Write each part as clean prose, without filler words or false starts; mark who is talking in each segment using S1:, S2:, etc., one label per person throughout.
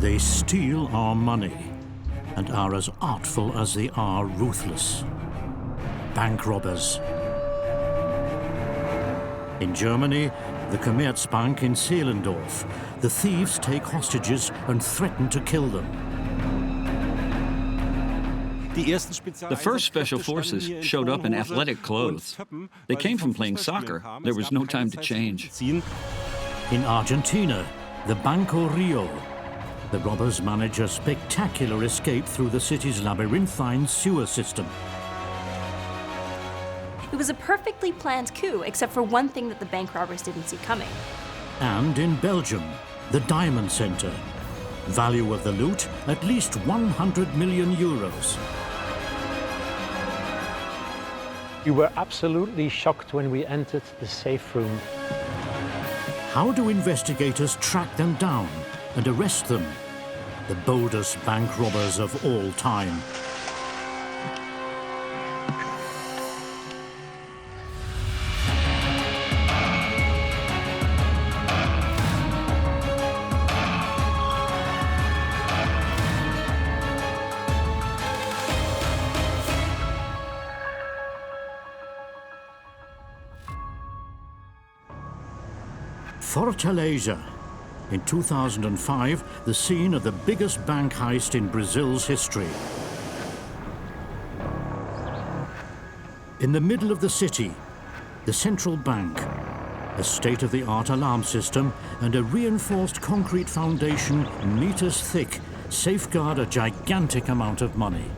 S1: They steal our money and are as artful as they are ruthless. Bank robbers. In Germany, the Commerzbank in Zehlendorf, the thieves take hostages and threaten to kill them.
S2: The first special forces showed up in athletic clothes. They came from playing soccer. There was no time to change.
S1: In Argentina, the Banco Rio, the robbers manage a spectacular escape through the city's labyrinthine sewer system.
S3: It was a perfectly planned coup, except for one thing that the bank robbers didn't see coming.
S1: And in Belgium, the Diamond Center. Value of the loot, at least 100 million euros.
S4: We were absolutely shocked when we entered the safe room.
S1: How do investigators track them down and arrest them? The boldest bank robbers of all time. Fortaleza. In 2005, the scene of the biggest bank heist in Brazil's history. In the middle of the city, the central bank, a state-of-the-art alarm system and a reinforced concrete foundation meters thick safeguard a gigantic amount of money.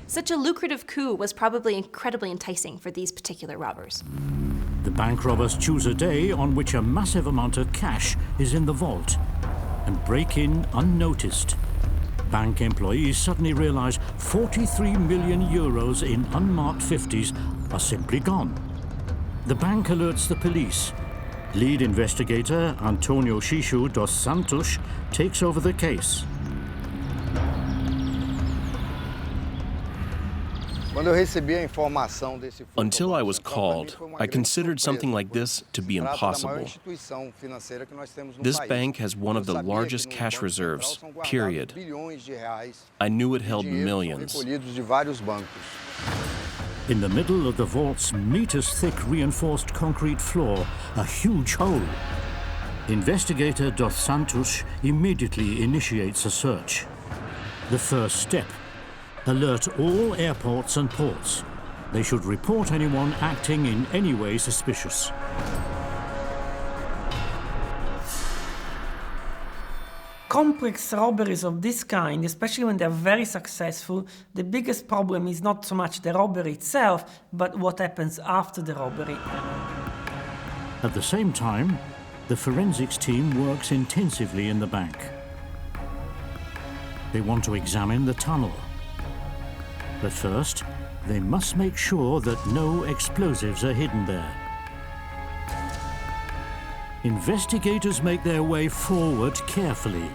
S3: Such a lucrative coup was probably incredibly enticing for these particular robbers.
S1: The bank robbers choose a day on which a massive amount of cash is in the vault and break in unnoticed. Bank employees suddenly realize 43 million euros in unmarked 50s are simply gone. The bank alerts the police. Lead investigator Antonio Xixu dos Santos takes over the case.
S5: Until I was called, I considered something like this to be impossible. This bank has one of the largest cash reserves, period. I knew it held millions.
S1: In the middle of the vault's meters-thick reinforced concrete floor, a huge hole. Investigator Dos Santos immediately initiates a search. The first step: alert all airports and ports. They should report anyone acting in any way suspicious.
S6: Complex robberies of this kind, especially when they're very successful, the biggest problem is not so much the robbery itself, but what happens after the robbery.
S1: At the same time, the forensics team works intensively in the bank. They want to examine the tunnel. But first, they must make sure that no explosives are hidden there. Investigators make their way forward carefully.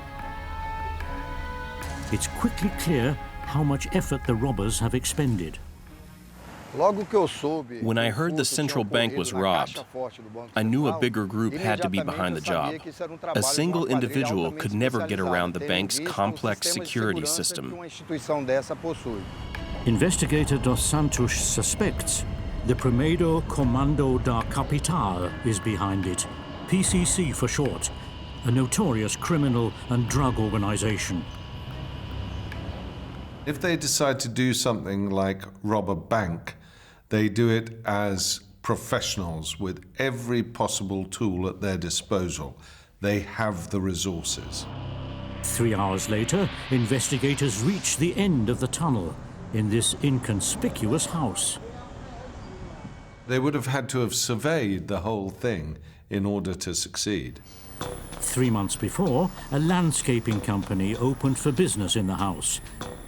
S1: It's quickly clear how much effort the robbers have expended.
S5: When I heard the central bank was robbed, I knew a bigger group had to be behind the job. A single individual could never get around the bank's complex security system.
S1: Investigator Dos Santos suspects the Primeiro Comando da Capital is behind it, PCC for short, a notorious criminal and drug organization.
S7: If they decide to do something like rob a bank, they do it as professionals with every possible tool at their disposal. They have the resources.
S1: 3 hours later, investigators reach the end of the tunnel in this inconspicuous house.
S7: They would have had to have surveyed the whole thing in order to succeed.
S1: 3 months before, a landscaping company opened for business in the house.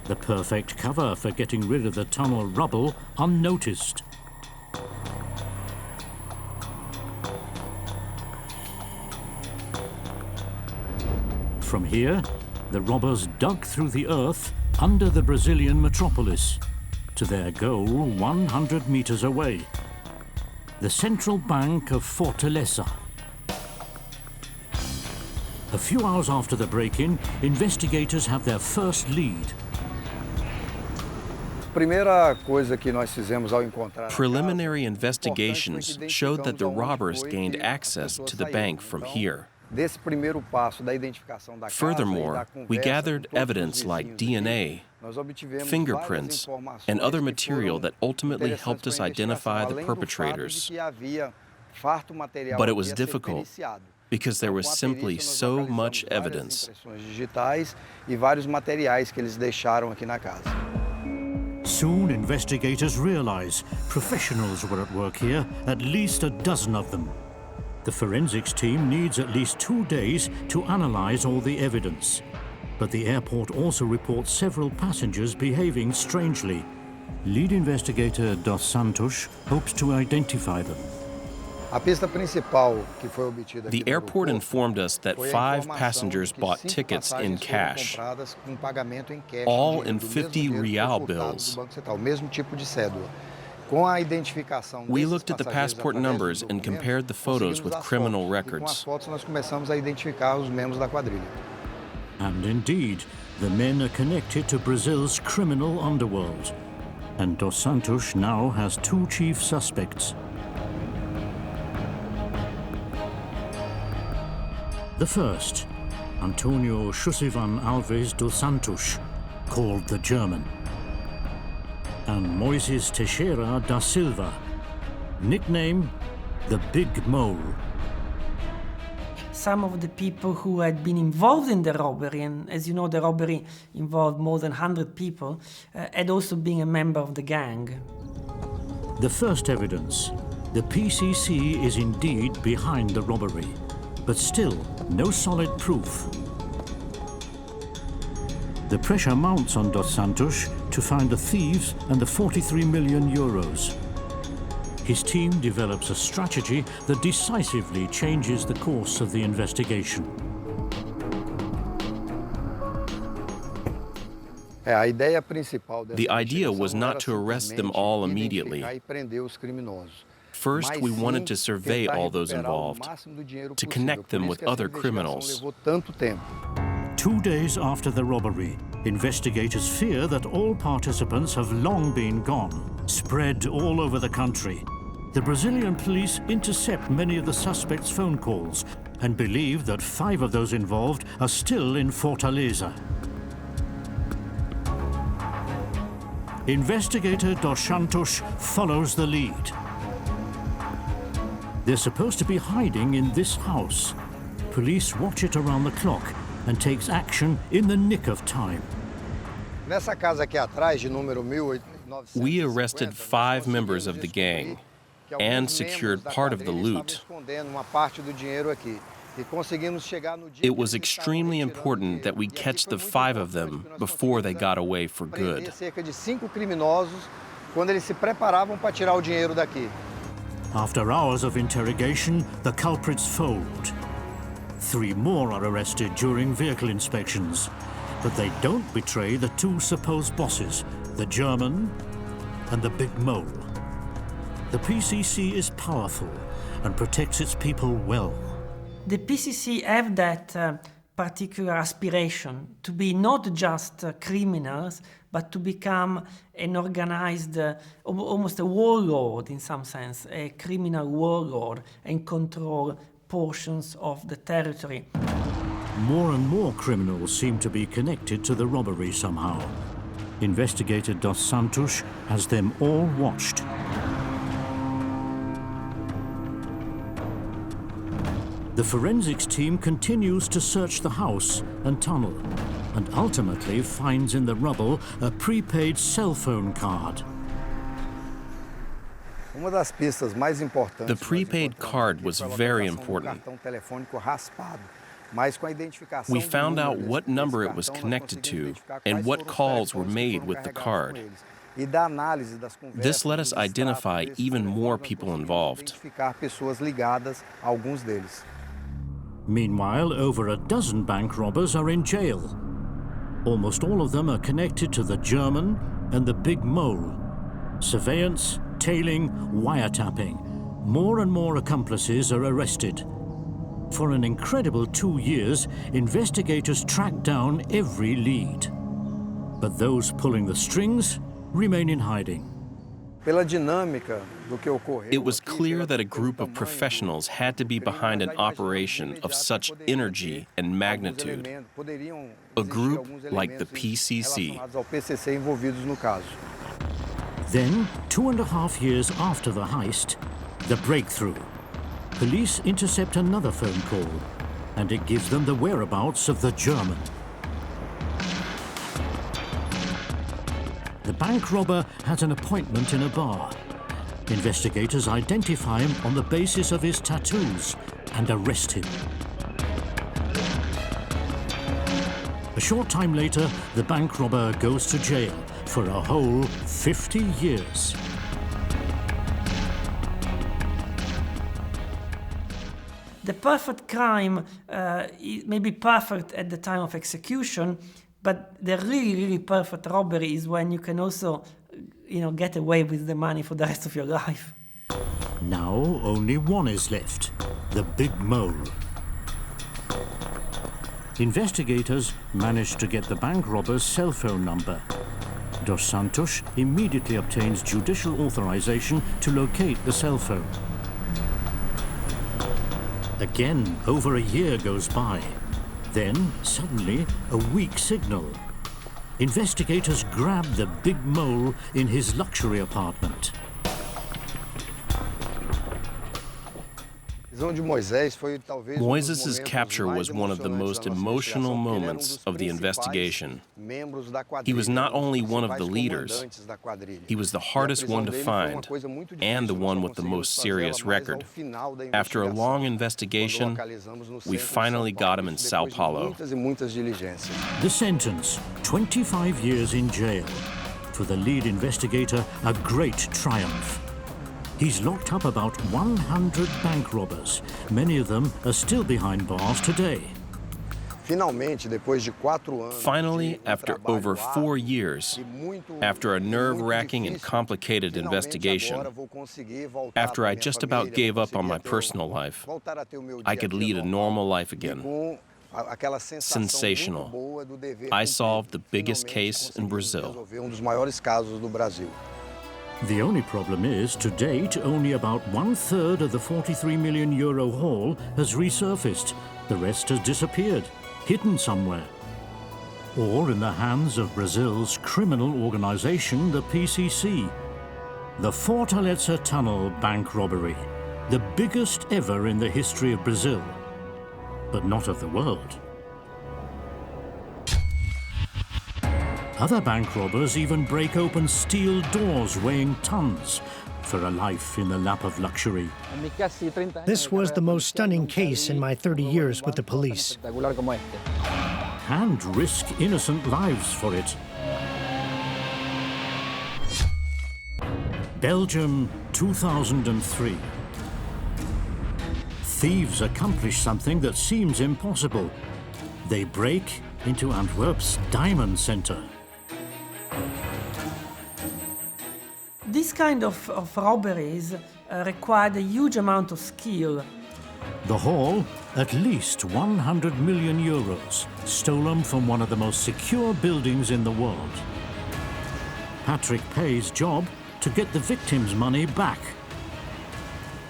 S1: The perfect cover for getting rid of the tunnel rubble unnoticed. From here, the robbers dug through the earth under the Brazilian metropolis to their goal 100 meters away, the central bank of Fortaleza. A few hours after the break-in, investigators have their first lead.
S5: Preliminary investigations showed that the robbers gained access to the bank from here. Furthermore, we gathered evidence like DNA, fingerprints, and other material that ultimately helped us identify the perpetrators. But it was difficult because there was simply so much evidence.
S1: Soon, investigators realize professionals were at work here, at least a dozen of them. The forensics team needs at least 2 days to analyze all the evidence. But the airport also reports several passengers behaving strangely. Lead investigator Dos Santos hopes to identify them.
S5: The airport informed us that 5 passengers bought tickets in cash, all in 50 real bills. We looked at the passport numbers and compared the photos with criminal records.
S1: And indeed, the men are connected to Brazil's criminal underworld. And Dos Santos now has 2 chief suspects. The first, Antonio Josevan Alves dos Santos, called the German, and Moises Teixeira da Silva, nickname the Big Mole.
S6: Some of the people who had been involved in the robbery, and as you know, the robbery involved more than 100 people, had also been a member of the gang.
S1: The first evidence, the PCC is indeed behind the robbery, but still no solid proof. The pressure mounts on Dos Santos to find the thieves and the 43 million euros. His team develops a strategy that decisively changes the course of the investigation.
S5: The idea was not to arrest them all immediately. First, we wanted to survey all those involved, to connect them with other criminals.
S1: 2 days after the robbery, investigators fear that all participants have long been gone, spread all over the country. The Brazilian police intercept many of the suspects' phone calls and believe that 5 of those involved are still in Fortaleza. Investigator Dos Santos follows the lead. They're supposed to be hiding in this house. Police watch it around the clock and takes action in the nick of time.
S5: We arrested 5 members of the gang and secured part of the loot. It was extremely important that we catch the 5 of them before they got away for good.
S1: After hours of interrogation, the culprits fold. 3 more are arrested during vehicle inspections, but they don't betray the 2 supposed bosses, the German and the Big Mole. The PCC is powerful and protects its people well.
S6: The PCC have that particular aspiration to be not just criminals, but to become an organized, almost a warlord in some sense, a criminal warlord, and control portions of the territory.
S1: More and more criminals seem to be connected to the robbery somehow. Investigator Dos Santos has them all watched. The forensics team continues to search the house and tunnel, and ultimately finds in the rubble a prepaid cell phone card.
S5: The prepaid card was very important. We found out what number it was connected to and what calls were made with the card. This let us identify even more people involved.
S1: Meanwhile, over a dozen bank robbers are in jail. Almost all of them are connected to the German and the Big Mole. Surveillance, tailing, wiretapping. More and more accomplices are arrested. For an incredible 2 years, investigators tracked down every lead. But those pulling the strings remain in hiding.
S5: It was clear that a group of professionals had to be behind an operation of such energy and magnitude. A group like the PCC.
S1: Then, 2.5 years after the heist, the breakthrough. Police intercept another phone call, and it gives them the whereabouts of the German. The bank robber has an appointment in a bar. Investigators identify him on the basis of his tattoos and arrest him. A short time later, the bank robber goes to jail for a whole 50 years.
S6: The perfect crime may be perfect at the time of execution, but the really, really perfect robbery is when you can also, get away with the money for the rest of your life.
S1: Now only one is left, the big mole. Investigators managed to get the bank robber's cell phone number. Dos Santos immediately obtains judicial authorization to locate the cell phone. Again, over a year goes by. Then, suddenly, a weak signal. Investigators grab the big mole in his luxury apartment.
S5: Moises' capture was one of the most emotional moments of the investigation. He was not only one of the leaders, he was the hardest one to find and the one with the most serious record. After a long investigation, we finally got him in Sao Paulo.
S1: The sentence, 25 years in jail. For the lead investigator, a great triumph. He's locked up about 100 bank robbers. Many of them are still behind bars today.
S5: Finally, after over 4 years, after a nerve-wracking and complicated investigation, after I just about gave up on my personal life, I could lead a normal life again. Sensational. I solved the biggest case in Brazil.
S1: The only problem is, to date, only about 1/3 of the €43 million haul has resurfaced. The rest has disappeared, hidden somewhere. Or in the hands of Brazil's criminal organization, the PCC. The Fortaleza Tunnel bank robbery, the biggest ever in the history of Brazil, but not of the world. Other bank robbers even break open steel doors weighing tons for a life in the lap of luxury.
S8: This was the most stunning case in my 30 years with the police.
S1: And risk innocent lives for it. Belgium, 2003. Thieves accomplish something that seems impossible. They break into Antwerp's diamond center.
S6: This kind of robberies required a huge amount of skill.
S1: The haul, at least €100 million, stolen from one of the most secure buildings in the world. Patrick Pay's job to get the victims' money back.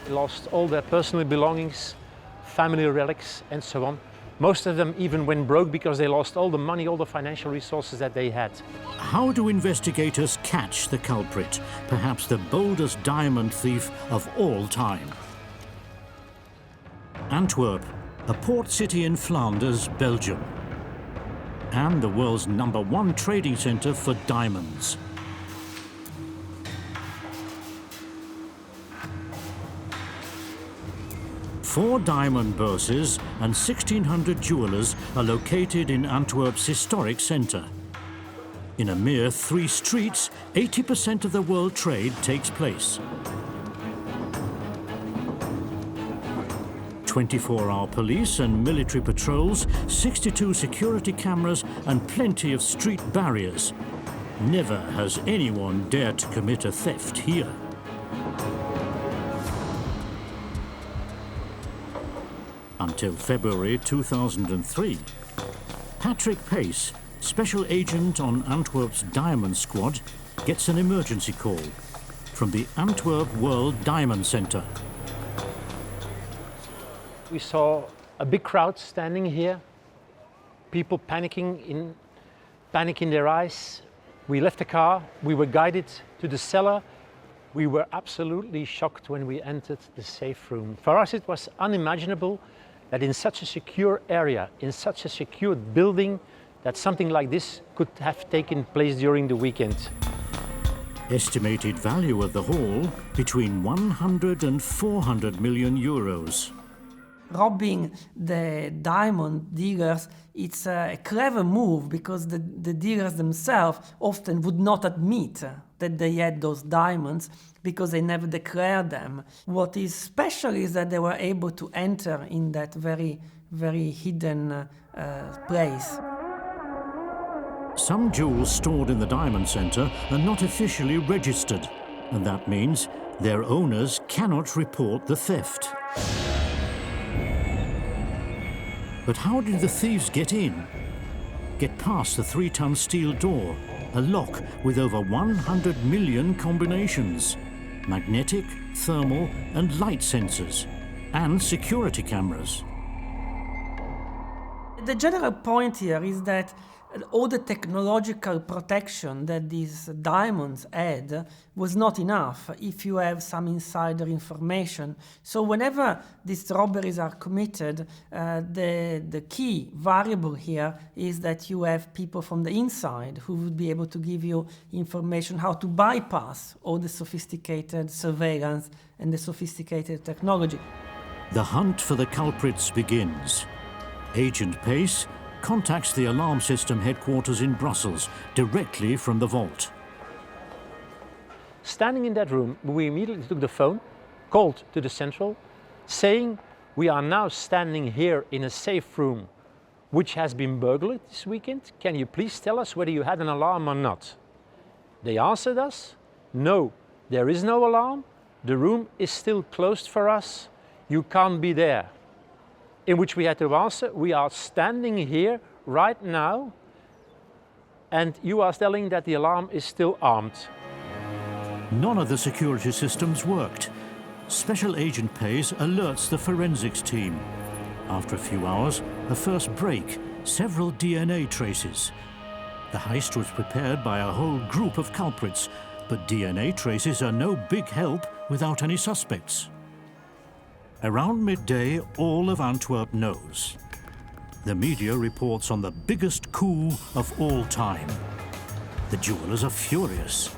S4: They lost all their personal belongings, family relics, and so on. Most of them even went broke because they lost all the money, all the financial resources that they had.
S1: How do investigators catch the culprit, perhaps the boldest diamond thief of all time? Antwerp, a port city in Flanders, Belgium, and the world's #1 trading center for diamonds. Four diamond bourses and 1,600 jewelers are located in Antwerp's historic centre. In a mere 3 streets, 80% of the world trade takes place. 24-hour police and military patrols, 62 security cameras, and plenty of street barriers. Never has anyone dared to commit a theft here. until February 2003. Patrick Pace, special agent on Antwerp's Diamond Squad, gets an emergency call from the Antwerp World Diamond Center.
S4: We saw a big crowd standing here, people panic in their eyes. We left the car, we were guided to the cellar. We were absolutely shocked when we entered the safe room. For us, it was unimaginable that in such a secure area, in such a secure building, that something like this could have taken place during the weekend.
S1: Estimated value of the haul between 100 and 400 million euros.
S6: Robbing the diamond dealers, it's a clever move because the dealers themselves often would not admit that they had those diamonds because they never declared them. What is special is that they were able to enter in that very, very hidden place.
S1: Some jewels stored in the Diamond Center are not officially registered, and that means their owners cannot report the theft. But how did the thieves get in? Get past the 3-ton steel door, a lock with over 100 million combinations, magnetic, thermal, and light sensors, and security cameras.
S6: The general point here is that all the technological protection that these diamonds had was not enough if you have some insider information. So whenever these robberies are committed, the key variable here is that you have people from the inside who would be able to give you information how to bypass all the sophisticated surveillance and the sophisticated technology.
S1: The hunt for the culprits begins. Agent Pace contacts the alarm system headquarters in Brussels directly from the vault.
S4: Standing in that room, we immediately took the phone, called to the central, saying we are now standing here in a safe room which has been burglared this weekend. Can you please tell us whether you had an alarm or not? They answered us, no, there is no alarm. The room is still closed for us. You can't be there. In which we had to answer, we are standing here right now and you are telling that the alarm is still armed.
S1: None of the security systems worked. Special Agent Pace alerts the forensics team. After a few hours, a first break, several DNA traces. The heist was prepared by a whole group of culprits, but DNA traces are no big help without any suspects. Around midday, all of Antwerp knows. The media reports on the biggest coup of all time. The jewelers are furious.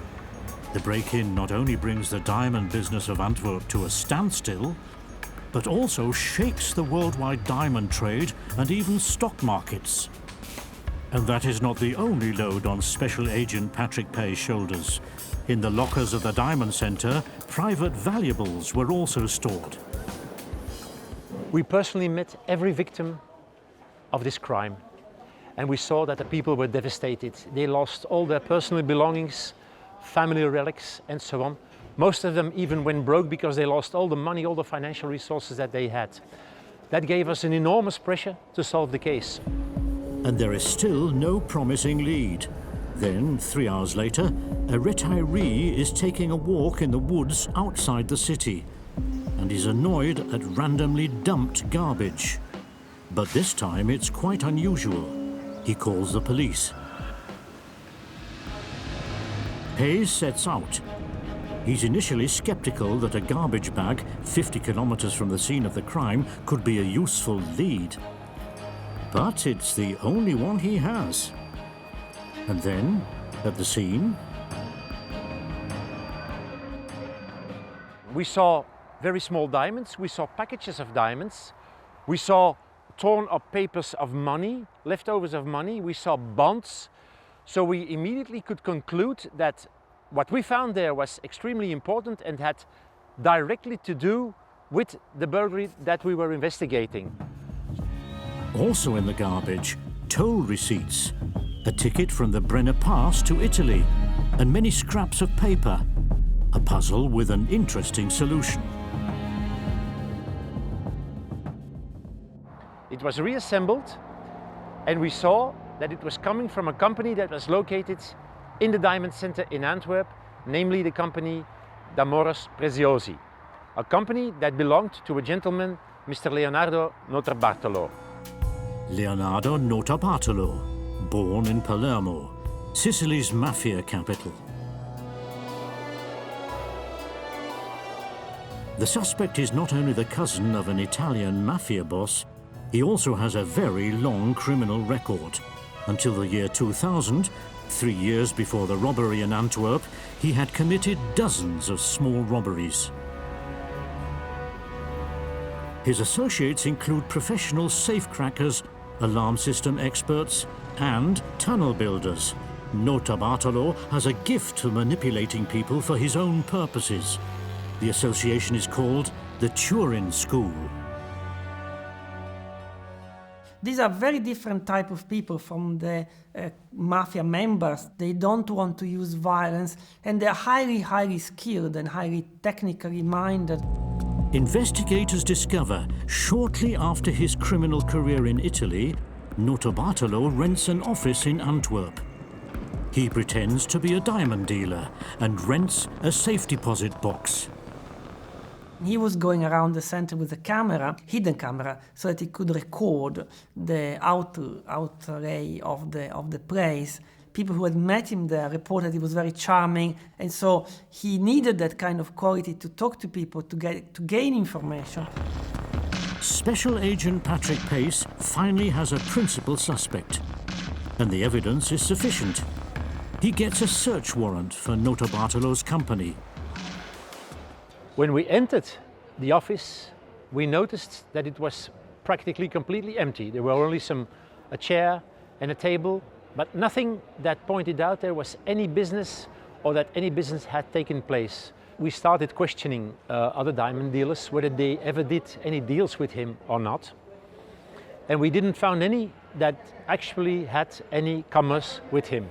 S1: The break-in not only brings the diamond business of Antwerp to a standstill, but also shakes the worldwide diamond trade and even stock markets. And that is not the only load on Special Agent Patrick Pace's shoulders. In the lockers of the Diamond Center, private valuables were also stored.
S4: We personally met every victim of this crime, and we saw that the people were devastated. They lost all their personal belongings, family relics, and so on. Most of them even went broke because they lost all the money, all the financial resources that they had. That gave us an enormous pressure to solve the case.
S1: And there is still no promising lead. Then, 3 hours later, a retiree is taking a walk in the woods outside the city and is annoyed at randomly dumped garbage. But this time it's quite unusual. He calls the police. Pace sets out. He's initially skeptical that a garbage bag 50 kilometers from the scene of the crime could be a useful lead. But it's the only one he has. And then, at the scene,
S4: we saw very small diamonds, we saw packages of diamonds, we saw torn up papers of money, leftovers of money, we saw bonds. So we immediately could conclude that what we found there was extremely important and had directly to do with the burglary that we were investigating.
S1: Also in the garbage, toll receipts, a ticket from the Brenner Pass to Italy, and many scraps of paper. A puzzle with an interesting solution.
S4: It was reassembled, and we saw that it was coming from a company that was located in the diamond center in Antwerp, namely the company d'Amoros Preziosi, a company that belonged to a gentleman, Mr. Leonardo Notarbartolo.
S1: Leonardo Notarbartolo, born in Palermo, Sicily's mafia capital. The suspect is not only the cousin of an Italian mafia boss, he also has a very long criminal record. Until the year 2000, 3 years before the robbery in Antwerp, he had committed dozens of small robberies. His associates include professional safecrackers, alarm system experts, and tunnel builders. Notarbartolo has a gift for manipulating people for his own purposes. The association is called the Turin School.
S6: These are very different type of people from the mafia members. They don't want to use violence, and they're highly, highly skilled and highly technically minded.
S1: Investigators discover, shortly after his criminal career in Italy, Notarbartolo rents an office in Antwerp. He pretends to be a diamond dealer and rents a safe deposit box.
S6: He was going around the center with a camera, hidden camera, so that he could record the outlay of the place. People who had met him there reported he was very charming, and so he needed that kind of quality to talk to people, to gain information.
S1: Special Agent Patrick Pace finally has a principal suspect, and the evidence is sufficient. He gets a search warrant for Notarbartolo's company.
S4: When we entered the office, we noticed that it was practically completely empty. There were only a chair and a table, but nothing that pointed out there was any business or that any business had taken place. We started questioning other diamond dealers whether they ever did any deals with him or not. And we didn't find any that actually had any commerce with him.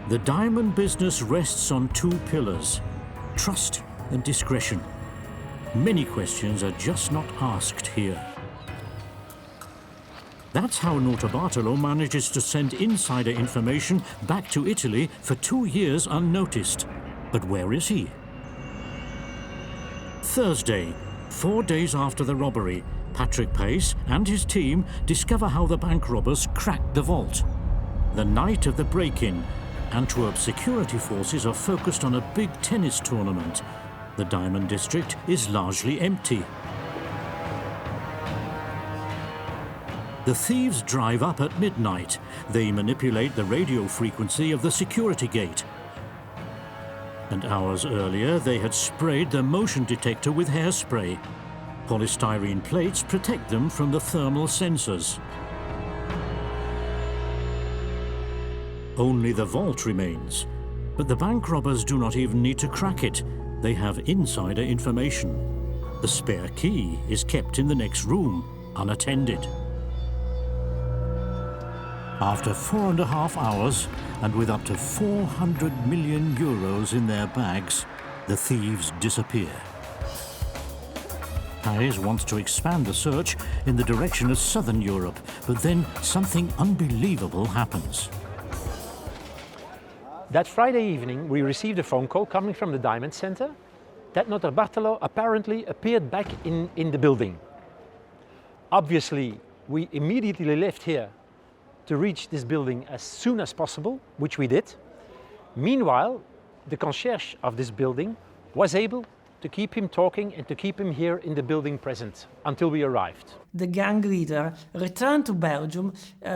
S1: The diamond business rests on two pillars: trust and discretion. Many questions are just not asked here. That's how Notarbartolo manages to send insider information back to Italy for 2 years unnoticed. But where is he? Thursday, 4 days after the robbery, Patrick Pace and his team discover how the bank robbers cracked the vault. The night of the break-in, Antwerp security forces are focused on a big tennis tournament. The diamond district is largely empty. The thieves drive up at midnight. They manipulate the radio frequency of the security gate. And hours earlier, they had sprayed the motion detector with hairspray. Polystyrene plates protect them from the thermal sensors. Only the vault remains. But the bank robbers do not even need to crack it. They have insider information. The spare key is kept in the next room, unattended. After 4.5 hours, and with up to 400 million euros in their bags, the thieves disappear. Pace wants to expand the search in the direction of southern Europe, but then something unbelievable happens.
S4: That Friday evening, we received a phone call coming from the Diamond Center that Notarbartolo apparently appeared back in the building. Obviously, we immediately left here to reach this building as soon as possible, which we did. Meanwhile, the concierge of this building was able to keep him talking and to keep him here in the building present until we arrived.
S6: The gang leader returned to Belgium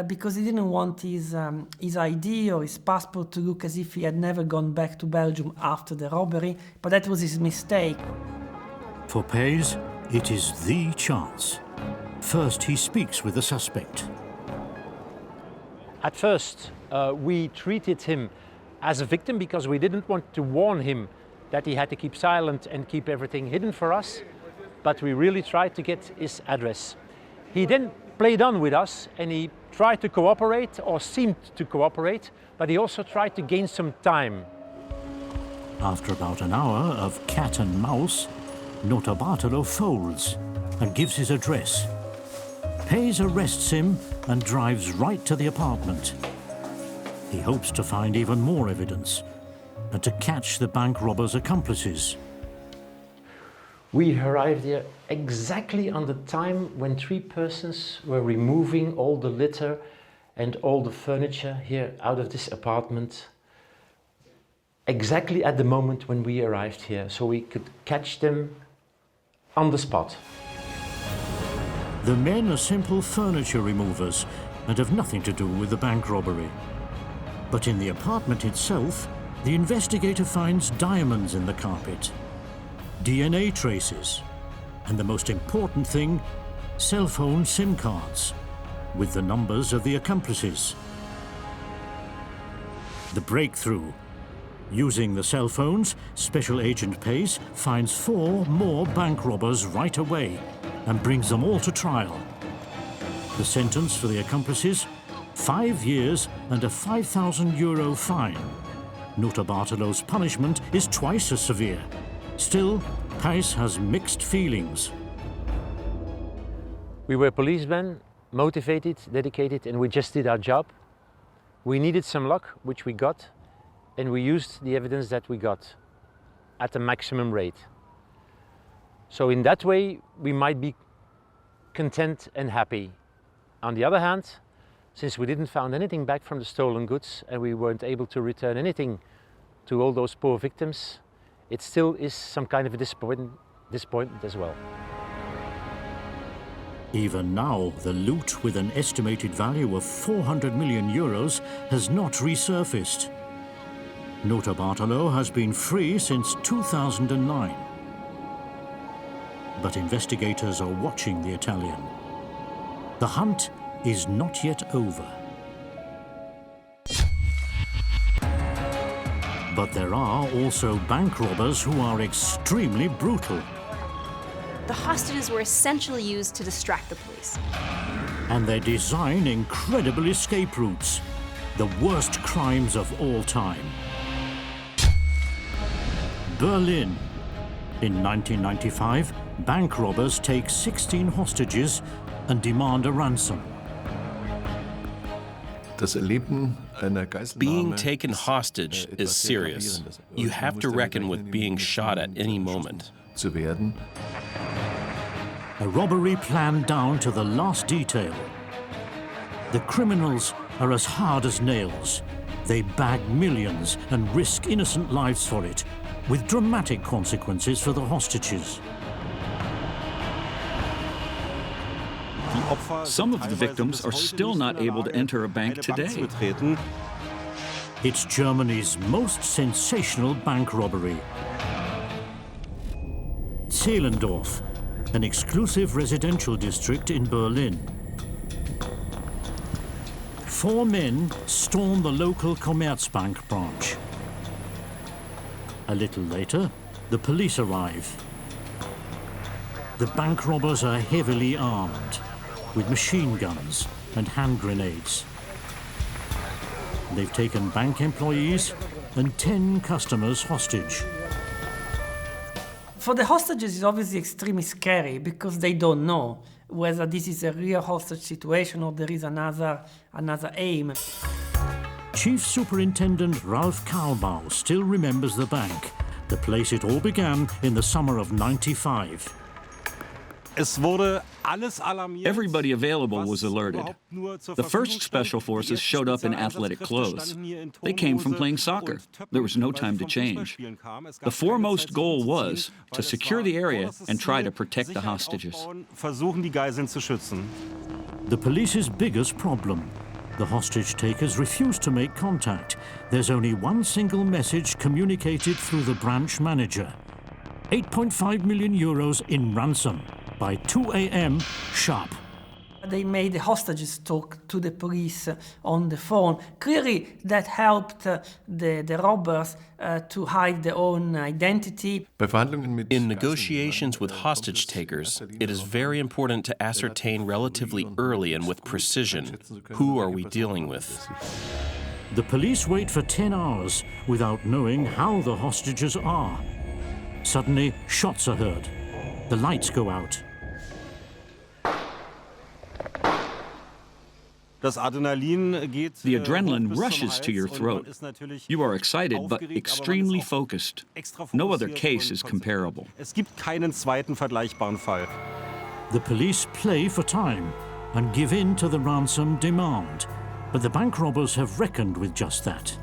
S6: because he didn't want his ID or his passport to look as if he had never gone back to Belgium after the robbery, but that was his mistake.
S1: For Pace, it is the chance. First, he speaks with the suspect.
S4: At first, we treated him as a victim because we didn't want to warn him that he had to keep silent and keep everything hidden for us, but we really tried to get his address. He then played on with us and he tried to cooperate, or seemed to cooperate, but he also tried to gain some time.
S1: After about an hour of cat and mouse, Notarbartolo folds and gives his address. Hayes arrests him and drives right to the apartment. He hopes to find even more evidence and to catch the bank robber's accomplices.
S4: We arrived here exactly on the time when 3 persons were removing all the litter and all the furniture here out of this apartment. Exactly at the moment when we arrived here, so we could catch them on the spot.
S1: The men are simple furniture removers and have nothing to do with the bank robbery. But in the apartment itself, the investigator finds diamonds in the carpet, DNA traces, and the most important thing, cell phone SIM cards with the numbers of the accomplices. The breakthrough. Using the cell phones, Special Agent Pace finds 4 more bank robbers right away and brings them all to trial. The sentence for the accomplices, 5 years and a €5,000 fine. Notarbartolo's punishment is twice as severe. Still, Pace has mixed feelings.
S4: We were policemen, motivated, dedicated, and we just did our job. We needed some luck, which we got, and we used the evidence that we got at the maximum rate. So in that way, we might be content and happy. On the other hand, since we didn't find anything back from the stolen goods and we weren't able to return anything to all those poor victims, it still is some kind of a disappointment as well.
S1: Even now, the loot with an estimated value of €400 million has not resurfaced. Notarbartolo has been free since 2009. But investigators are watching the Italian. The hunt is not yet over. But there are also bank robbers who are extremely brutal.
S3: The hostages were essentially used to distract the police.
S1: And they design incredible escape routes, the worst crimes of all time. Berlin. In 1995, bank robbers take 16 hostages and demand a ransom.
S5: Being taken hostage is serious. You have to reckon with being shot at any moment.
S1: A robbery planned down to the last detail. The criminals are as hard as nails. They bag millions and risk innocent lives for it, with dramatic consequences for the hostages.
S2: Some of the victims are still not able to enter a bank today.
S1: It's Germany's most sensational bank robbery. Zehlendorf, an exclusive residential district in Berlin. 4 men storm the local Commerzbank branch. A little later, the police arrive. The bank robbers are heavily armed, with machine guns and hand grenades. They've taken bank employees and 10 customers hostage.
S6: For the hostages, it's obviously extremely scary because they don't know whether this is a real hostage situation or there is another aim.
S1: Chief Superintendent Ralph Kahlbau still remembers the bank, the place it all began in the summer of '95.
S2: Everybody available was alerted. The first special forces showed up in athletic clothes. They came from playing soccer. There was no time to change. The foremost goal was to secure the area and try to protect the hostages.
S1: The police's biggest problem. The hostage takers refuse to make contact. There's only one single message communicated through the branch manager. €8.5 million in ransom by 2 a.m. sharp.
S6: They made the hostages talk to the police on the phone. Clearly, that helped the robbers to hide their own identity.
S5: In negotiations with hostage takers, it is very important to ascertain relatively early and with precision who are we dealing with.
S1: The police wait for 10 hours without knowing how the hostages are. Suddenly, shots are heard. The lights go out.
S2: The adrenaline rushes to your throat. You are excited but extremely focused. No other case is comparable.
S1: The police play for time and give in to the ransom demand. But the bank robbers have reckoned with just that.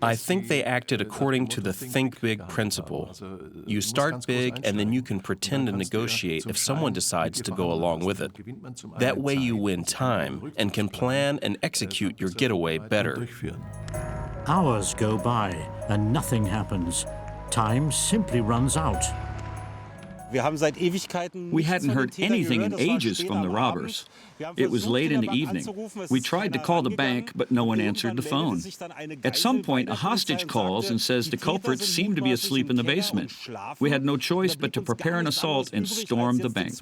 S5: I think they acted according to the think big principle. You start big and then you can pretend to negotiate if someone decides to go along with it. That way you win time and can plan and execute your getaway better.
S1: Hours go by and nothing happens. Time simply runs out.
S2: We hadn't heard anything in ages from the robbers. It was late in the evening. We tried to call the bank, but no one answered the phone. At some point, a hostage calls and says the culprits seem to be asleep in the basement. We had no choice but to prepare an assault and storm the bank.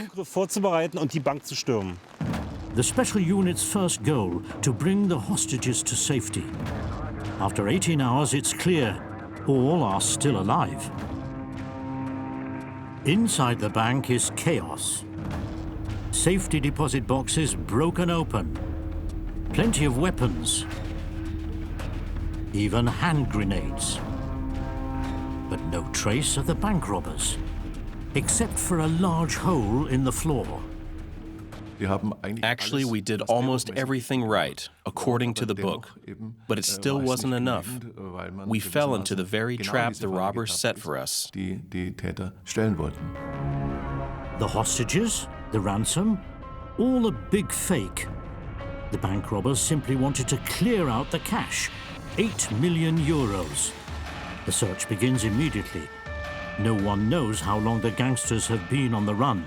S1: The special unit's first goal, to bring the hostages to safety. After 18 hours, it's clear all are still alive. Inside the bank is chaos. Safety deposit boxes broken open. Plenty of weapons. Even hand grenades. But no trace of the bank robbers, except for a large hole in the floor.
S5: Actually, we did almost everything right, according to the book, but it still wasn't enough. We fell into the very trap the robbers set for us.
S1: The hostages, the ransom, all a big fake. The bank robbers simply wanted to clear out the cash, 8 million euros. The search begins immediately. No one knows how long the gangsters have been on the run.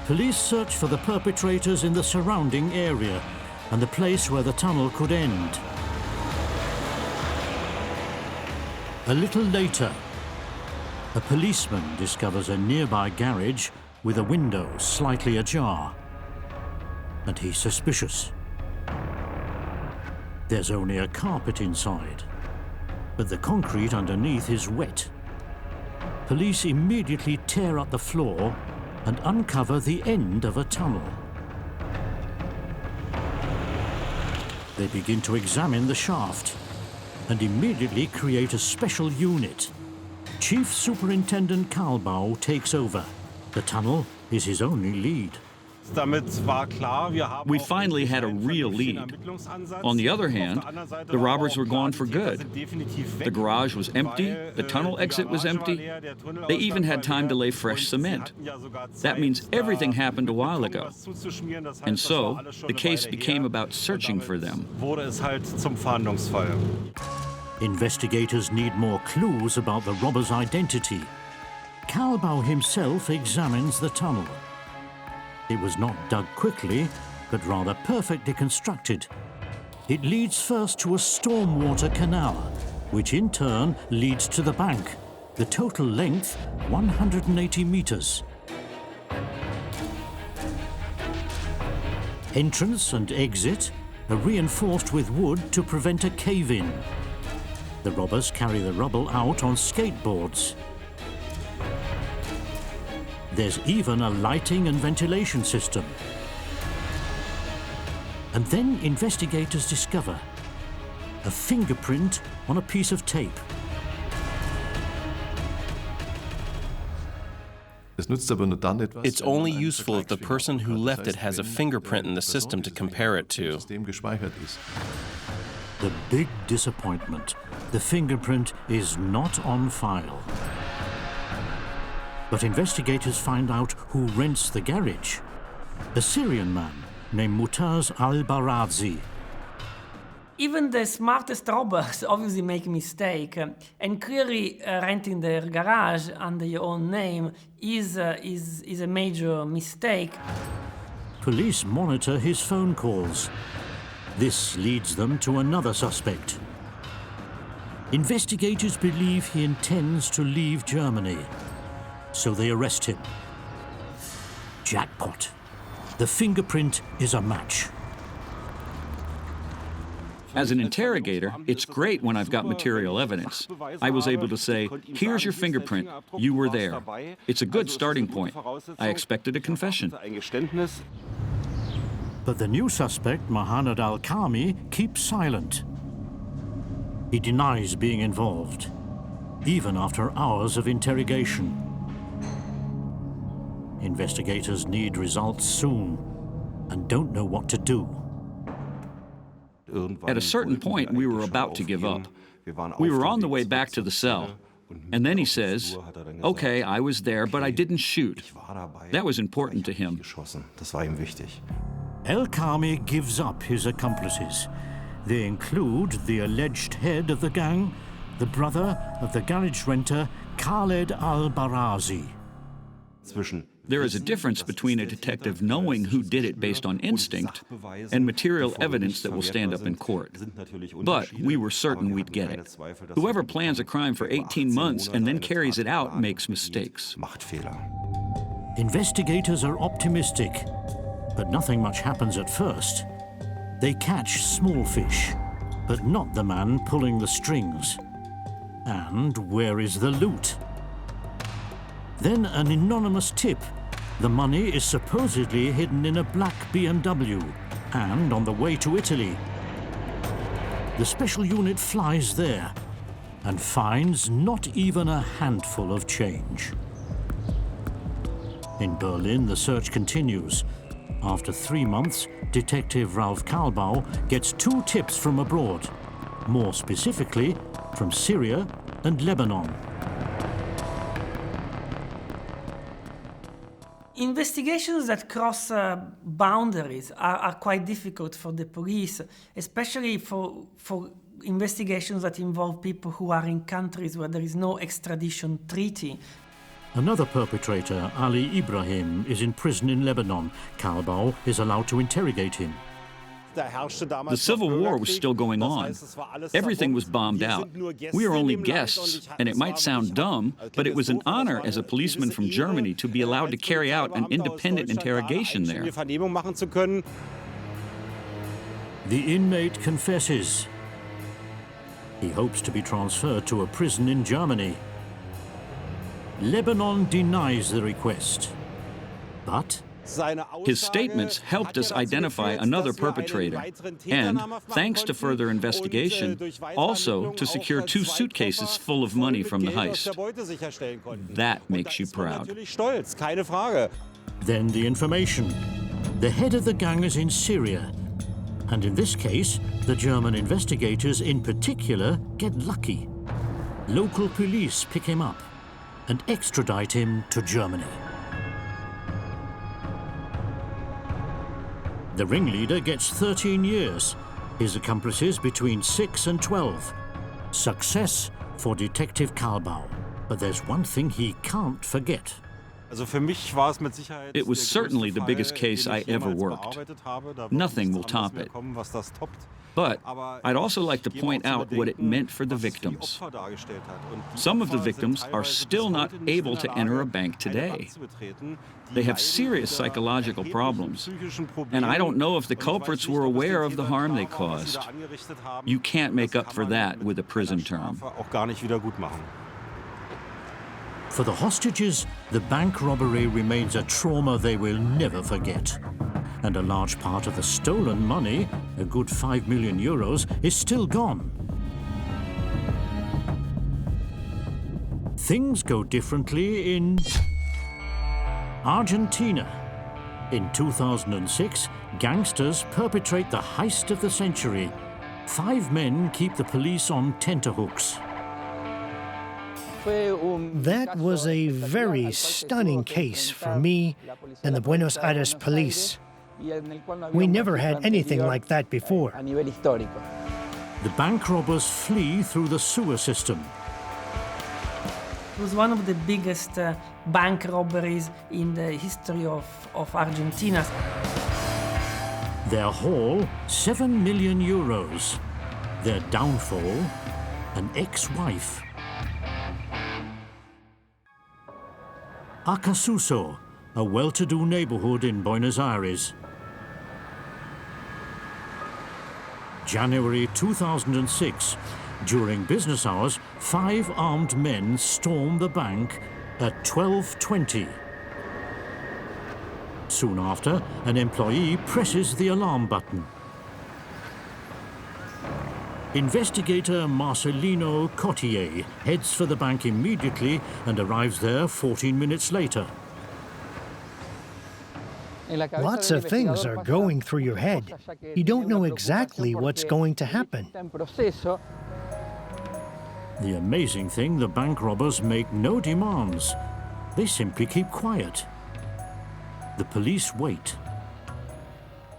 S1: Police search for the perpetrators in the surrounding area and the place where the tunnel could end. A little later, a policeman discovers a nearby garage with a window slightly ajar, and he's suspicious. There's only a carpet inside, but the concrete underneath is wet. Police immediately tear up the floor and uncover the end of a tunnel. They begin to examine the shaft and immediately create a special unit. Chief Superintendent Kalbau takes over. The tunnel is his only lead.
S2: We finally had a real lead. On the other hand, the robbers were gone for good. The garage was empty, the tunnel exit was empty. They even had time to lay fresh cement. That means everything happened a while ago. And so, the case became about searching for them.
S1: Investigators need more clues about the robber's identity. Kalbau himself examines the tunnel. It was not dug quickly, but rather perfectly constructed. It leads first to a stormwater canal, which in turn leads to the bank. The total length, 180 meters. Entrance and exit are reinforced with wood to prevent a cave-in. The robbers carry the rubble out on skateboards. There's even a lighting and ventilation system. And then investigators discover a fingerprint on a piece of tape.
S5: It's only useful if the person who left it has a fingerprint in the system to compare it to.
S1: The big disappointment. The fingerprint is not on file. But investigators find out who rents the garage. A Syrian man named Mutaz al-Baradzi.
S6: Even the smartest robbers obviously make a mistake, and clearly renting their garage under your own name is a major mistake.
S1: Police monitor his phone calls. This leads them to another suspect. Investigators believe he intends to leave Germany, so they arrest him. Jackpot. The fingerprint is a match.
S2: As an interrogator, it's great when I've got material evidence. I was able to say, here's your fingerprint, you were there. It's a good starting point. I expected a confession.
S1: But the new suspect, Mohammed Al-Kami, keeps silent. He denies being involved, even after hours of interrogation. Investigators need results soon and don't know what to do.
S2: At a certain point, we were about to give up. We were on the way back to the cell. And then he says, okay, I was there, but I didn't shoot. That was important to him.
S1: El-Kami gives up his accomplices. They include the alleged head of the gang, the brother of the garage renter Khaled al-Barazi.
S2: There is a difference between a detective knowing who did it based on instinct and material evidence that will stand up in court. But we were certain we'd get it. Whoever plans a crime for 18 months and then carries it out makes mistakes.
S1: Investigators are optimistic, but nothing much happens at first. They catch small fish, but not the man pulling the strings. And where is the loot? Then an anonymous tip. The money is supposedly hidden in a black BMW and on the way to Italy. The special unit flies there and finds not even a handful of change. In Berlin, the search continues. After 3 months, Detective Ralph Kalbau gets 2 tips from abroad, more specifically from Syria and Lebanon.
S6: Investigations that cross boundaries are quite difficult for the police, especially for investigations that involve people who are in countries where there is no extradition treaty.
S1: Another perpetrator, Ali Ibrahim, is in prison in Lebanon. Kalbau is allowed to interrogate him.
S2: The Civil War was still going on. Everything was bombed out. We were only guests, and it might sound dumb, but it was an honor as a policeman from Germany to be allowed to carry out an independent interrogation there.
S1: The inmate confesses. He hopes to be transferred to a prison in Germany. Lebanon denies the request, but
S2: his statements helped us identify another perpetrator, and, thanks to further investigation, also to secure 2 suitcases full of money from the heist. That makes you proud.
S1: Then the information. The head of the gang is in Syria, and in this case, the German investigators in particular get lucky. Local police pick him up and extradite him to Germany. The ringleader gets 13 years, his accomplices between 6 and 12. Success for Detective Kalbau. But there's one thing he can't forget.
S2: It was certainly the biggest case I ever worked. Nothing will top it. But I'd also like to point out what it meant for the victims. Some of the victims are still not able to enter a bank today. They have serious psychological problems, and I don't know if the culprits were aware of the harm they caused. You can't make up for that with a prison term.
S1: For the hostages, the bank robbery remains a trauma they will never forget. And a large part of the stolen money, a good 5 million euros, is still gone. Things go differently in Argentina. In 2006, gangsters perpetrate the heist of the century. 5 men keep the police on tenterhooks.
S8: That was a very stunning case for me and the Buenos Aires police. We never had anything like that before.
S1: The bank robbers flee through the sewer system.
S6: It was one of the biggest bank robberies in the history of Argentina.
S1: Their haul, 7 million euros. Their downfall, an ex-wife. Acasuso, a well-to-do neighborhood in Buenos Aires. January 2006. During business hours, 5 armed men storm the bank at 12:20. Soon after, an employee presses the alarm button. Investigator Marcelino Cotier heads for the bank immediately and arrives there 14 minutes later.
S8: Lots of things are going through your head. You don't know exactly what's going to happen.
S1: The amazing thing, the bank robbers make no demands. They simply keep quiet. The police wait.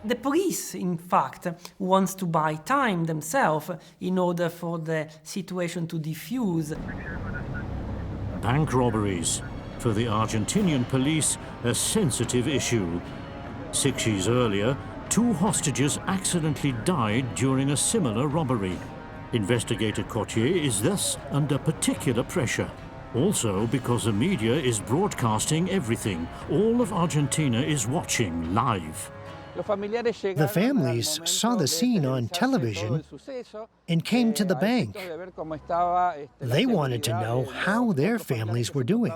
S6: The police, in fact, wants to buy time themselves in order for the situation to diffuse.
S1: Bank robberies. For the Argentinian police, a sensitive issue. 6 years earlier, 2 hostages accidentally died during a similar robbery. Investigator Cotier is thus under particular pressure. Also because the media is broadcasting everything. All of Argentina is watching live.
S8: The families saw the scene on television and came to the bank. They wanted to know how their families were doing.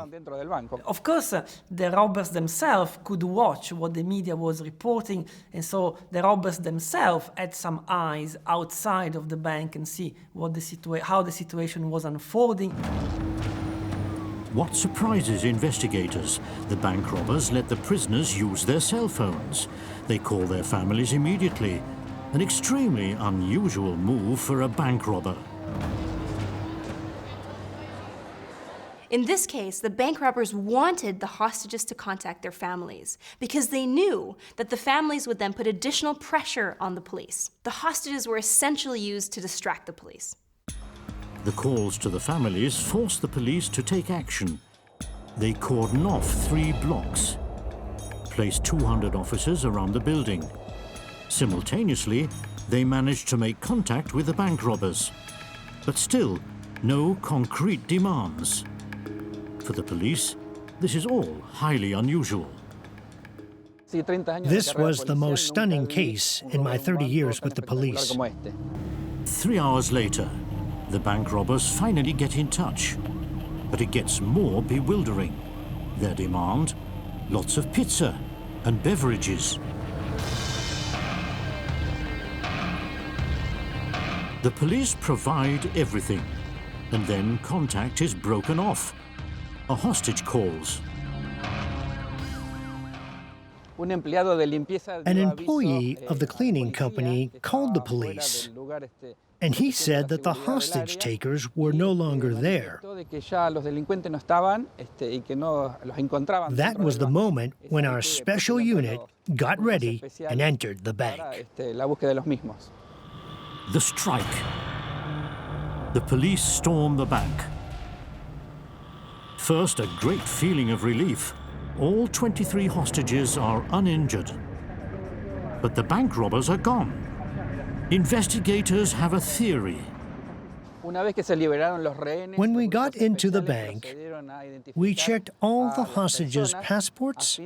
S6: Of course, the robbers themselves could watch what the media was reporting, and so the robbers themselves had some eyes outside of the bank and see what how the situation was unfolding.
S1: What surprises investigators? The bank robbers let the prisoners use their cell phones. They call their families immediately. An extremely unusual move for a bank robber.
S3: In this case, the bank robbers wanted the hostages to contact their families because they knew that the families would then put additional pressure on the police. The hostages were essentially used to distract the police.
S1: The calls to the families forced the police to take action. They cordon off 3 blocks, placed 200 officers around the building. Simultaneously, they managed to make contact with the bank robbers. But still, no concrete demands. For the police, this is all highly unusual.
S8: This was the most stunning case in my 30 years with the police.
S1: 3 hours later, the bank robbers finally get in touch. But it gets more bewildering. Their demand? Lots of pizza and beverages. The police provide everything, and then contact is broken off. A hostage calls.
S8: An employee of the cleaning company called the police, and he said that the hostage takers were no longer there. That was the moment when our special unit got ready and entered the bank.
S1: The strike. The police storm the bank. First, a great feeling of relief. All 23 hostages are uninjured. But the bank robbers are gone. Investigators have a theory.
S8: When we got into the bank, we checked all the hostages' passports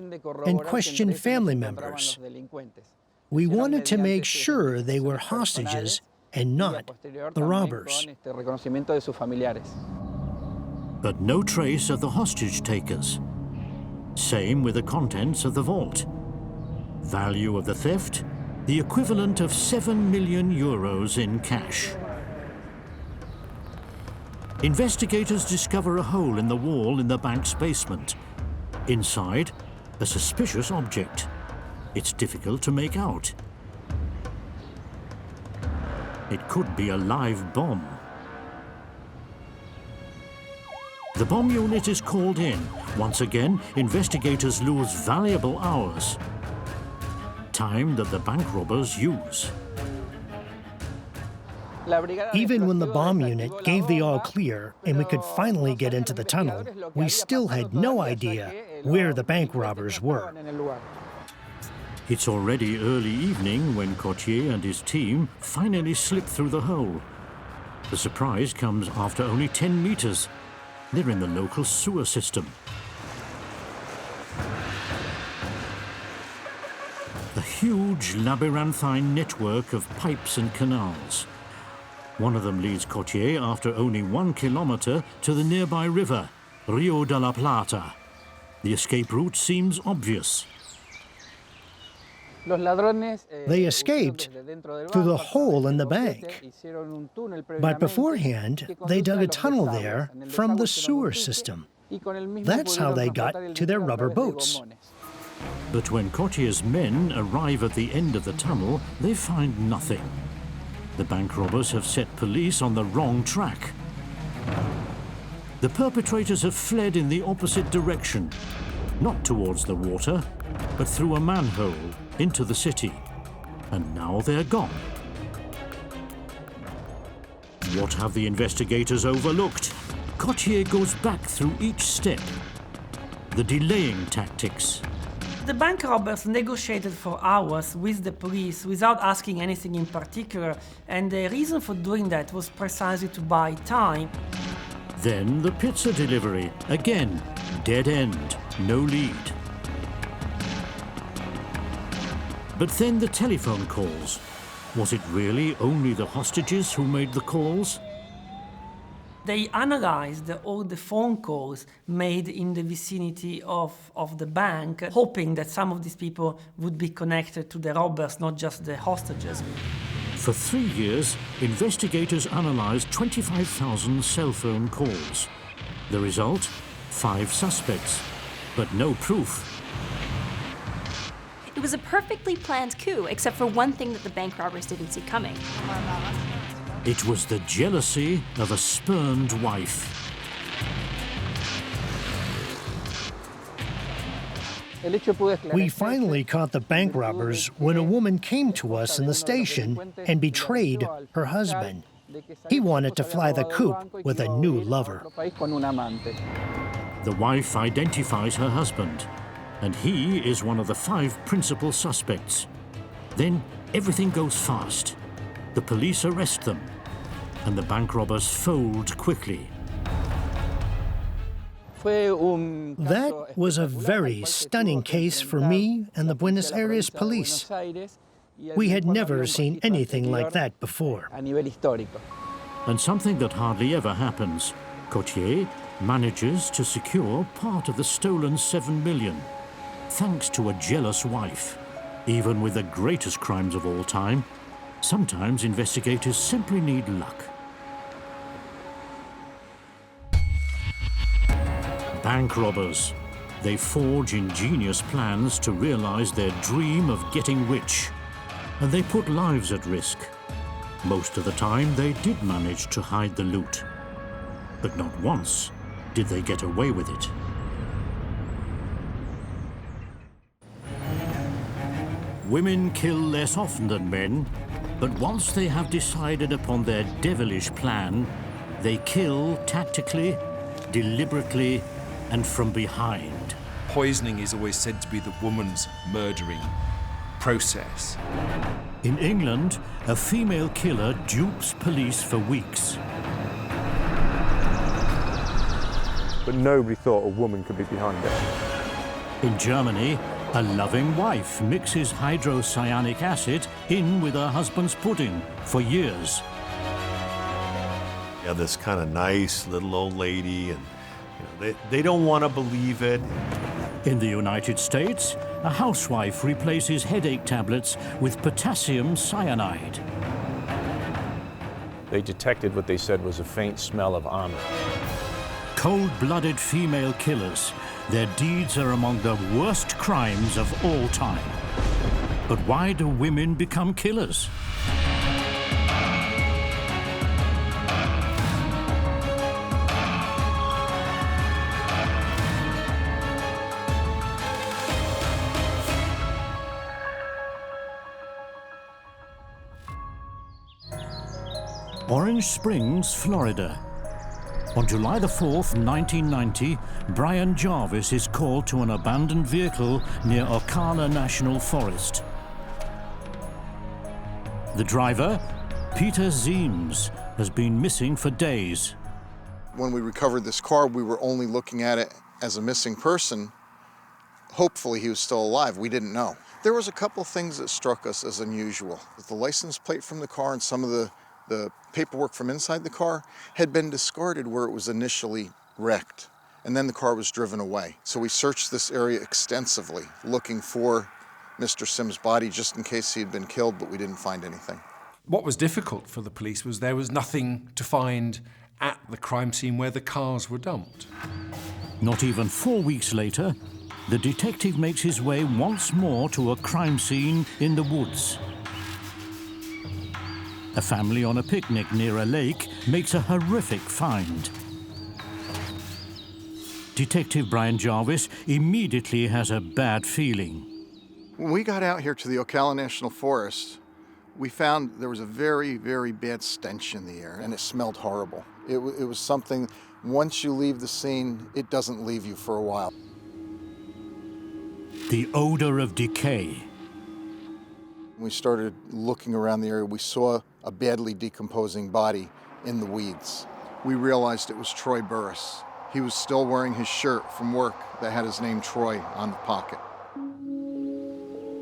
S8: and questioned family members. We wanted to make sure they were hostages and not the robbers.
S1: But no trace of the hostage takers. Same with the contents of the vault. Value of the theft? The equivalent of 7 million euros in cash. Investigators discover a hole in the wall in the bank's basement. Inside, a suspicious object. It's difficult to make out. It could be a live bomb. The bomb unit is called in. Once again, investigators lose valuable hours. Time that the bank robbers use.
S8: Even when the bomb unit gave the all clear and we could finally get into the tunnel, we still had no idea where the bank robbers were.
S1: It's already early evening when Cotier and his team finally slip through the hole. The surprise comes after only 10 meters. They're in the local sewer system. A huge labyrinthine network of pipes and canals. One of them leads Cotier after only 1 kilometer to the nearby river, Rio de la Plata. The escape route seems obvious.
S8: They escaped through the hole in the bank. But beforehand, they dug a tunnel there from the sewer system. That's how they got to their rubber boats.
S1: But when Cotier's men arrive at the end of the tunnel, they find nothing. The bank robbers have set police on the wrong track. The perpetrators have fled in the opposite direction, not towards the water, but through a manhole into the city. And now they're gone. What have the investigators overlooked? Cotier goes back through each step. The delaying tactics.
S6: The bank robbers negotiated for hours with the police without asking anything in particular, and the reason for doing that was precisely to buy time.
S1: Then the pizza delivery. Again, dead end, no lead. But then the telephone calls. Was it really only the hostages who made the calls?
S6: They analyzed all the phone calls made in the vicinity of the bank, hoping that some of these people would be connected to the robbers, not just the hostages.
S1: For 3 years, investigators analyzed 25,000 cell phone calls. The result? 5 suspects, but no proof.
S3: It was a perfectly planned coup, except for one thing that the bank robbers didn't see coming.
S1: It was the jealousy of a spurned wife.
S8: We finally caught the bank robbers when a woman came to us in the station and betrayed her husband. He wanted to fly the coop with a new lover.
S1: The wife identifies her husband, and he is one of the 5 principal suspects. Then everything goes fast. The police arrest them, and the bank robbers fold quickly.
S8: That was a very stunning case for me and the Buenos Aires police. We had never seen anything like that before.
S1: And something that hardly ever happens. Cotier manages to secure part of the stolen 7 million, thanks to a jealous wife. Even with the greatest crimes of all time, sometimes investigators simply need luck. Bank robbers. They forge ingenious plans to realize their dream of getting rich. And they put lives at risk. Most of the time, they did manage to hide the loot. But not once did they get away with it. Women kill less often than men, but once they have decided upon their devilish plan, they kill tactically, deliberately, and from behind.
S9: Poisoning is always said to be the woman's murdering process.
S1: In England, a female killer dupes police for weeks.
S10: But nobody thought a woman could be behind it.
S1: In Germany, a loving wife mixes hydrocyanic acid in with her husband's pudding for years.
S11: Yeah, this kind of nice little old lady, and they don't want to believe it.
S1: In the United States, a housewife replaces headache tablets with potassium cyanide.
S10: They detected what they said was a faint smell of vomit.
S1: Cold-blooded female killers. Their deeds are among the worst crimes of all time. But why do women become killers? Orange Springs, Florida. On July the 4th, 1990, Brian Jarvis is called to an abandoned vehicle near Ocala National Forest. The driver, Peter Zeems, has been missing for days.
S12: When we recovered this car, we were only looking at it as a missing person, hopefully he was still alive. We didn't know. There was a couple things that struck us as unusual. The license plate from the car and some of the paperwork from inside the car had been discarded where it was initially wrecked, and then the car was driven away. So we searched this area extensively, looking for Mr. Sims' body just in case he had been killed, but we didn't find anything.
S9: What was difficult for the police was there was nothing to find at the crime scene where the cars were dumped.
S1: Not even 4 weeks later, the detective makes his way once more to a crime scene in the woods. A family on a picnic near a lake makes a horrific find. Detective Brian Jarvis immediately has a bad feeling.
S12: When we got out here to the Ocala National Forest, we found there was a very, very bad stench in the air, and it smelled horrible. It was something, once you leave the scene, it doesn't leave you for a while.
S1: The odor of decay.
S12: When we started looking around the area, we saw a badly decomposing body in the weeds. We realized it was Troy Burris. He was still wearing his shirt from work that had his name Troy on the pocket.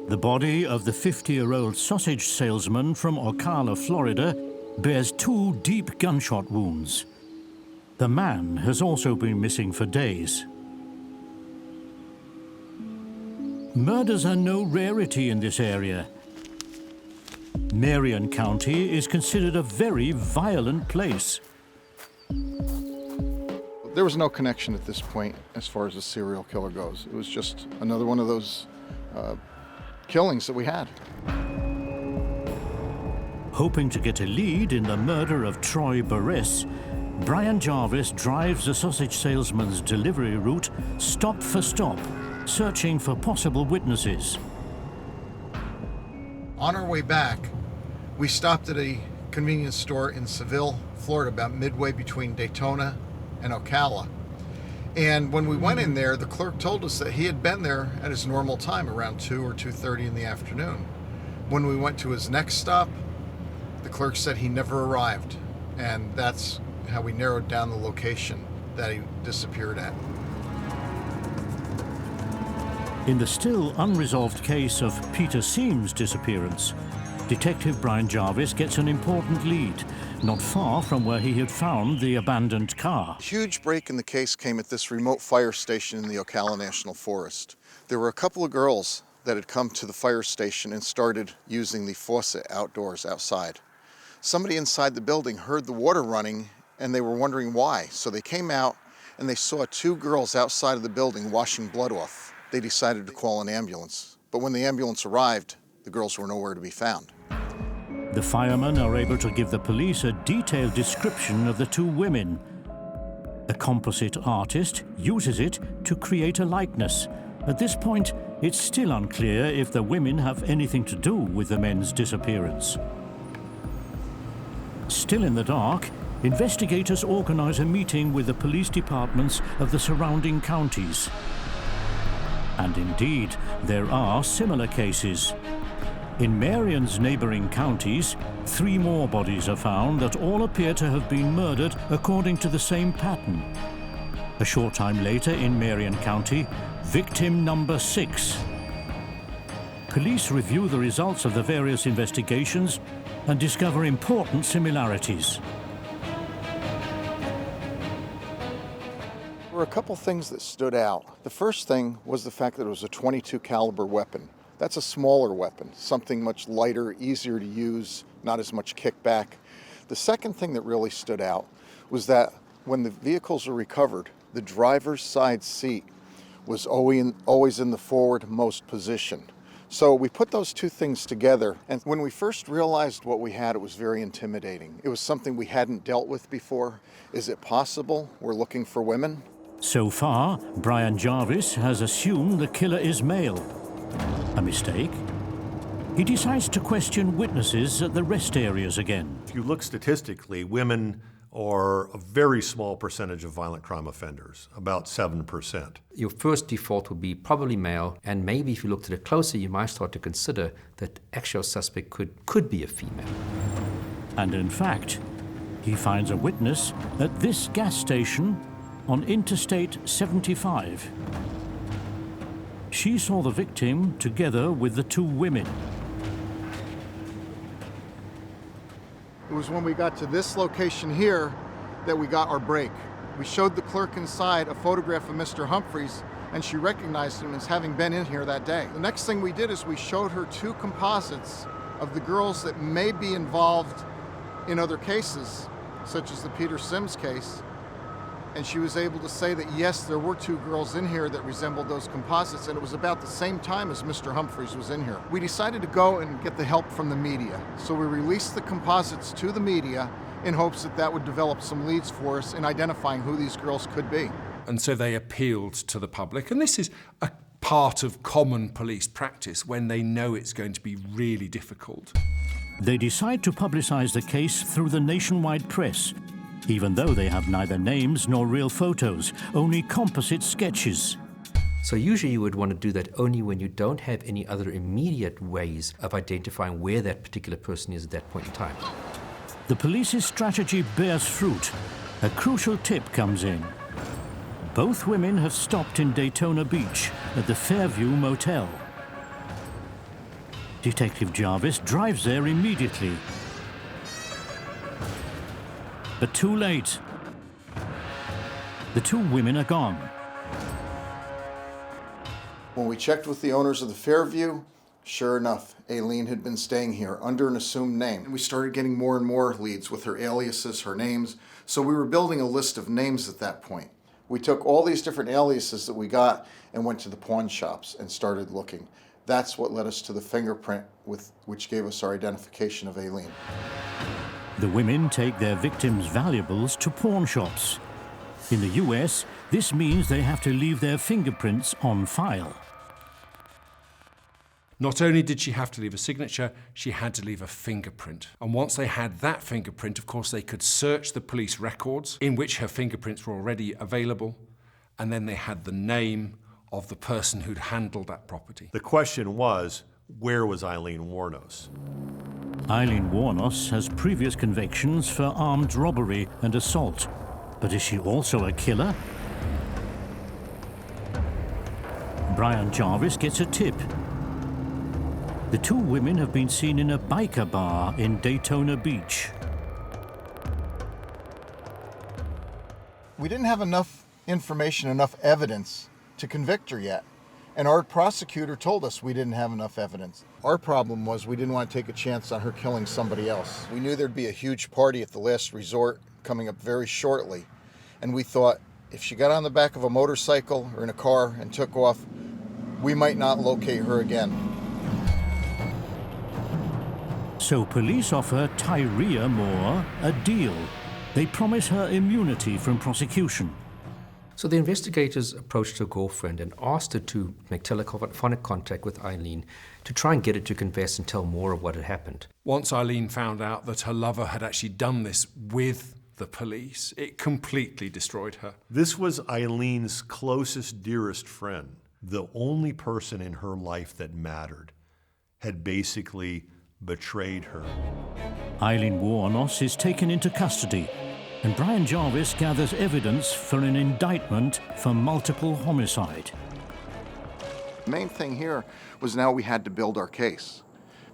S1: The body of the 50-year-old sausage salesman from Ocala, Florida, bears 2 deep gunshot wounds. The man has also been missing for days. Murders are no rarity in this area. Marion County is considered a very violent place.
S12: There was no connection at this point as far as a serial killer goes. It was just another one of those killings that we had.
S1: Hoping to get a lead in the murder of Troy Burris, Brian Jarvis drives the sausage salesman's delivery route stop for stop, searching for possible witnesses.
S12: On our way back, we stopped at a convenience store in Seville, Florida, about midway between Daytona and Ocala. And when we went in there, the clerk told us that he had been there at his normal time, around 2 or 2:30 in the afternoon. When we went to his next stop, the clerk said he never arrived. And that's how we narrowed down the location that he disappeared at.
S1: In the still unresolved case of Peter Seam's disappearance, Detective Brian Jarvis gets an important lead, not far from where he had found the abandoned car.
S12: A huge break in the case came at this remote fire station in the Ocala National Forest. There were a couple of girls that had come to the fire station and started using the faucet outdoors outside. Somebody inside the building heard the water running and they were wondering why. So they came out and they saw 2 girls outside of the building washing blood off. They decided to call an ambulance. But when the ambulance arrived, the girls were nowhere to be found.
S1: The firemen are able to give the police a detailed description of the 2 women. A composite artist uses it to create a likeness. At this point, it's still unclear if the women have anything to do with the men's disappearance. Still in the dark, investigators organize a meeting with the police departments of the surrounding counties. And indeed, there are similar cases. In Marion's neighboring counties, 3 more bodies are found that all appear to have been murdered according to the same pattern. A short time later in Marion County, victim number 6. Police review the results of the various investigations and discover important similarities.
S12: There were a couple things that stood out. The first thing was the fact that it was a .22 caliber weapon. That's a smaller weapon, something much lighter, easier to use, not as much kickback. The second thing that really stood out was that when the vehicles were recovered, the driver's side seat was always in the forward-most position. So we put those 2 things together, and when we first realized what we had, it was very intimidating. It was something we hadn't dealt with before. Is it possible we're looking for women?
S1: So far, Brian Jarvis has assumed the killer is male. A mistake? He decides to question witnesses at the rest areas again.
S11: If you look statistically, women are a very small percentage of violent crime offenders, about 7%.
S13: Your first default would be probably male, and maybe if you looked at it closer, you might start to consider that actual suspect could be a female.
S1: And in fact, he finds a witness at this gas station on Interstate 75. She saw the victim together with the two women.
S12: It was when we got to this location here that we got our break. We showed the clerk inside a photograph of Mr. Humphreys, and she recognized him as having been in here that day. The next thing we did is we showed her two composites of the girls that may be involved in other cases, such as the Peter Sims case. And she was able to say that, yes, there were two girls in here that resembled those composites, and it was about the same time as Mr. Humphreys was in here. We decided to go and get the help from the media. So we released the composites to the media in hopes that that would develop some leads for us in identifying who these girls could be.
S9: And so they appealed to the public, and this is a part of common police practice when they know it's going to be really difficult.
S1: They decide to publicize the case through the nationwide press, even though they have neither names nor real photos, only composite sketches.
S13: So usually you would want to do that only when you don't have any other immediate ways of identifying where that particular person is at that point in time.
S1: The police's strategy bears fruit. A crucial tip comes in. Both women have stopped in Daytona Beach at the Fairview Motel. Detective Jarvis drives there immediately. But too late. The two women are gone.
S12: When we checked with the owners of the Fairview, sure enough, Aileen had been staying here under an assumed name. And we started getting more and more leads with her aliases, her names. So we were building a list of names at that point. We took all these different aliases that we got and went to the pawn shops and started looking. That's what led us to the fingerprint which gave us our identification of Aileen.
S1: The women take their victims' valuables to pawn shops. In the US, this means they have to leave their fingerprints on file.
S9: Not only did she have to leave a signature, she had to leave a fingerprint. And once they had that fingerprint, of course, they could search the police records in which her fingerprints were already available, and then they had the name of the person who'd handled that property.
S11: The question was, where was Aileen Wuornos?
S1: Aileen Wuornos has previous convictions for armed robbery and assault. But is she also a killer? Brian Jarvis gets a tip. The two women have been seen in a biker bar in Daytona Beach.
S12: We didn't have enough information, enough evidence to convict her yet. And our prosecutor told us we didn't have enough evidence. Our problem was we didn't want to take a chance on her killing somebody else. We knew there'd be a huge party at the last resort coming up very shortly. And we thought if she got on the back of a motorcycle or in a car and took off, we might not locate her again.
S1: So police offer Tyria Moore a deal. They promise her immunity from prosecution.
S13: So the investigators approached her girlfriend and asked her to make telephonic contact with Aileen to try and get her to confess and tell more of what had happened.
S9: Once Aileen found out that her lover had actually done this with the police, it completely destroyed her.
S11: This was Aileen's closest, dearest friend. The only person in her life that mattered had basically betrayed her.
S1: Aileen Wuornos is taken into custody, and Brian Jarvis gathers evidence for an indictment for multiple homicide.
S12: The main thing here was now we had to build our case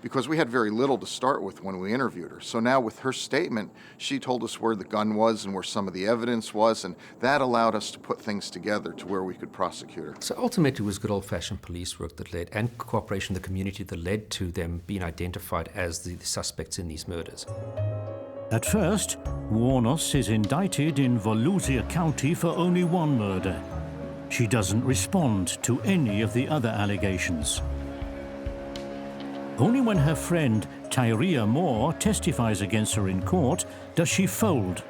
S12: because we had very little to start with when we interviewed her. So now with her statement, she told us where the gun was and where some of the evidence was, and that allowed us to put things together to where we could prosecute her.
S13: So ultimately it was good old-fashioned police work that led, and cooperation of the community that led to them being identified as the suspects in these murders.
S1: At first, Wuornos is indicted in Volusia County for only one murder. She doesn't respond to any of the other allegations. Only when her friend Tyria Moore testifies against her in court does she fold.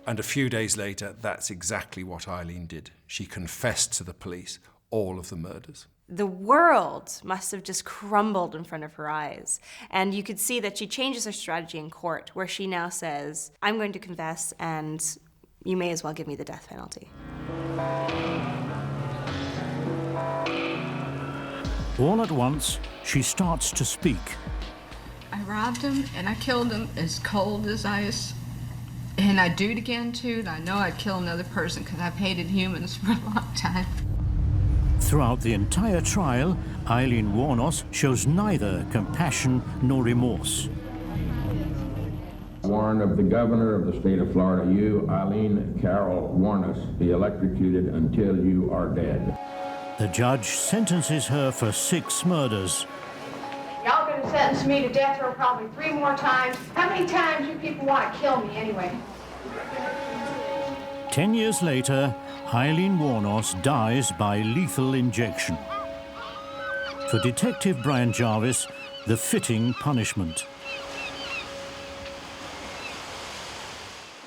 S9: And a few days later, that's exactly what Aileen did. She confessed to the police all of the murders.
S3: The world must have just crumbled in front of her eyes. And you could see that she changes her strategy in court, where she now says, I'm going to confess, and you may as well give me the death penalty.
S1: All at once, she starts to speak.
S14: I robbed him and I killed him as cold as ice. And I'd do it again too, and I know I'd kill another person because I've hated humans for a long time.
S1: Throughout the entire trial, Aileen Wuornos shows neither compassion nor remorse.
S15: Warrant of the governor of the state of Florida, you, Aileen Carol Wuornos, be electrocuted until you are dead.
S1: The judge sentences her for 6 murders.
S16: Y'all gonna sentence me to death row probably 3 more times. How many times you people want to kill me anyway?
S1: 10 years later, Aileen Wuornos dies by lethal injection. For Detective Brian Jarvis, the fitting punishment.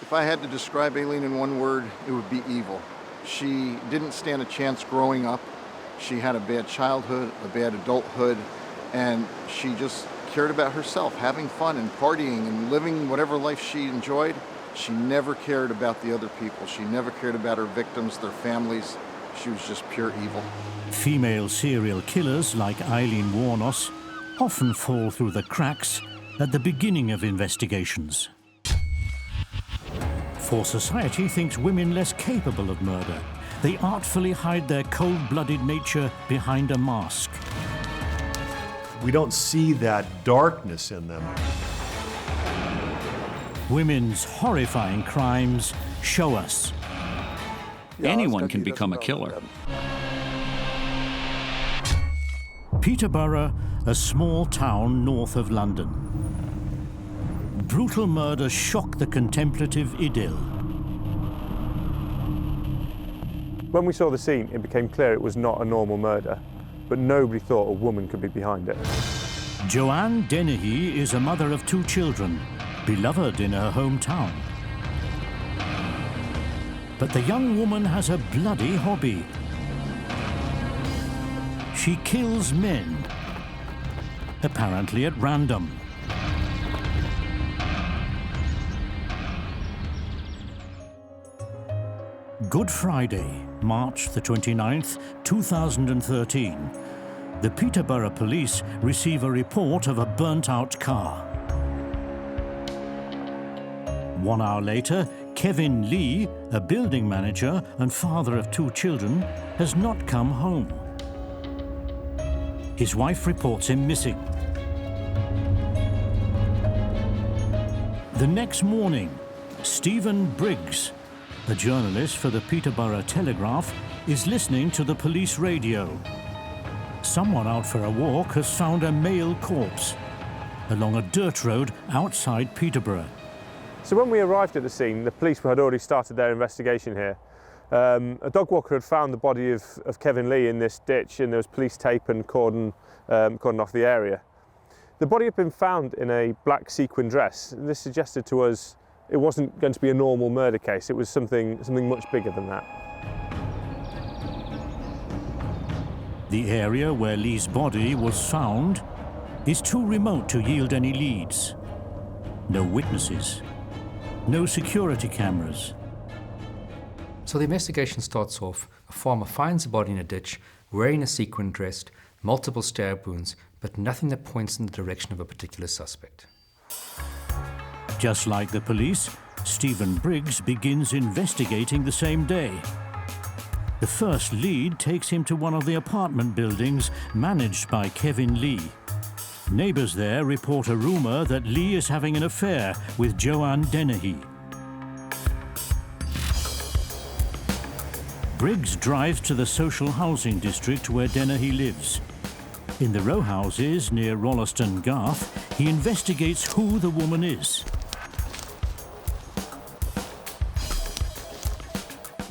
S12: If I had to describe Aileen in one word, it would be evil. She didn't stand a chance growing up. She had a bad childhood, a bad adulthood, and she just cared about herself, having fun and partying and living whatever life she enjoyed. She never cared about the other people. She never cared about her victims, their families. She was just pure evil.
S1: Female serial killers like Aileen Wuornos often fall through the cracks at the beginning of investigations. For society thinks women less capable of murder. They artfully hide their cold-blooded nature behind a mask.
S11: We don't see that darkness in them.
S1: Women's horrifying crimes show us.
S2: Anyone can become a killer.
S1: Peterborough, a small town north of London. Brutal murders shock the contemplative idyll.
S10: When we saw the scene, it became clear it was not a normal murder, but nobody thought a woman could be behind it.
S1: Joanna Dennehy is a mother of 2 children, beloved in her hometown. But the young woman has a bloody hobby. She kills men, apparently at random. Good Friday, March the 29th, 2013. The Peterborough police receive a report of a burnt-out car. 1 hour later, Kevin Lee, a building manager and father of 2 children, has not come home. His wife reports him missing. The next morning, Stephen Briggs, a journalist for the Peterborough Telegraph, is listening to the police radio. Someone out for a walk has found a male corpse along a dirt road outside Peterborough.
S10: So when we arrived at the scene, the police had already started their investigation here. A dog walker had found the body of Kevin Lee in this ditch, and there was police tape and cordon off the area. The body had been found in a black sequin dress, and this suggested to us it wasn't going to be a normal murder case. It was something much bigger than that.
S1: The area where Lee's body was found is too remote to yield any leads. No witnesses, no security cameras.
S13: So the investigation starts off. A farmer finds the body in a ditch, wearing a sequin dress, multiple stab wounds, but nothing that points in the direction of a particular suspect.
S1: Just like the police, Stephen Briggs begins investigating the same day. The first lead takes him to one of the apartment buildings managed by Kevin Lee. Neighbors there report a rumor that Lee is having an affair with Joanna Dennehy. Briggs drives to the social housing district where Dennehy lives. In the row houses near Rolleston Garth, he investigates who the woman is.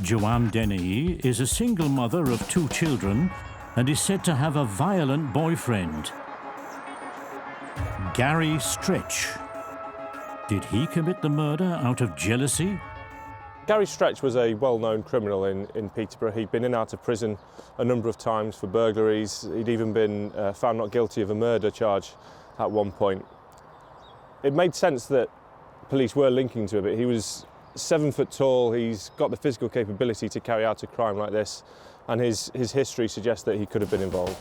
S1: Joanna Dennehy is a single mother of 2 children and is said to have a violent boyfriend, Gary Stretch. Did he commit the murder out of jealousy?
S10: Gary Stretch was a well-known criminal in Peterborough. He'd been in and out of prison a number of times for burglaries. He'd even been found not guilty of a murder charge at one point. It made sense that police were linking to him. He was 7 foot tall, he's got the physical capability to carry out a crime like this, and his history suggests that he could have been involved.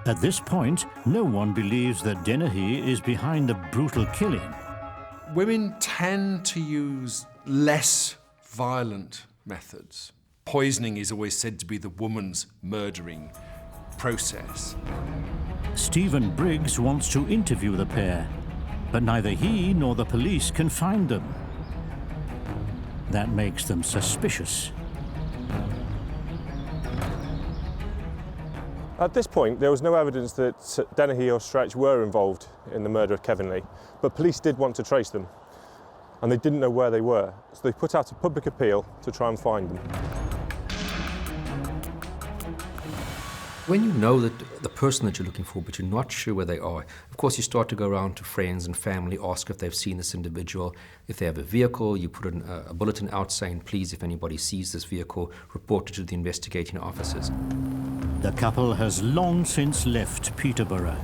S1: At this point, no one believes that Dennehy is behind the brutal killing.
S9: Women tend to use less violent methods. Poisoning is always said to be the woman's murdering process.
S1: Stephen Briggs wants to interview the pair, but neither he nor the police can find them. That makes them suspicious.
S10: At this point, there was no evidence that Dennehy or Stretch were involved in the murder of Kevin Lee, but police did want to trace them, and they didn't know where they were, so they put out a public appeal to try and find them.
S13: When you know that the person that you're looking for, but you're not sure where they are, of course you start to go around to friends and family, ask if they've seen this individual. If they have a vehicle, you put a bulletin out saying, please, if anybody sees this vehicle, report it to the investigating officers.
S1: The couple has long since left Peterborough.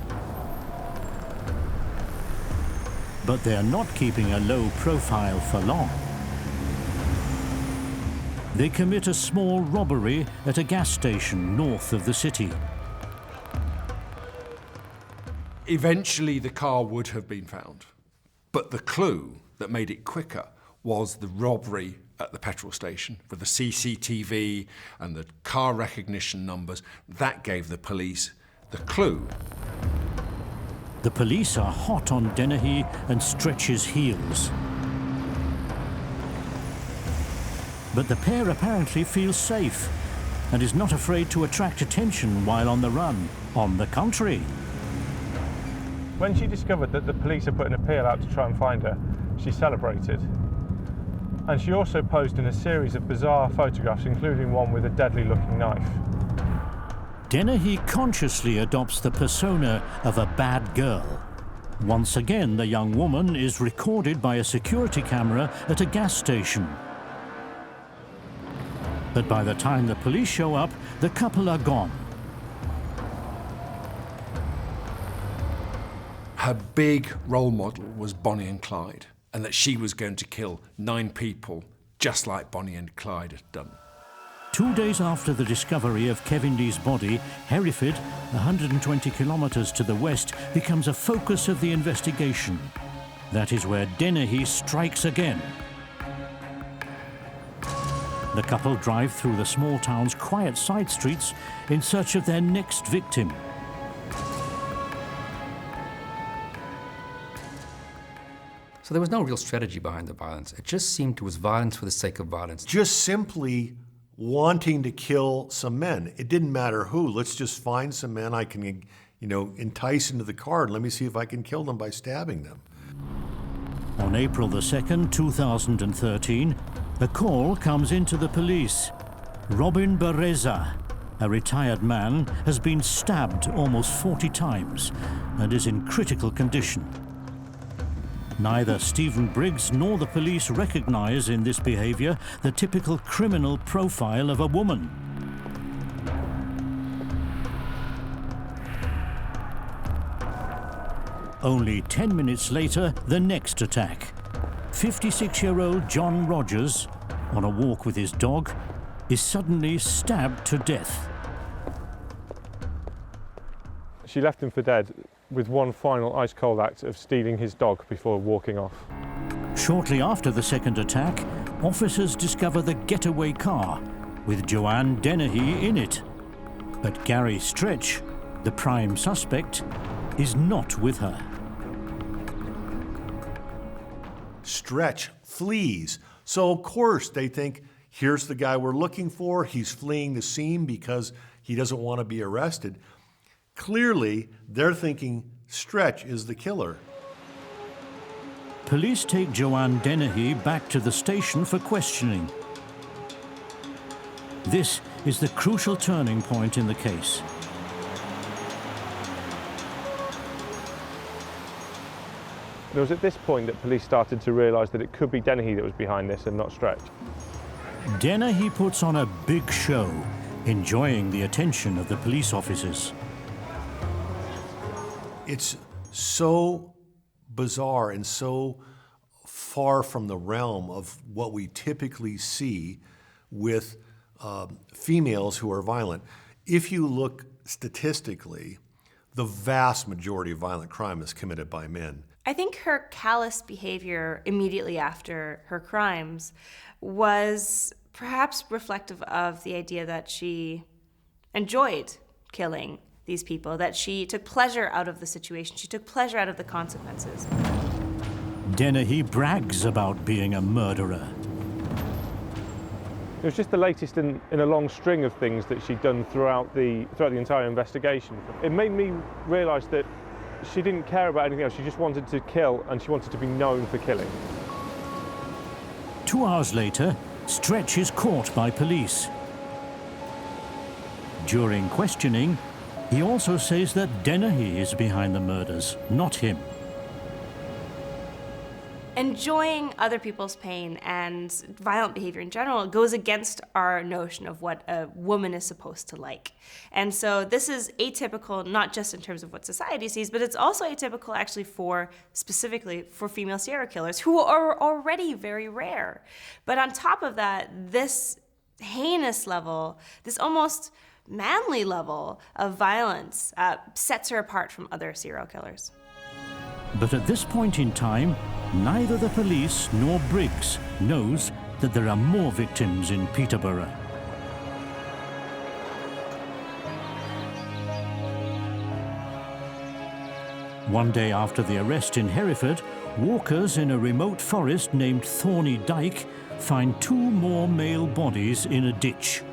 S1: But they're not keeping a low profile for long. They commit a small robbery at a gas station north of the city.
S9: Eventually the car would have been found, but the clue that made it quicker was the robbery at the petrol station with the CCTV and the car recognition numbers. That gave the police the clue.
S1: The police are hot on Dennehy and Stretch's heels. But the pair apparently feels safe and is not afraid to attract attention while on the run. On the contrary.
S10: When she discovered that the police had put an appeal out to try and find her, she celebrated. And she also posed in a series of bizarre photographs, including one with a deadly-looking knife.
S1: Dennehy consciously adopts the persona of a bad girl. Once again, the young woman is recorded by a security camera at a gas station. But by the time the police show up, the couple are gone.
S9: Her big role model was Bonnie and Clyde, and that she was going to kill 9 people, just like Bonnie and Clyde had done.
S1: 2 days after the discovery of Kevin Lee's body, Hereford, 120 kilometers to the west, becomes a focus of the investigation. That is where Dennehy strikes again. The couple drive through the small town's quiet side streets in search of their next victim.
S13: So there was no real strategy behind the violence. It just seemed it was violence for the sake of violence.
S11: Just simply wanting to kill some men. It didn't matter who. Let's just find some men I can, entice into the car and let me see if I can kill them by stabbing them.
S1: On April the 2nd, 2013, a call comes into the police. Robin Bereza, a retired man, has been stabbed almost 40 times and is in critical condition. Neither Stephen Briggs nor the police recognize in this behavior the typical criminal profile of a woman. Only 10 minutes later, the next attack. 56-year-old John Rogers, on a walk with his dog, is suddenly stabbed to death.
S10: She left him for dead with one final ice-cold act of stealing his dog before walking off.
S1: Shortly after the second attack, officers discover the getaway car with Joanna Dennehy in it. But Gary Stretch, the prime suspect, is not with her.
S11: Stretch flees. So, of course, they think, here's the guy we're looking for. He's fleeing the scene because he doesn't want to be arrested. Clearly, they're thinking Stretch is the killer.
S1: Police take Joanna Dennehy back to the station for questioning. This is the crucial turning point in the case.
S10: It was at this point that police started to realise that it could be Dennehy that was behind this and not Stretch.
S1: Dennehy puts on a big show, enjoying the attention of the police officers.
S11: It's so bizarre and so far from the realm of what we typically see with females who are violent. If you look statistically, the vast majority of violent crime is committed by men.
S3: I think her callous behavior immediately after her crimes was perhaps reflective of the idea that she enjoyed killing these people, that she took pleasure out of the situation, she took pleasure out of the consequences.
S1: Dennehy brags about being a murderer.
S10: It was just the latest in a long string of things that she'd done throughout the entire investigation. It made me realise that she didn't care about anything else. She just wanted to kill, and she wanted to be known for killing.
S1: 2 hours later, Stretch is caught by police. During questioning, he also says that Dennehy is behind the murders, not him.
S3: Enjoying other people's pain and violent behavior in general goes against our notion of what a woman is supposed to like. And so this is atypical, not just in terms of what society sees, but it's also atypical actually specifically for female serial killers, who are already very rare. But on top of that, this heinous level, this almost manly level of violence sets her apart from other serial killers.
S1: But at this point in time, neither the police nor Briggs knows that there are more victims in Peterborough. One day after the arrest in Hereford, walkers in a remote forest named Thorny Dyke find 2 more male bodies in a ditch.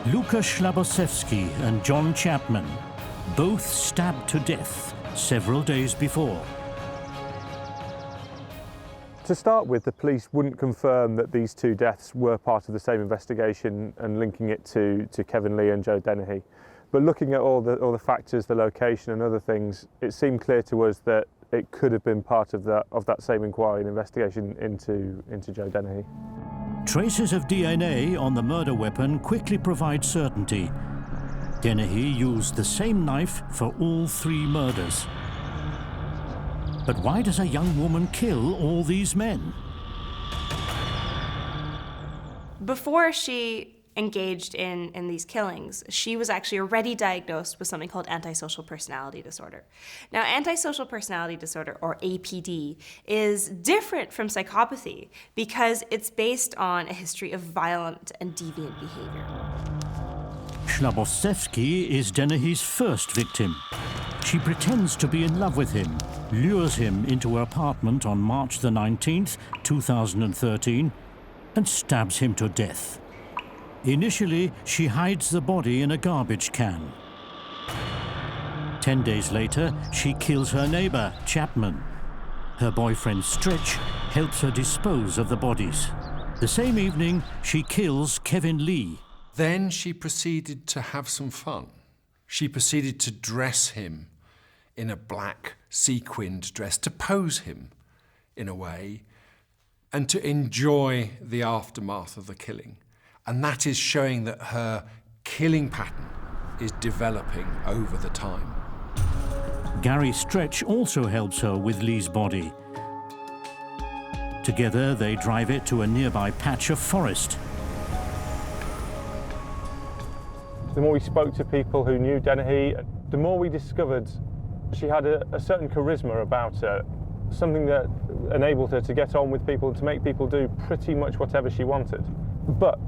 S1: Luka Schlabosewski and John Chapman, both stabbed to death several days before.
S10: To start with, the police wouldn't confirm that these 2 deaths were part of the same investigation and linking it to Kevin Lee and Joe Dennehy. But looking at all the factors, the location and other things, it seemed clear to us that it could have been part of that same inquiry and investigation into Joe Dennehy.
S1: Traces of DNA on the murder weapon quickly provide certainty. Dennehy used the same knife for all 3 murders. But why does a young woman kill all these men?
S3: Before she engaged in these killings, she was actually already diagnosed with something called antisocial personality disorder. Now, antisocial personality disorder, or APD, is different from psychopathy because it's based on a history of violent and deviant behavior.
S1: Schlabosewski is Dennehy's first victim. She pretends to be in love with him, lures him into her apartment on March the 19th, 2013, and stabs him to death. Initially, she hides the body in a garbage can. 10 days later, she kills her neighbor, Chapman. Her boyfriend, Stretch, helps her dispose of the bodies. The same evening, she kills Kevin Lee.
S9: Then she proceeded to have some fun. She proceeded to dress him in a black sequined dress, to pose him in a way, and to enjoy the aftermath of the killing. And that is showing that her killing pattern is developing over the time.
S1: Gary Stretch also helps her with Lee's body. Together, they drive it to a nearby patch of forest.
S10: The more we spoke to people who knew Dennehy, the more we discovered she had a certain charisma about her, something that enabled her to get on with people, to make people do pretty much whatever she wanted. But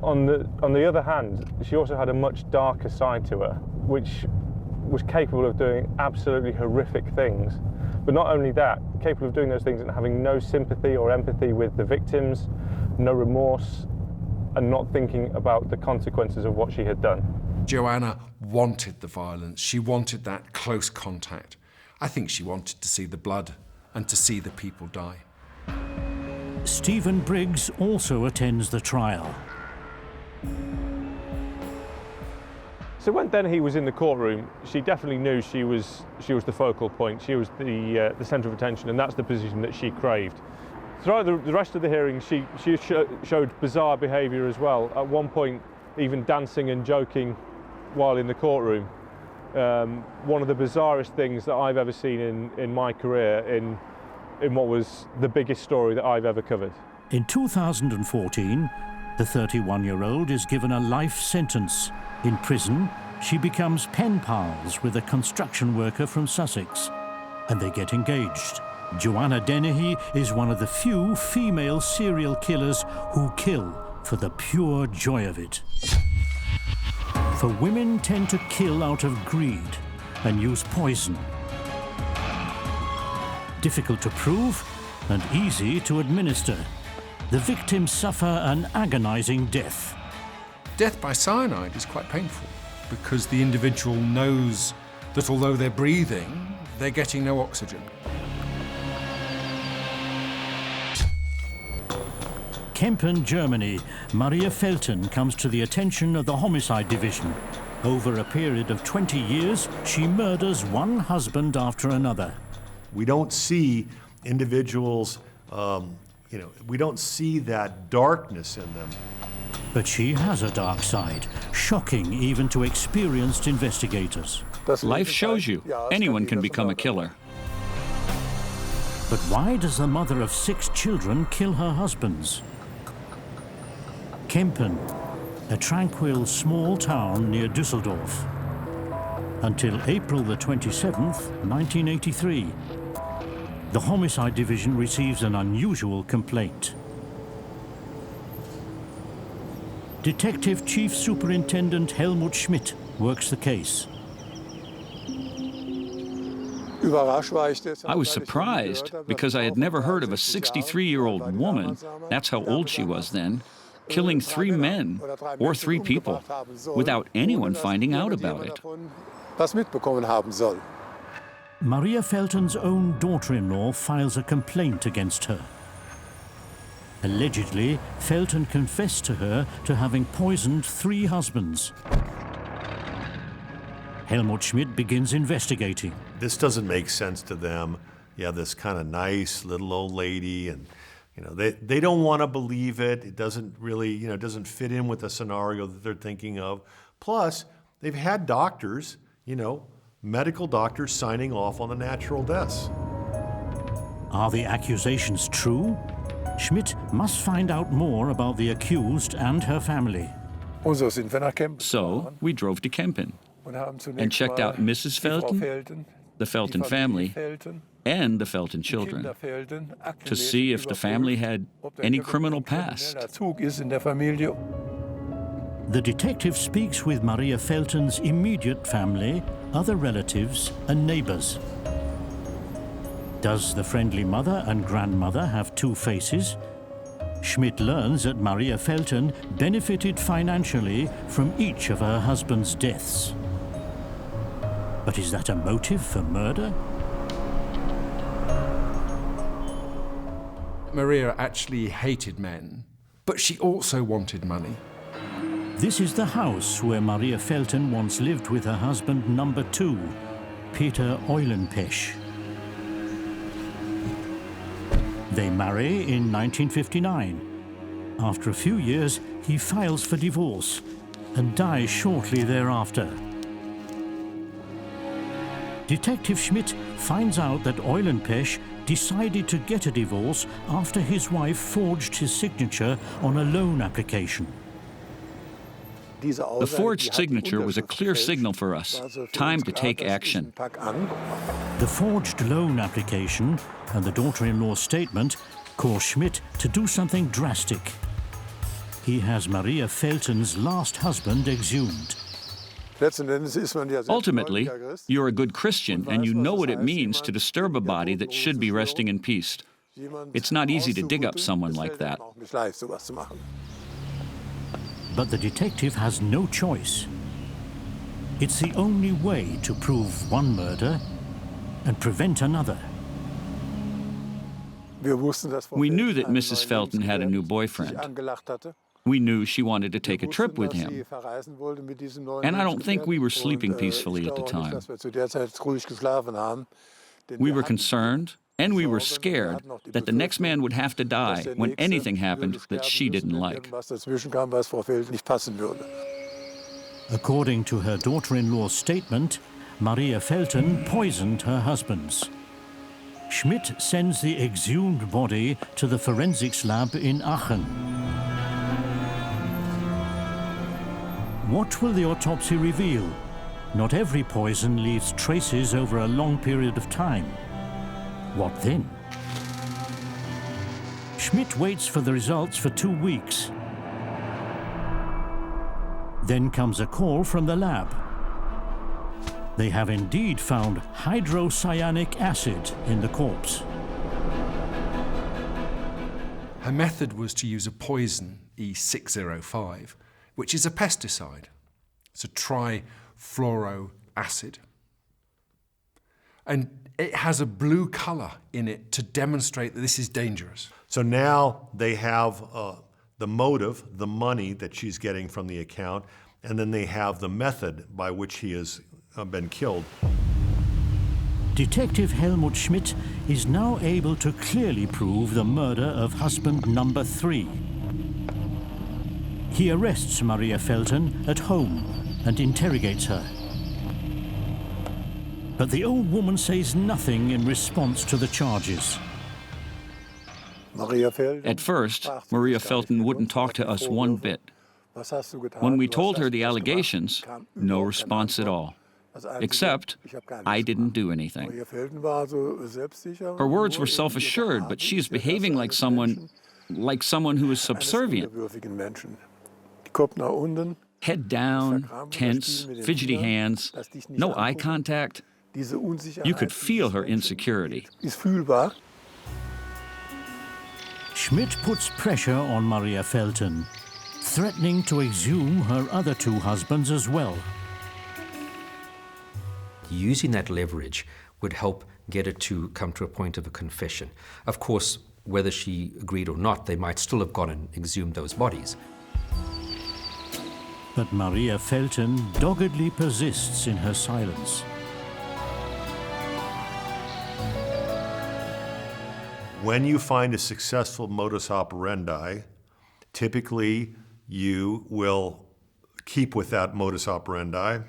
S10: on the other hand, she also had a much darker side to her, which was capable of doing absolutely horrific things. But not only that, capable of doing those things and having no sympathy or empathy with the victims, no remorse, and not thinking about the consequences of what she had done.
S9: Joanna wanted the violence. She wanted that close contact. I think she wanted to see the blood and to see the people die.
S1: Stephen Briggs also attends the trial.
S10: So when Dennehy was in the courtroom, she definitely knew she was the focal point. She was the centre of attention, and that's the position that she craved. Throughout the rest of the hearing, she showed bizarre behaviour as well. At one point, even dancing and joking while in the courtroom. One of the bizarrest things that I've ever seen in my career in what was the biggest story that I've ever covered.
S1: In 2014, The 31-year-old is given a life sentence. In prison, she becomes pen pals with a construction worker from Sussex, and they get engaged. Joanna Dennehy is one of the few female serial killers who kill for the pure joy of it. For women tend to kill out of greed and use poison. Difficult to prove and easy to administer. The victims suffer an agonizing death.
S9: Death by cyanide is quite painful because the individual knows that although they're breathing, they're getting no oxygen.
S1: Kempen, Germany, Maria Felton comes to the attention of the homicide division. Over a period of 20 years, she murders one husband after another.
S11: We don't see individuals, we don't see that darkness in them.
S1: But she has a dark side, shocking even to experienced investigators.
S2: Life shows you, anyone can become a killer.
S1: But why does the mother of 6 children kill her husbands? Kempen, a tranquil small town near Düsseldorf. Until April the 27th, 1983. The homicide division receives an unusual complaint. Detective Chief Superintendent Helmut Schmidt works the case.
S2: I was surprised because I had never heard of a 63-year-old woman, that's how old she was then, killing 3 men or 3 people without anyone finding out about it.
S1: Maria Felton's own daughter-in-law files a complaint against her. Allegedly, Felton confessed to her to having poisoned 3 husbands. Helmut Schmidt begins investigating.
S11: This doesn't make sense to them. You have this kind of nice little old lady, and they don't want to believe it. It doesn't really, it doesn't fit in with the scenario that they're thinking of. Plus, they've had doctors, medical doctors signing off on the natural deaths.
S1: Are the accusations true? Schmidt must find out more about the accused and her family.
S2: So we drove to Kempen and checked out Mrs. Felton, the Felton family, and the Felton children to see if the family had any criminal past.
S1: The detective speaks with Maria Felton's immediate family, other relatives, and neighbors. Does the friendly mother and grandmother have 2 faces? Schmidt learns that Maria Felton benefited financially from each of her husband's deaths. But is that a motive for murder?
S9: Maria actually hated men, but she also wanted money.
S1: This is the house where Maria Felton once lived with her husband number 2, Peter Eulenpesch. They marry in 1959. After a few years, he files for divorce and dies shortly thereafter. Detective Schmidt finds out that Eulenpesch decided to get a divorce after his wife forged his signature on a loan application.
S2: The forged signature was a clear signal for us. Time to take action.
S1: The forged loan application and the daughter-in-law's statement cause Schmidt to do something drastic. He has Maria Felton's last husband exhumed.
S2: Ultimately, you're a good Christian and you know what it means to disturb a body that should be resting in peace. It's not easy to dig up someone like that.
S1: But the detective has no choice. It's the only way to prove one murder and prevent another.
S2: We knew that Mrs. Felton had a new boyfriend. We knew she wanted to take a trip with him. And I don't think we were sleeping peacefully at the time. We were concerned and we were scared that the next man would have to die when anything happened that she didn't like.
S1: According to her daughter-in-law's statement, Maria Felton poisoned her husbands. Schmidt sends the exhumed body to the forensics lab in Aachen. What will the autopsy reveal? Not every poison leaves traces over a long period of time. What then? Schmidt waits for the results for 2 weeks. Then comes a call from the lab. They have indeed found hydrocyanic acid in the corpse.
S9: Her method was to use a poison, E605, which is a pesticide. It's a trifluoroacid. And it has a blue colour in it to demonstrate that this is dangerous.
S11: So now they have the motive, the money that she's getting from the account, and then they have the method by which he has been killed.
S1: Detective Helmut Schmidt is now able to clearly prove the murder of husband number 3. He arrests Maria Felton at home and interrogates her. But the old woman says nothing in response to the charges.
S2: At first, Maria Felton wouldn't talk to us one bit. When we told her the allegations, no response at all. Except, I didn't do anything. Her words were self-assured, but she is behaving like someone who is subservient. Head down, tense, fidgety hands, no eye contact. You could feel her insecurity.
S1: Schmidt puts pressure on Maria Felton, threatening to exhume her other 2 husbands as well.
S13: Using that leverage would help get it to come to a point of a confession. Of course, whether she agreed or not, they might still have gone and exhumed those bodies.
S1: But Maria Felton doggedly persists in her silence.
S11: When you find a successful modus operandi, typically you will keep with that modus operandi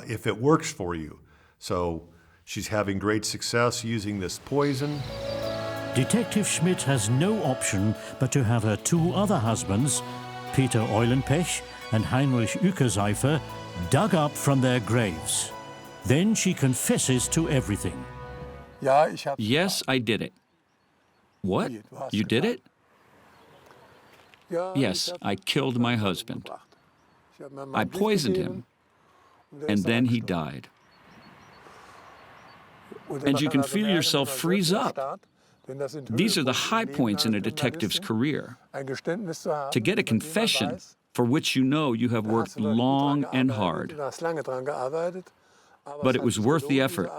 S11: if it works for you. So she's having great success using this poison.
S1: Detective Schmidt has no option but to have her 2 other husbands, Peter Eulenpech and Heinrich Uekerseifer, dug up from their graves. Then she confesses to everything.
S2: Yes, I did it. What? You did it? Yes, I killed my husband. I poisoned him, and then he died. And you can feel yourself freeze up. These are the high points in a detective's career. To get a confession for which you know you have worked long and hard. But it was worth the effort,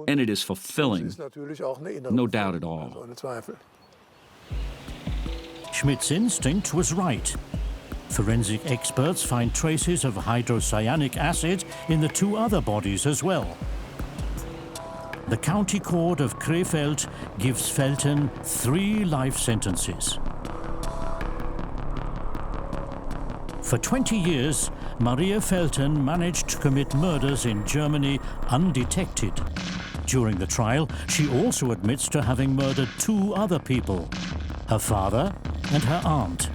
S2: and it is fulfilling, no doubt at all.
S1: Schmidt's instinct was right. Forensic experts find traces of hydrocyanic acid in the 2 other bodies as well. The County Court of Krefeld gives Felton 3 life sentences. For 20 years, Maria Felton managed to commit murders in Germany undetected. During the trial, she also admits to having murdered 2 other people, her father and her aunt.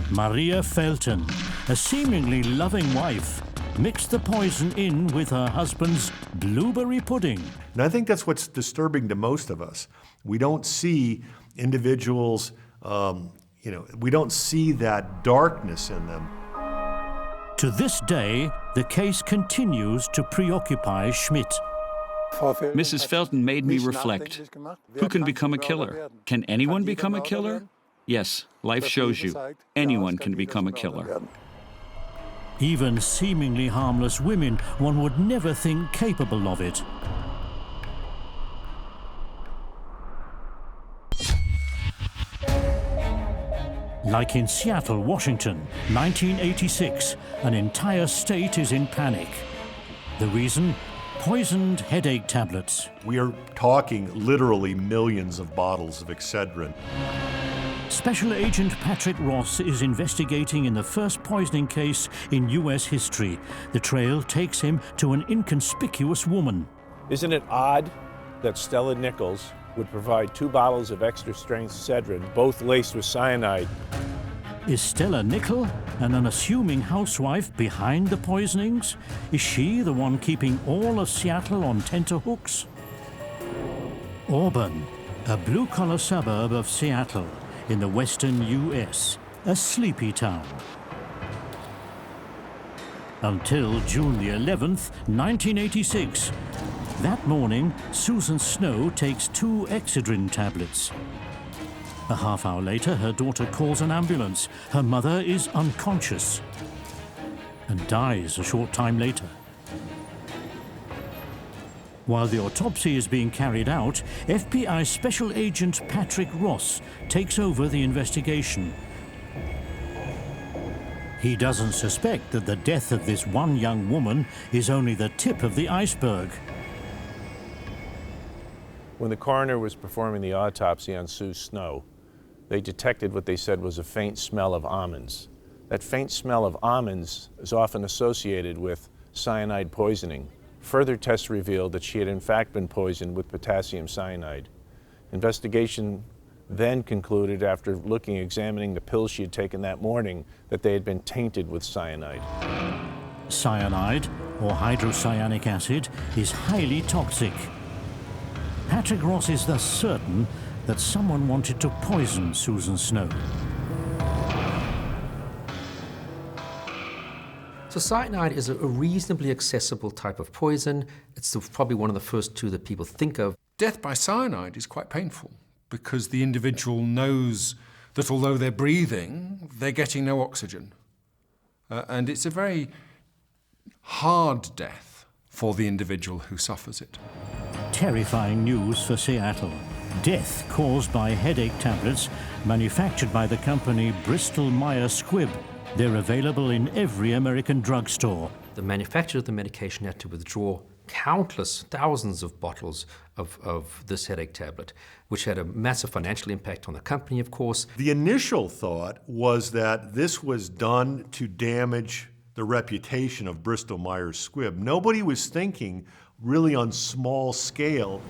S1: Maria Felton, a seemingly loving wife, mixed the poison in with her husband's blueberry pudding.
S11: And I think that's what's disturbing to most of us. We don't see individuals, we don't see that darkness in them.
S1: To this day, the case continues to preoccupy Schmidt.
S2: Mrs. Felton made me reflect. Who can become a killer? Can anyone become a killer? Yes, life shows you. Anyone can become a killer.
S1: Even seemingly harmless women one would never think capable of it. Like in Seattle, Washington, 1986, an entire state is in panic. The reason? Poisoned headache tablets.
S11: We are talking literally millions of bottles of Excedrin.
S1: Special Agent Patrick Ross is investigating in the first poisoning case in U.S. history. The trail takes him to an inconspicuous woman.
S17: Isn't it odd that Stella Nickell would provide 2 bottles of extra-strength Excedrin, both laced with cyanide,
S1: Is Stella Nickell an unassuming housewife behind the poisonings? Is she the one keeping all of Seattle on tenterhooks? Auburn, a blue-collar suburb of Seattle in the western U.S., a sleepy town. Until June the 11th, 1986. That morning, Susan Snow takes 2 Excedrin tablets. A half hour later, her daughter calls an ambulance. Her mother is unconscious and dies a short time later. While the autopsy is being carried out, FBI Special Agent Patrick Ross takes over the investigation. He doesn't suspect that the death of this one young woman is only the tip of the iceberg.
S17: When the coroner was performing the autopsy on Sue Snow, they detected what they said was a faint smell of almonds. That faint smell of almonds is often associated with cyanide poisoning. Further tests revealed that she had in fact been poisoned with potassium cyanide. Investigation then concluded, after examining the pills she had taken that morning, that they had been tainted with cyanide.
S1: Cyanide, or hydrocyanic acid, is highly toxic. Patrick Ross is thus certain that someone wanted to poison Susan Snow.
S13: So cyanide is a reasonably accessible type of poison. It's probably one of the first 2 that people think of.
S9: Death by cyanide is quite painful because the individual knows that although they're breathing, they're getting no oxygen. And it's a very hard death for the individual who suffers it.
S1: Terrifying news for Seattle. Death caused by headache tablets manufactured by the company Bristol-Myers Squibb. They're available in every American drugstore.
S13: The manufacturer of the medication had to withdraw countless thousands of bottles of this headache tablet, which had a massive financial impact on the company, of course.
S11: The initial thought was that this was done to damage the reputation of Bristol-Myers Squibb. Nobody was thinking really on small scale.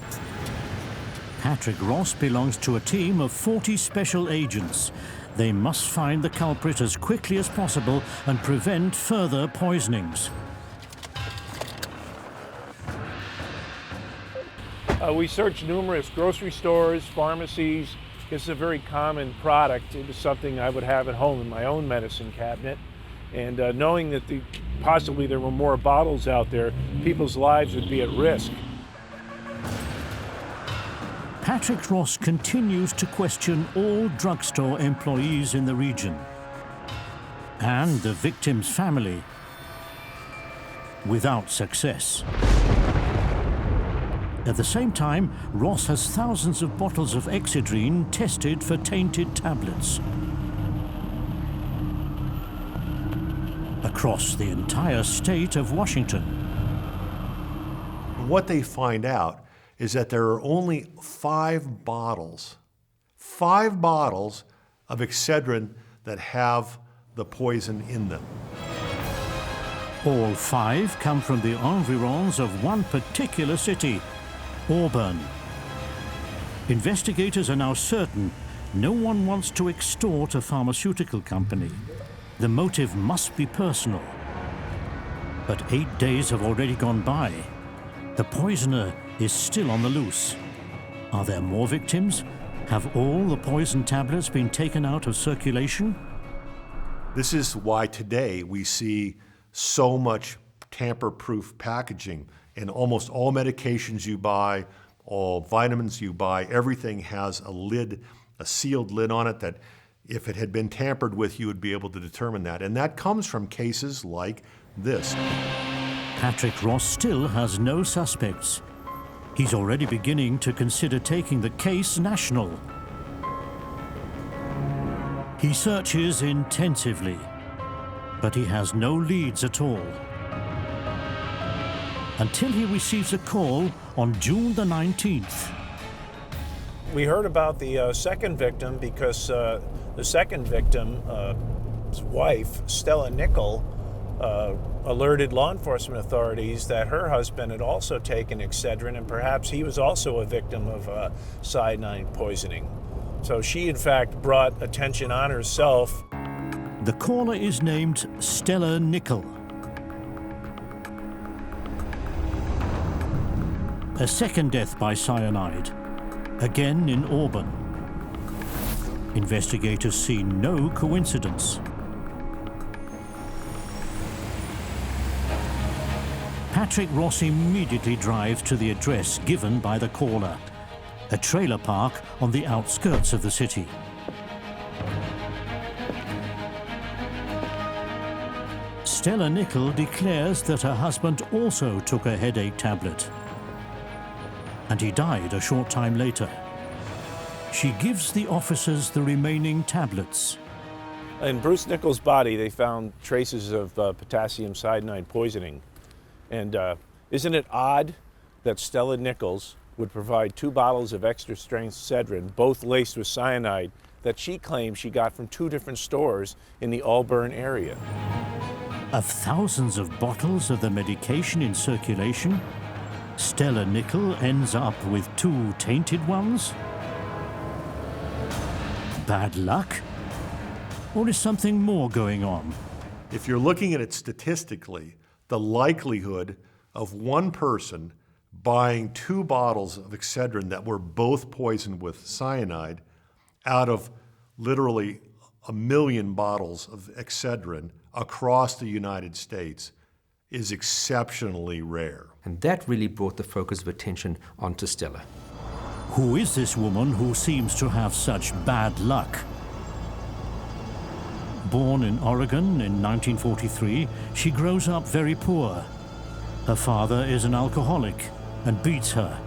S1: Patrick Ross belongs to a team of 40 special agents. They must find the culprit as quickly as possible and prevent further poisonings.
S17: We searched numerous grocery stores, pharmacies. It's a very common product. It was something I would have at home in my own medicine cabinet. And knowing that possibly there were more bottles out there, people's lives would be at risk.
S1: Patrick Ross continues to question all drugstore employees in the region and the victim's family, without success. At the same time, Ross has thousands of bottles of Excedrin tested for tainted tablets. Across the entire state of Washington.
S11: What they find out is that there are only 5 bottles of Excedrin that have the poison in them.
S1: All 5 come from the environs of one particular city, Auburn. Investigators are now certain no one wants to extort a pharmaceutical company. The motive must be personal. But 8 days have already gone by. The poisoner is still on the loose. Are there more victims? Have all the poison tablets been taken out of circulation?
S11: This is why today we see so much tamper-proof packaging. In almost all medications you buy, all vitamins you buy, everything has a lid, a sealed lid on it that if it had been tampered with, you would be able to determine that. And that comes from cases like this.
S1: Patrick Ross still has no suspects. He's already beginning to consider taking the case national. He searches intensively, but he has no leads at all. Until he receives a call on June the 19th.
S17: We heard about the second victim because the second victim's wife, Stella Nickell, alerted law enforcement authorities that her husband had also taken Excedrin, and perhaps he was also a victim of cyanide poisoning. So she, in fact, brought attention on herself.
S1: The caller is named Stella Nickell. A second death by cyanide, again in Auburn. Investigators see no coincidence. Patrick Ross immediately drives to the address given by the caller, a trailer park on the outskirts of the city. Stella Nickell declares that her husband also took a headache tablet, and he died a short time later. She gives the officers the remaining tablets.
S17: In Bruce Nickell's body, they found traces of potassium cyanide poisoning. And isn't it odd that Stella Nickell would provide 2 bottles of extra-strength Cedrin, both laced with cyanide, that she claimed she got from 2 different stores in the Auburn area?
S1: Of thousands of bottles of the medication in circulation, Stella Nickell ends up with 2 tainted ones? Bad luck? Or is something more going on?
S11: If you're looking at it statistically, the likelihood of one person buying 2 bottles of Excedrin that were both poisoned with cyanide out of literally 1 million bottles of Excedrin across the United States is exceptionally rare.
S13: And that really brought the focus of attention onto Stella.
S1: Who is this woman who seems to have such bad luck? Born in Oregon in 1943, she grows up very poor. Her father is an alcoholic and beats her.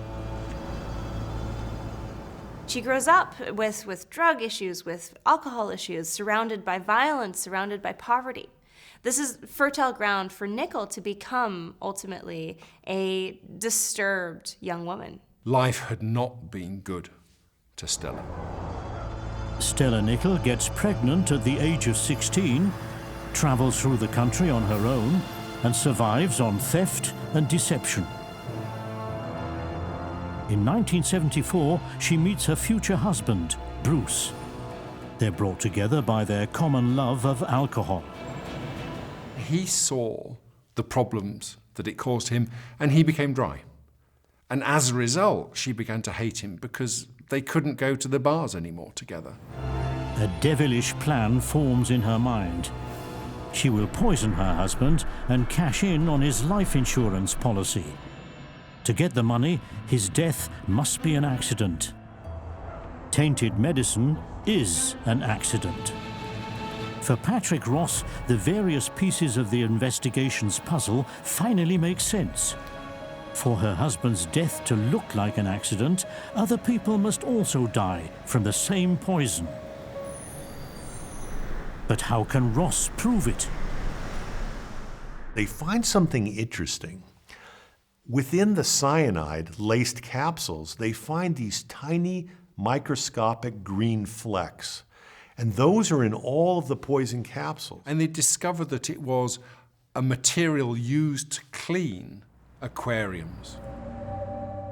S3: She grows up with drug issues, with alcohol issues, surrounded by violence, surrounded by poverty. This is fertile ground for Nickell to become, ultimately, a disturbed young woman.
S9: Life had not been good to Stella.
S1: Stella Nickell gets pregnant at the age of 16, travels through the country on her own, and survives on theft and deception. In 1974, she meets her future husband, Bruce. They're brought together by their common love of alcohol.
S9: He saw the problems that it caused him, and he became dry. And as a result, she began to hate him because they couldn't go to the bars anymore together.
S1: A devilish plan forms in her mind. She will poison her husband and cash in on his life insurance policy. To get the money, his death must be an accident. Tainted medicine is an accident. For Patrick Ross, the various pieces of the investigation's puzzle finally make sense. For her husband's death to look like an accident, other people must also die from the same poison. But how can Ross prove it?
S11: They find something interesting. Within the cyanide-laced capsules, they find these tiny microscopic green flecks. And those are in all of the poison capsules.
S9: And they discovered that it was a material used to clean aquariums.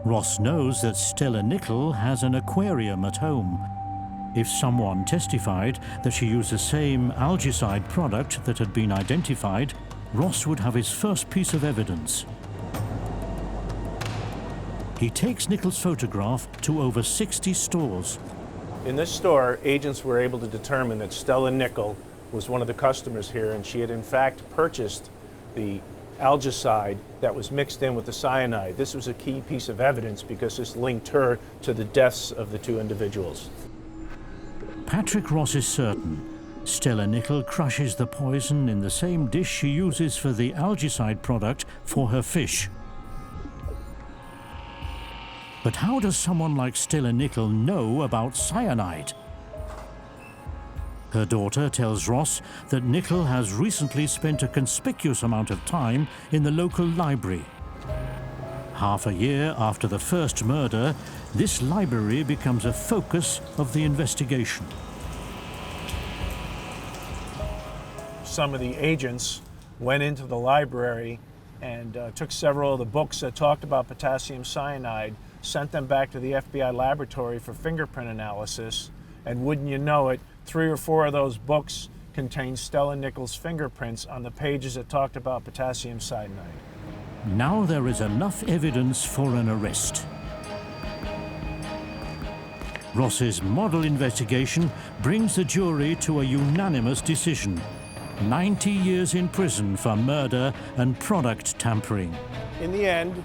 S1: Ross knows that Stella Nickell has an aquarium at home. If someone testified that she used the same algicide product that had been identified, Ross would have his first piece of evidence. He takes Nickell's photograph to over 60 stores.
S17: In this store, agents were able to determine that Stella Nickell was one of the customers here, and she had in fact purchased the algicide that was mixed in with the cyanide. This was a key piece of evidence because this linked her to the deaths of the 2 individuals.
S1: Patrick Ross is certain Stella Nickell crushes the poison in the same dish she uses for the algicide product for her fish. But how does someone like Stella Nickell know about cyanide? Her daughter tells Ross that Nickell has recently spent a conspicuous amount of time in the local library. Half a year after the first murder, this library becomes a focus of the investigation.
S17: Some of the agents went into the library and took several of the books that talked about potassium cyanide, sent them back to the FBI laboratory for fingerprint analysis, and wouldn't you know it, 3 or 4 of those books
S18: contained Stella Nickell's fingerprints on the pages that talked about potassium cyanide.
S1: Now there is enough evidence for an arrest. Ross's model investigation brings the jury to a unanimous decision: 90 years in prison for murder and product tampering.
S18: In the end,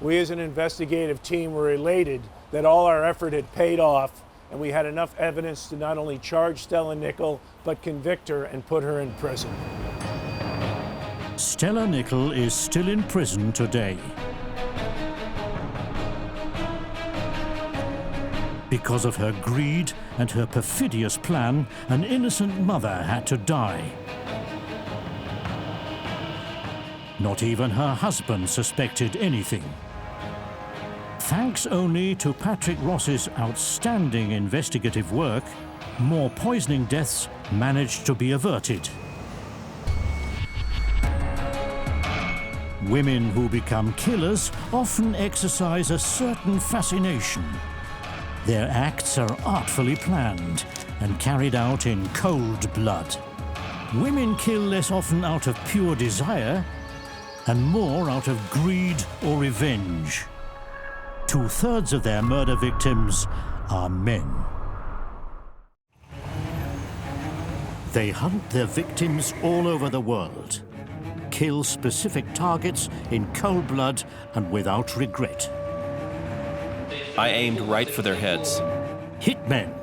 S18: we as an investigative team were elated that all our effort had paid off, and we had enough evidence to not only charge Stella Nickell, but convict her and put her in prison.
S1: Stella Nickell is still in prison today. Because of her greed and her perfidious plan, an innocent mother had to die. Not even her husband suspected anything. Thanks only to Patrick Ross's outstanding investigative work, more poisoning deaths managed to be averted. Women who become killers often exercise a certain fascination. Their acts are artfully planned and carried out in cold blood. Women kill less often out of pure desire and more out of greed or revenge. 2/3 of their murder victims are men. They hunt their victims all over the world, kill specific targets in cold blood and without regret.
S5: I aimed right for their heads.
S1: Hitmen.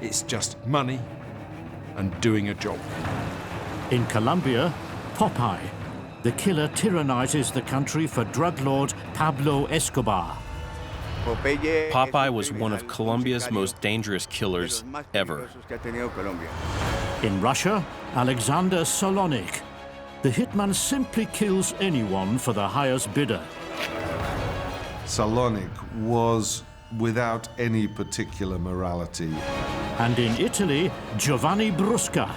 S9: It's just money and doing a job.
S1: In Colombia, Popeye. The killer tyrannizes the country for drug lord Pablo Escobar.
S5: Popeye was one of Colombia's most dangerous killers ever.
S1: In Russia, Alexander Solonik. The hitman simply kills anyone for the highest bidder.
S7: Solonik was without any particular morality.
S1: And in Italy, Giovanni Brusca.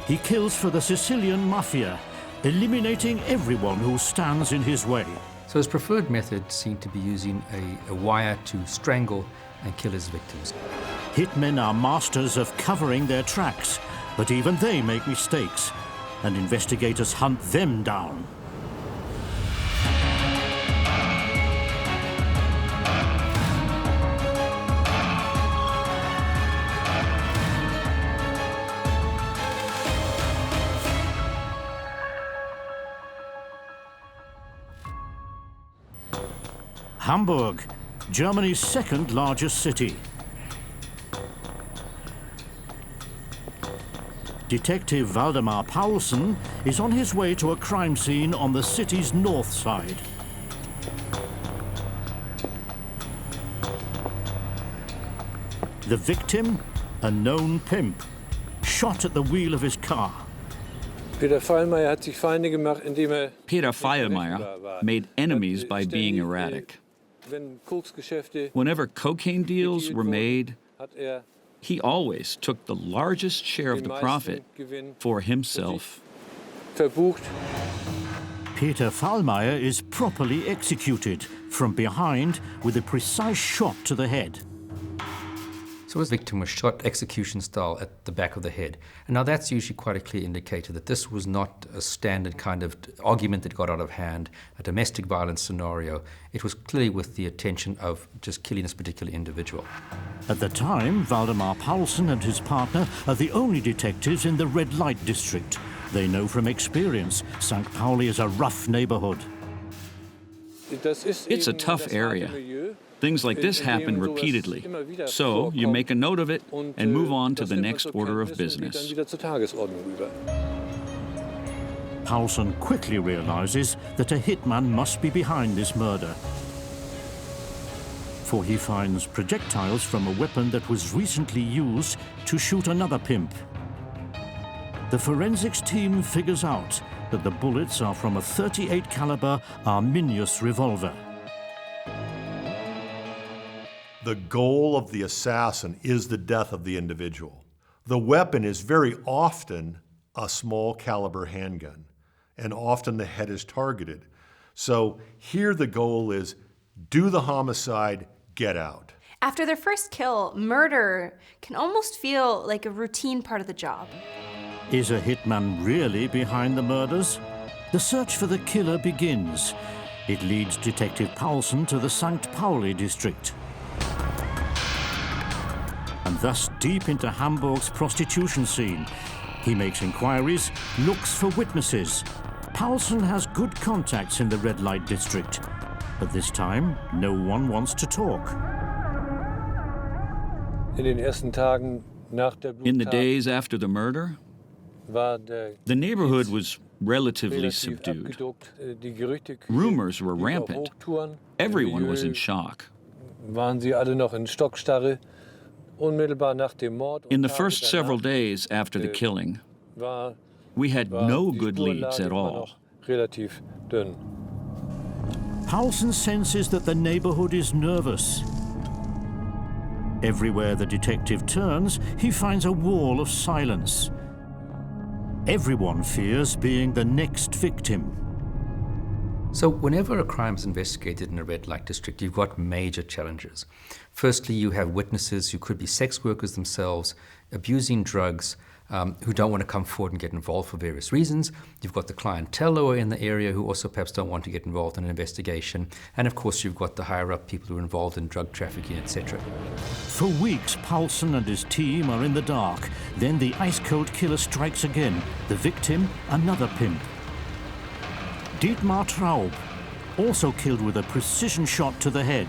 S1: He kills for the Sicilian mafia, eliminating everyone who stands in his way.
S13: So his preferred method seemed to be using a wire to strangle and kill his victims.
S1: Hitmen are masters of covering their tracks, but even they make mistakes, and investigators hunt them down. Hamburg, Germany's second largest city. Detective Waldemar Paulsen is on his way to a crime scene on the city's north side. The victim, a known pimp, shot at the wheel of his car.
S2: Peter Feilmeyer made enemies by being erratic. Whenever cocaine deals were made, he always took the largest share of the profit for himself.
S1: Peter Feilmeyer is properly executed from behind with a precise shot to the head.
S13: So his victim was shot execution style at the back of the head. And now that's usually quite a clear indicator that this was not a standard kind of argument that got out of hand, a domestic violence scenario. It was clearly with the intention of just killing this particular individual.
S1: At the time, Waldemar Paulsen and his partner are the only detectives in the red light district. They know from experience St. Pauli is a rough neighborhood.
S2: It's a tough area. Things like this happen repeatedly, so you make a note of it and move on to the next order of business.
S1: Paulsen quickly realizes that a hitman must be behind this murder, for he finds projectiles from a weapon that was recently used to shoot another pimp. The forensics team figures out that the bullets are from a .38 caliber Arminius revolver.
S11: The goal of the assassin is the death of the individual. The weapon is very often a small caliber handgun, and often the head is targeted. So here the goal is do the homicide, get out.
S3: After their first kill, murder can almost feel like a routine part of the job.
S1: Is a hitman really behind the murders? The search for the killer begins. It leads Detective Paulsen to the St. Pauli district. And thus deep into Hamburg's prostitution scene. He makes inquiries, looks for witnesses. Paulsen has good contacts in the red light district. But this time, no one wants to talk.
S2: In the days after the murder, the neighborhood was relatively subdued. Rumors were rampant. Everyone was in shock. In the first several days after the killing, we had no good leads at all.
S1: Paulsen senses that the neighborhood is nervous. Everywhere the detective turns, he finds a wall of silence. Everyone fears being the next victim.
S13: So whenever a crime is investigated in a red light district, you've got major challenges. Firstly, you have witnesses who could be sex workers themselves, abusing drugs, who don't want to come forward and get involved for various reasons. You've got the clientele who are in the area who also perhaps don't want to get involved in an investigation. And of course, you've got the higher-up people who are involved in drug trafficking, etc.
S1: For weeks, Paulsen and his team are in the dark. Then the ice-cold killer strikes again. The victim, another pimp. Dietmar Traub, also killed with a precision shot to the head.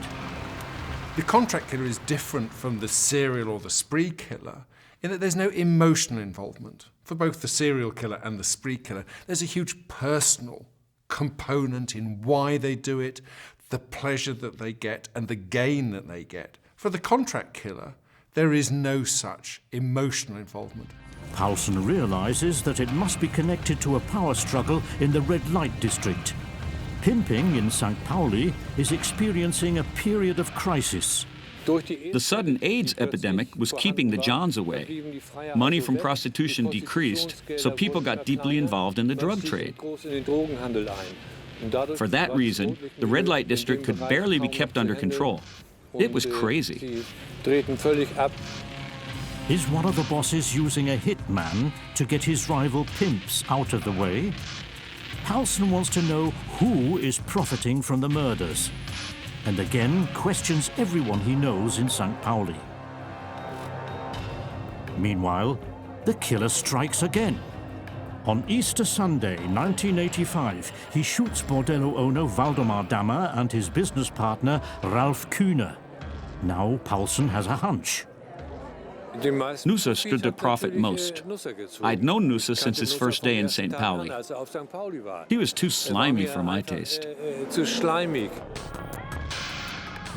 S9: The contract killer is different from the serial or the spree killer in that there's no emotional involvement. For both the serial killer and the spree killer, there's a huge personal component in why they do it, the pleasure that they get and the gain that they get. For the contract killer, there is no such emotional involvement.
S1: Paulsen realizes that it must be connected to a power struggle in the red light district. Pimping in St. Pauli is experiencing a period of crisis.
S2: The sudden AIDS epidemic was keeping the Johns away. Money from prostitution decreased, so people got deeply involved in the drug trade. For that reason, the red light district could barely be kept under control. It was crazy.
S1: Is one of the bosses using a hitman to get his rival pimps out of the way? Paulsen wants to know who is profiting from the murders, and again questions everyone he knows in St. Pauli. Meanwhile, the killer strikes again. On Easter Sunday, 1985, he shoots bordello owner Waldemar Dammer and his business partner Ralf Kühne. Now Paulsen has a hunch.
S2: Nusse stood to profit most. I'd known Nusse since his first day in St. Pauli. He was too slimy for my taste.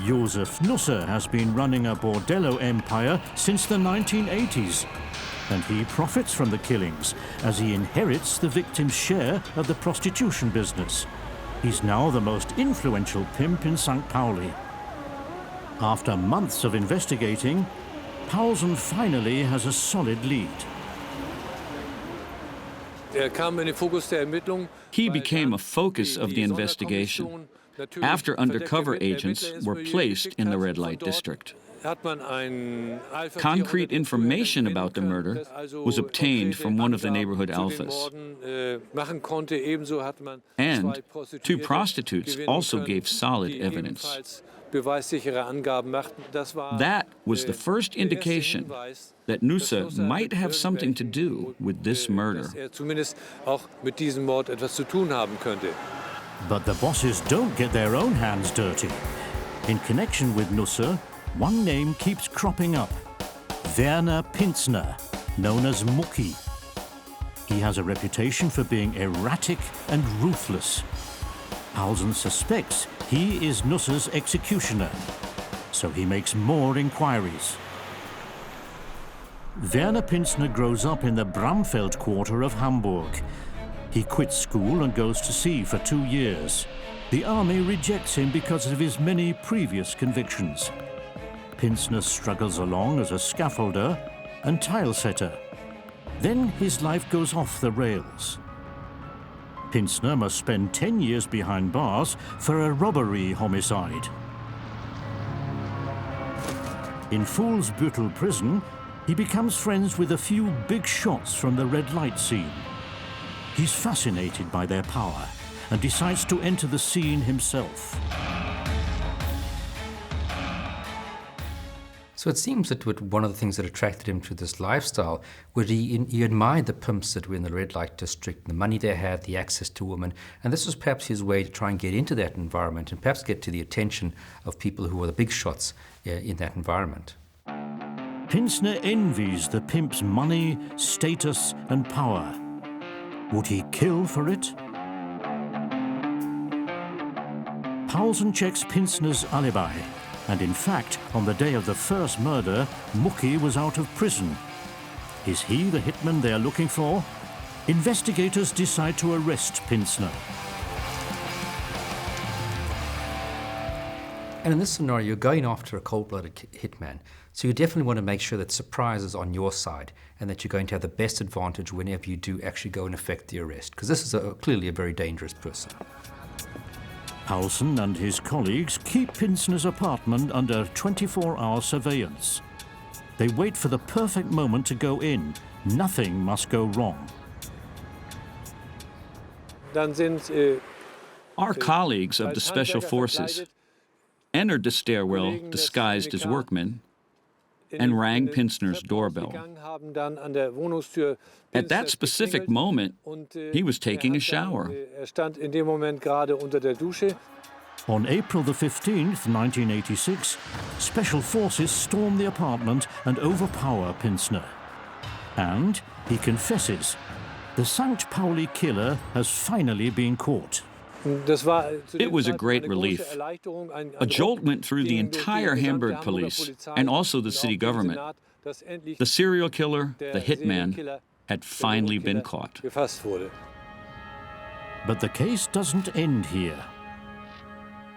S1: Josef Nusse has been running a bordello empire since the 1980s, and he profits from the killings as he inherits the victim's share of the prostitution business. He's now the most influential pimp in St. Pauli. After months of investigating, Paulsen finally has a solid lead.
S2: He became a focus of the investigation after undercover agents were placed in the red light district. Concrete information about the murder was obtained from one of the neighborhood alphas. And 2 prostitutes also gave solid evidence. That was the first indication that Nusse might have something to do with this murder.
S1: But the bosses don't get their own hands dirty. In connection with Nusse, one name keeps cropping up: Werner Pinzner, known as Mucki. He has a reputation for being erratic and ruthless. Paulsen suspects he is Nusse's executioner, so he makes more inquiries. Werner Pinzner grows up in the Bramfeld quarter of Hamburg. He quits school and goes to sea for 2 years. The army rejects him because of his many previous convictions. Pinzner struggles along as a scaffolder and tile setter. Then his life goes off the rails. Pinzner must spend 10 years behind bars for a robbery homicide. In Fuhlsbüttel prison, he becomes friends with a few big shots from the red light scene. He's fascinated by their power and decides to enter the scene himself.
S13: So it seems that one of the things that attracted him to this lifestyle was he admired the pimps that were in the red light district, the money they had, the access to women, and this was perhaps his way to try and get into that environment and perhaps get to the attention of people who were the big shots in that environment.
S1: Pinsner envies the pimp's money, status, and power. Would he kill for it? Paulsen checks Pinsner's alibi. And in fact, on the day of the first murder, Mucki was out of prison. Is he the hitman they are looking for? Investigators decide to arrest Pinsner.
S13: And in this scenario, you're going after a cold-blooded hitman, so you definitely want to make sure that surprise is on your side and that you're going to have the best advantage whenever you do actually go and effect the arrest, because this is clearly a very dangerous person.
S1: Paulsen and his colleagues keep Pinsner's apartment under 24-hour surveillance. They wait for the perfect moment to go in. Nothing must go wrong.
S2: Our colleagues of the Special Forces entered the stairwell disguised as workmen and rang Pinsner's doorbell. At that specific moment, he was taking a shower.
S1: On April the 15th, 1986, Special Forces storm the apartment and overpower Pinsner. And he confesses, the St. Pauli killer has finally been caught.
S2: It was a great relief. A jolt went through the entire Hamburg police and also the city government. The serial killer, the hitman, had finally been caught.
S1: But the case doesn't end here.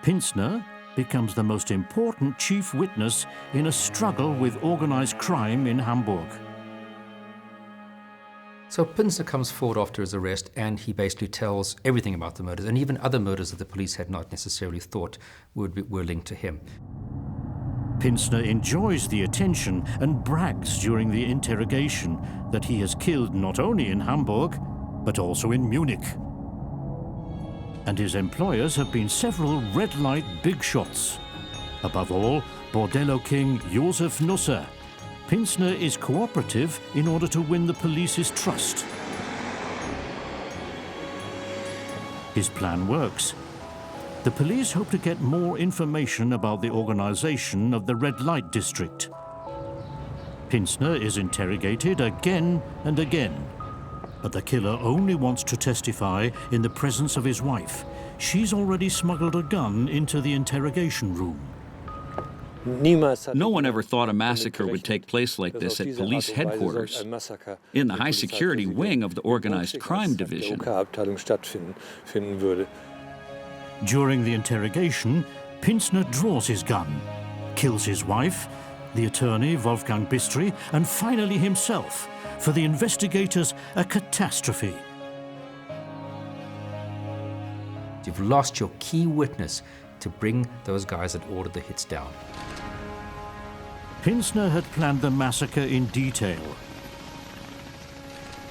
S1: Pinsner becomes the most important chief witness in a struggle with organized crime in Hamburg.
S13: So Pinsner comes forward after his arrest and he basically tells everything about the murders and even other murders that the police had not necessarily thought were linked to him.
S1: Pinsner enjoys the attention and brags during the interrogation that he has killed not only in Hamburg, but also in Munich. And his employers have been several red light big shots. Above all, Bordello king Josef Nusser. Pinsner is cooperative in order to win the police's trust. His plan works. The police hope to get more information about the organization of the red light district. Pinsner is interrogated again and again, but the killer only wants to testify in the presence of his wife. She's already smuggled a gun into the interrogation room.
S2: No one ever thought a massacre would take place like this at police headquarters, in the high-security wing of the Organized Crime Division.
S1: During the interrogation, Pinsner draws his gun, kills his wife, the attorney Wolfgang Bistri, and finally himself. For the investigators, a catastrophe.
S13: You've lost your key witness to bring those guys that ordered the hits down.
S1: Pinsner had planned the massacre in detail.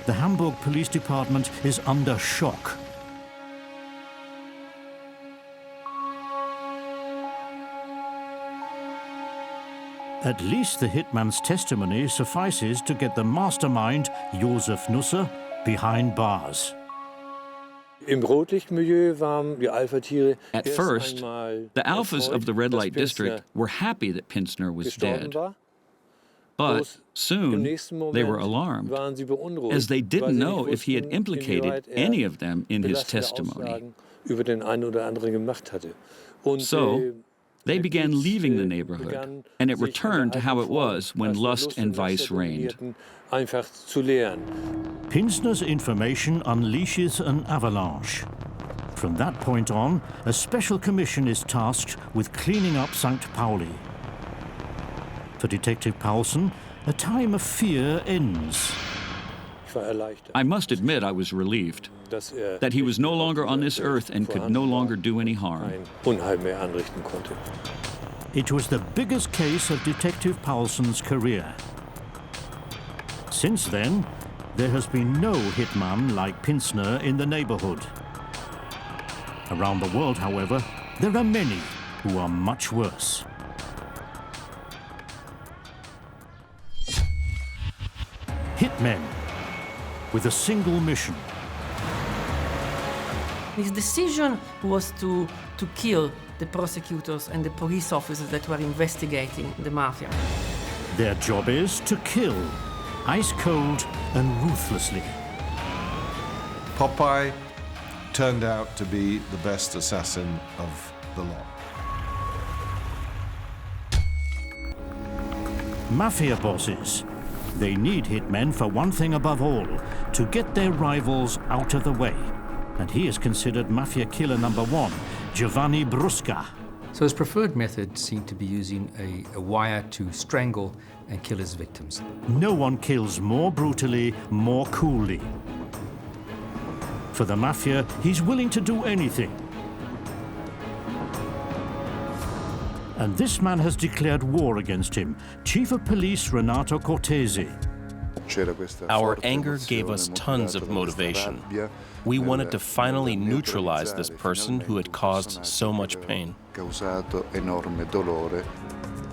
S1: The Hamburg Police Department is under shock. At least the hitman's testimony suffices to get the mastermind, Josef Nusser, behind bars.
S2: At first, the alphas of the red light district were happy that Pinsner was dead. But soon, they were alarmed, as they didn't know if he had implicated any of them in his testimony. So, they began leaving the neighborhood, and it returned to how it was when lust and vice reigned.
S1: Pinsner's information unleashes an avalanche. From that point on, a special commission is tasked with cleaning up St. Pauli. For Detective Paulsen, a time of fear ends.
S2: I must admit I was relieved that he was no longer on this earth and could no longer do any harm.
S1: It was the biggest case of Detective Paulson's career. Since then, there has been no hitman like Pinsner in the neighborhood. Around the world, however, there are many who are much worse. Hitmen, with a single mission.
S6: His decision was to kill the prosecutors and the police officers that were investigating the mafia.
S1: Their job is to kill, ice cold and ruthlessly.
S7: Popeye turned out to be the best assassin of the lot.
S1: Mafia bosses. They need hitmen for one thing above all, to get their rivals out of the way. And he is considered mafia killer number one, Giovanni Brusca.
S13: So his preferred method seemed to be using a wire to strangle and kill his victims.
S1: No one kills more brutally, more coolly. For the mafia, he's willing to do anything. And this man has declared war against him, Chief of Police Renato Cortese.
S5: Our anger gave us tons of motivation. We wanted to finally neutralize this person who had caused so much pain.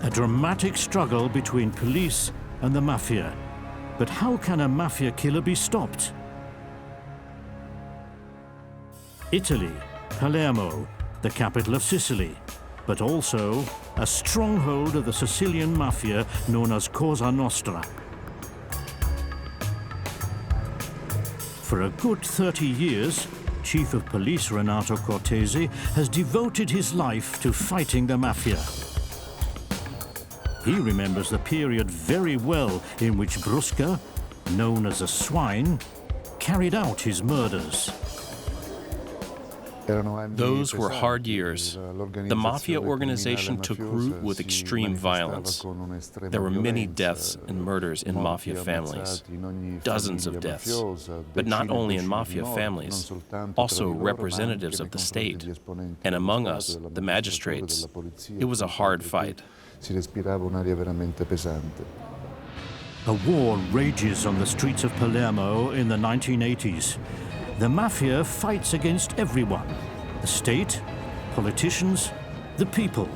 S1: A dramatic struggle between police and the mafia. But how can a mafia killer be stopped? Italy, Palermo, the capital of Sicily, but also a stronghold of the Sicilian mafia known as Cosa Nostra. For a good 30 years, Chief of Police Renato Cortese has devoted his life to fighting the mafia. He remembers the period very well in which Brusca, known as a swine, carried out his murders.
S5: Those were hard years. The mafia organization took root with extreme violence. There were many deaths and murders in mafia families, dozens of deaths, but not only in mafia families, also representatives of the state, and among us, the magistrates. It was a hard fight.
S1: A war rages on the streets of Palermo in the 1980s. The mafia fights against everyone, the state, politicians, the people.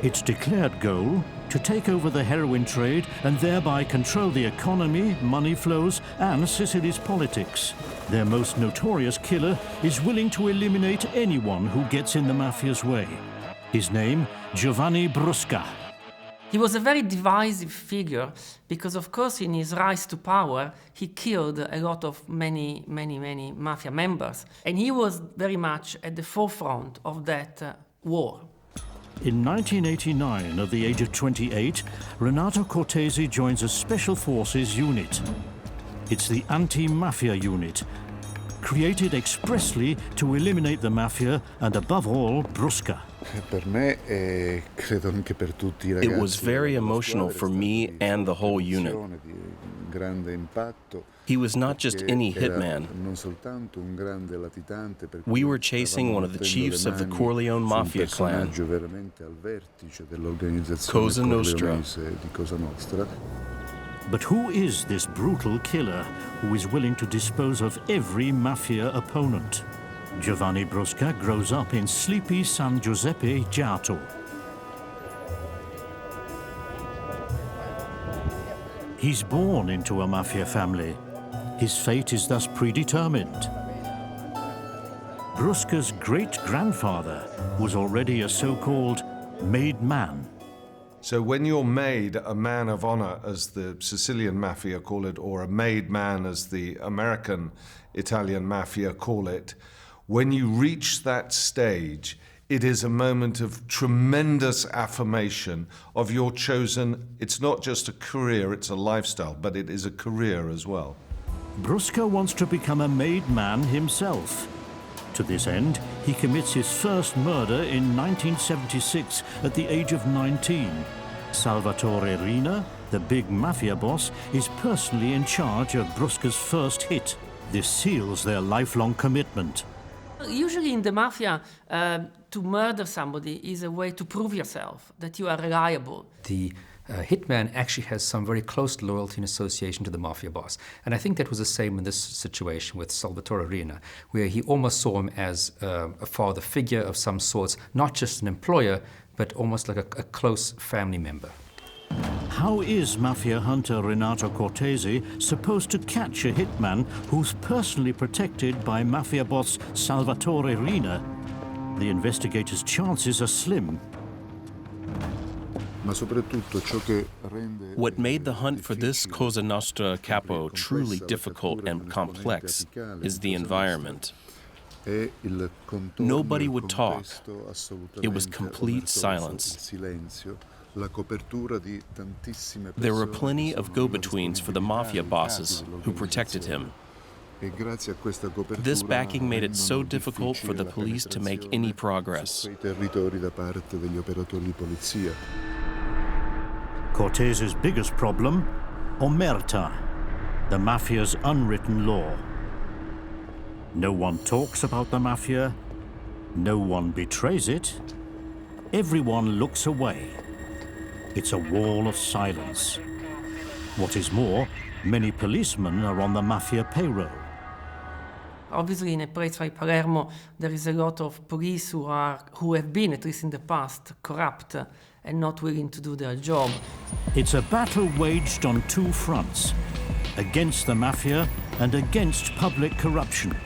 S1: Its declared goal, to take over the heroin trade and thereby control the economy, money flows, and Sicily's politics. Their most notorious killer is willing to eliminate anyone who gets in the mafia's way. His name, Giovanni Brusca.
S6: He was a very divisive figure because, of course, in his rise to power, he killed a lot of many mafia members. And he was very much at the forefront of that war.
S1: In 1989, at the age of 28, Renato Cortese joins a Special Forces unit. It's the Anti-Mafia Unit, created expressly to eliminate the mafia and, above all, Brusca.
S5: It was very emotional for me and the whole unit. He was not just any hitman. We were chasing one of the chiefs of the Corleone Mafia clan, Cosa Nostra.
S1: But who is this brutal killer who is willing to dispose of every mafia opponent? Giovanni Brusca grows up in sleepy San Giuseppe Giato. He's born into a mafia family. His fate is thus predetermined. Brusca's great-grandfather was already a so-called made man.
S7: So when you're made a man of honor, as the Sicilian mafia call it, or a made man, as the American Italian mafia call it, when you reach that stage, it is a moment of tremendous affirmation of your chosen. It's not just a career, it's a lifestyle, but it is a career as well.
S1: Brusca wants to become a made man himself. To this end, he commits his first murder in 1976 at the age of 19. Salvatore Rina, the big mafia boss, is personally in charge of Brusca's first hit. This seals their lifelong commitment.
S6: Usually in the mafia, to murder somebody is a way to prove yourself, that you are reliable.
S13: The hitman actually has some very close loyalty and association to the mafia boss. And I think that was the same in this situation with Salvatore Riina, where he almost saw him as a father figure of some sorts, not just an employer, but almost like a close family member.
S1: How is mafia hunter Renato Cortese supposed to catch a hitman who's personally protected by mafia boss Salvatore Riina? The investigators' chances are slim.
S5: What made the hunt for this Cosa Nostra capo truly difficult and complex is the environment. Nobody would talk. It was complete silence. There were plenty of go-betweens for the mafia bosses who protected him. This backing made it so difficult for the police to make any progress.
S1: Cortese's biggest problem, omerta, the mafia's unwritten law. No one talks about the mafia, no one betrays it, everyone looks away. It's a wall of silence. What is more, many policemen are on the mafia payroll.
S6: Obviously, in a place like Palermo, there is a lot of police who have been, at least in the past, corrupt and not willing to do their job.
S1: It's a battle waged on two fronts, against the mafia and against public corruption.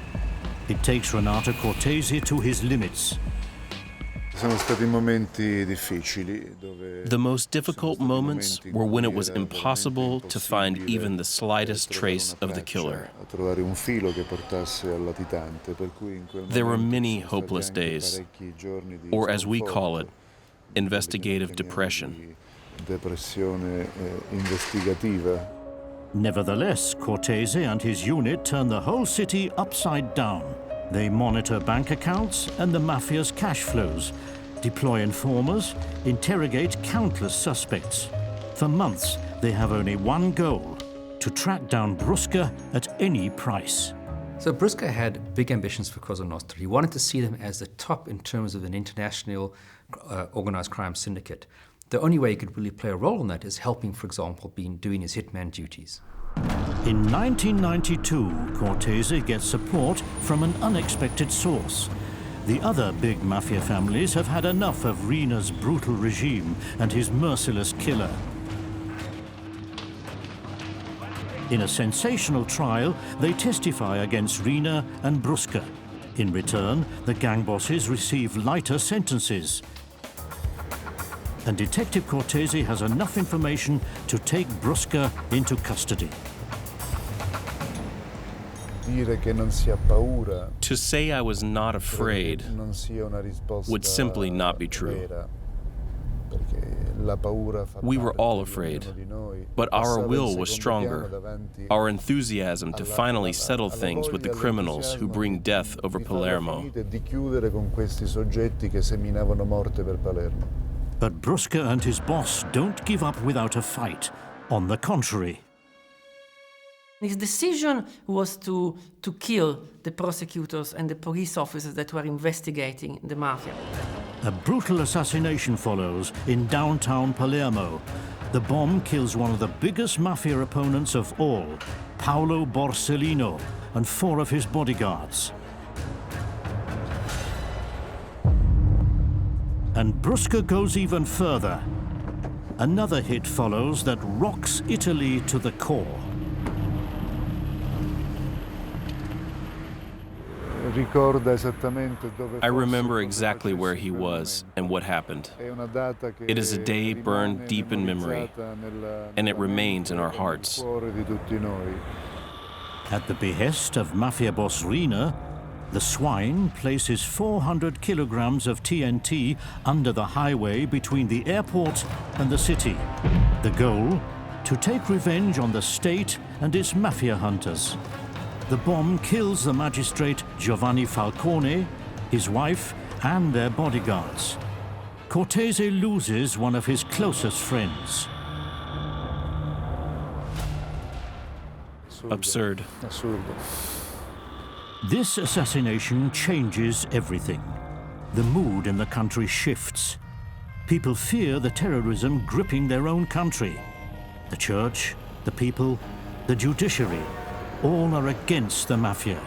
S1: It takes Renato Cortese to his limits.
S5: The most difficult moments were when it was impossible to find even the slightest trace of the killer. There were many hopeless days, or as we call it, investigative depression.
S1: Nevertheless, Cortese and his unit turn the whole city upside down. They monitor bank accounts and the mafia's cash flows, deploy informers, interrogate countless suspects. For months, they have only one goal: to track down Brusca at any price.
S13: So Brusca had big ambitions for Cosa Nostra. He wanted to see them as the top in terms of an international organized crime syndicate. The only way he could really play a role in that is helping, for example, doing his hitman duties.
S1: In 1992, Cortese gets support from an unexpected source. The other big mafia families have had enough of Riina's brutal regime and his merciless killer. In a sensational trial, they testify against Riina and Brusca. In return, the gang bosses receive lighter sentences. And Detective Cortese has enough information to take Brusca into custody.
S5: To say I was not afraid would simply not be true. We were all afraid, but our will was stronger. Our enthusiasm to finally settle things with the criminals who bring death over Palermo.
S1: But Brusca and his boss don't give up without a fight. On the contrary.
S6: His decision was to kill the prosecutors and the police officers that were investigating the mafia.
S1: A brutal assassination follows in downtown Palermo. The bomb kills one of the biggest mafia opponents of all, Paolo Borsellino, and 4 of his bodyguards. And Brusca goes even further. Another hit follows that rocks Italy to the core.
S5: I remember exactly where he was and what happened. It is a day burned deep in memory, and it remains in our hearts.
S1: At the behest of mafia boss Riina, the swine places 400 kilograms of TNT under the highway between the airport and the city. The goal? To take revenge on the state and its mafia hunters. The bomb kills the magistrate Giovanni Falcone, his wife, and their bodyguards. Cortese loses one of his closest friends.
S5: Absurd.
S1: This assassination changes everything. the mood in the country shifts. People fear the terrorism gripping their own country. The church, the people, the judiciary, all are against the mafia.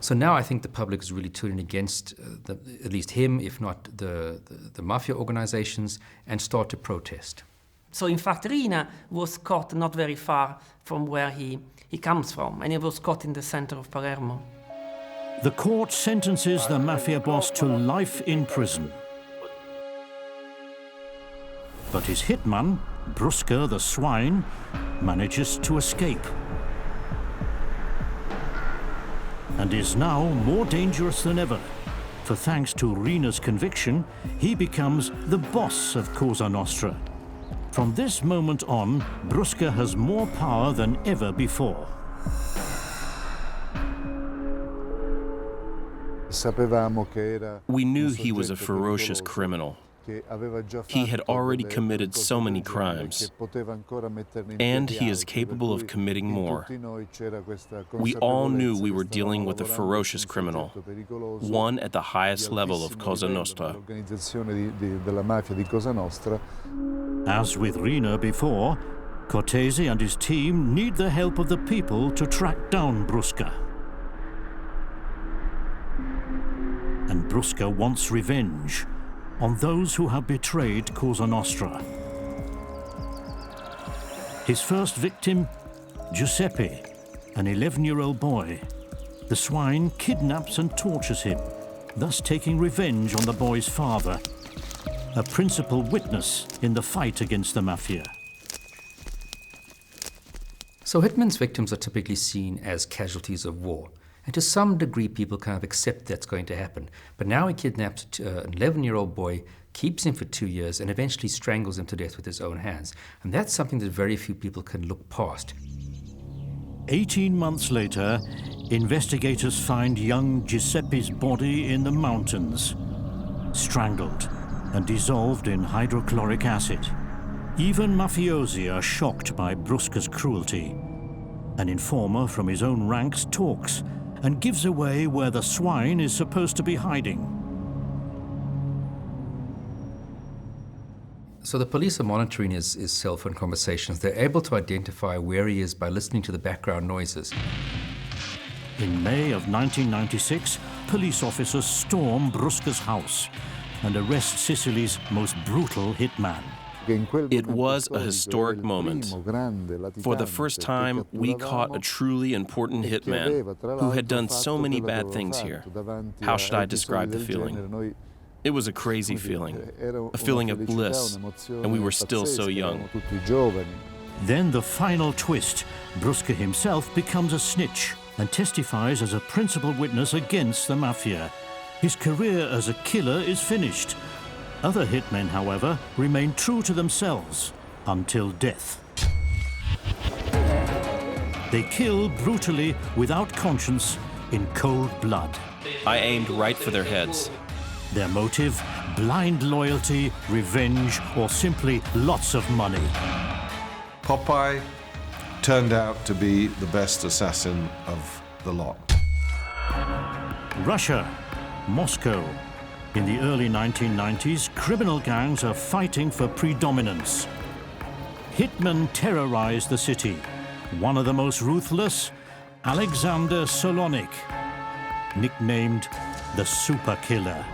S13: So now I think the public is really turning against at least him, if not the mafia organizations, and start to protest.
S6: So in fact, Rina was caught not very far from where he comes from, and he was caught in the center of Palermo.
S1: The court sentences the mafia boss to life in prison. But his hitman, Brusca the swine, manages to escape. And is now more dangerous than ever, for thanks to Rina's conviction, he becomes the boss of Cosa Nostra. From this moment on, Brusca has more power than ever before.
S5: We knew he was a ferocious criminal. He had already committed so many crimes, and he is capable of committing more. We all knew we were dealing with a ferocious criminal, one at the highest level of Cosa Nostra.
S1: As with Rina before, Cortese and his team need the help of the people to track down Brusca. And Brusca wants revenge on those who have betrayed Cosa Nostra. His first victim, Giuseppe, an 11-year-old boy. The swine kidnaps and tortures him, thus taking revenge on the boy's father, a principal witness in the fight against the mafia.
S13: So Hitmen's victims are typically seen as casualties of war. And to some degree, people kind of accept that's going to happen. But now he kidnaps an 11-year-old boy, keeps him for 2 years, and eventually strangles him to death with his own hands. And that's something that very few people can look past.
S1: 18 months later, investigators find young Giuseppe's body in the mountains, strangled and dissolved in hydrochloric acid. Even mafiosi are shocked by Brusca's cruelty. An informer from his own ranks talks and gives away where the swine is supposed to be hiding.
S13: So the police are monitoring his cell phone conversations. They're able to identify where he is by listening to the background noises.
S1: In May of 1996, police officers storm Brusca's house and arrest Sicily's most brutal hitman.
S5: It was a historic moment. For the first time, we caught a truly important hitman who had done so many bad things here. How should I describe the feeling? It was a crazy feeling, a feeling of bliss, and we were still so young.
S1: Then the final twist. Brusca himself becomes a snitch and testifies as a principal witness against the mafia. His career as a killer is finished. Other hitmen, however, remain true to themselves until death. They kill brutally, without conscience, in cold blood.
S5: I aimed right for their heads.
S1: Their motive? Blind loyalty, revenge, or simply lots of money.
S7: Popeye turned out to be the best assassin of the lot.
S1: Russia, Moscow. In the early 1990s, criminal gangs are fighting for predominance. Hitmen terrorize the city. One of the most ruthless, Alexander Solonik, nicknamed the Super Killer.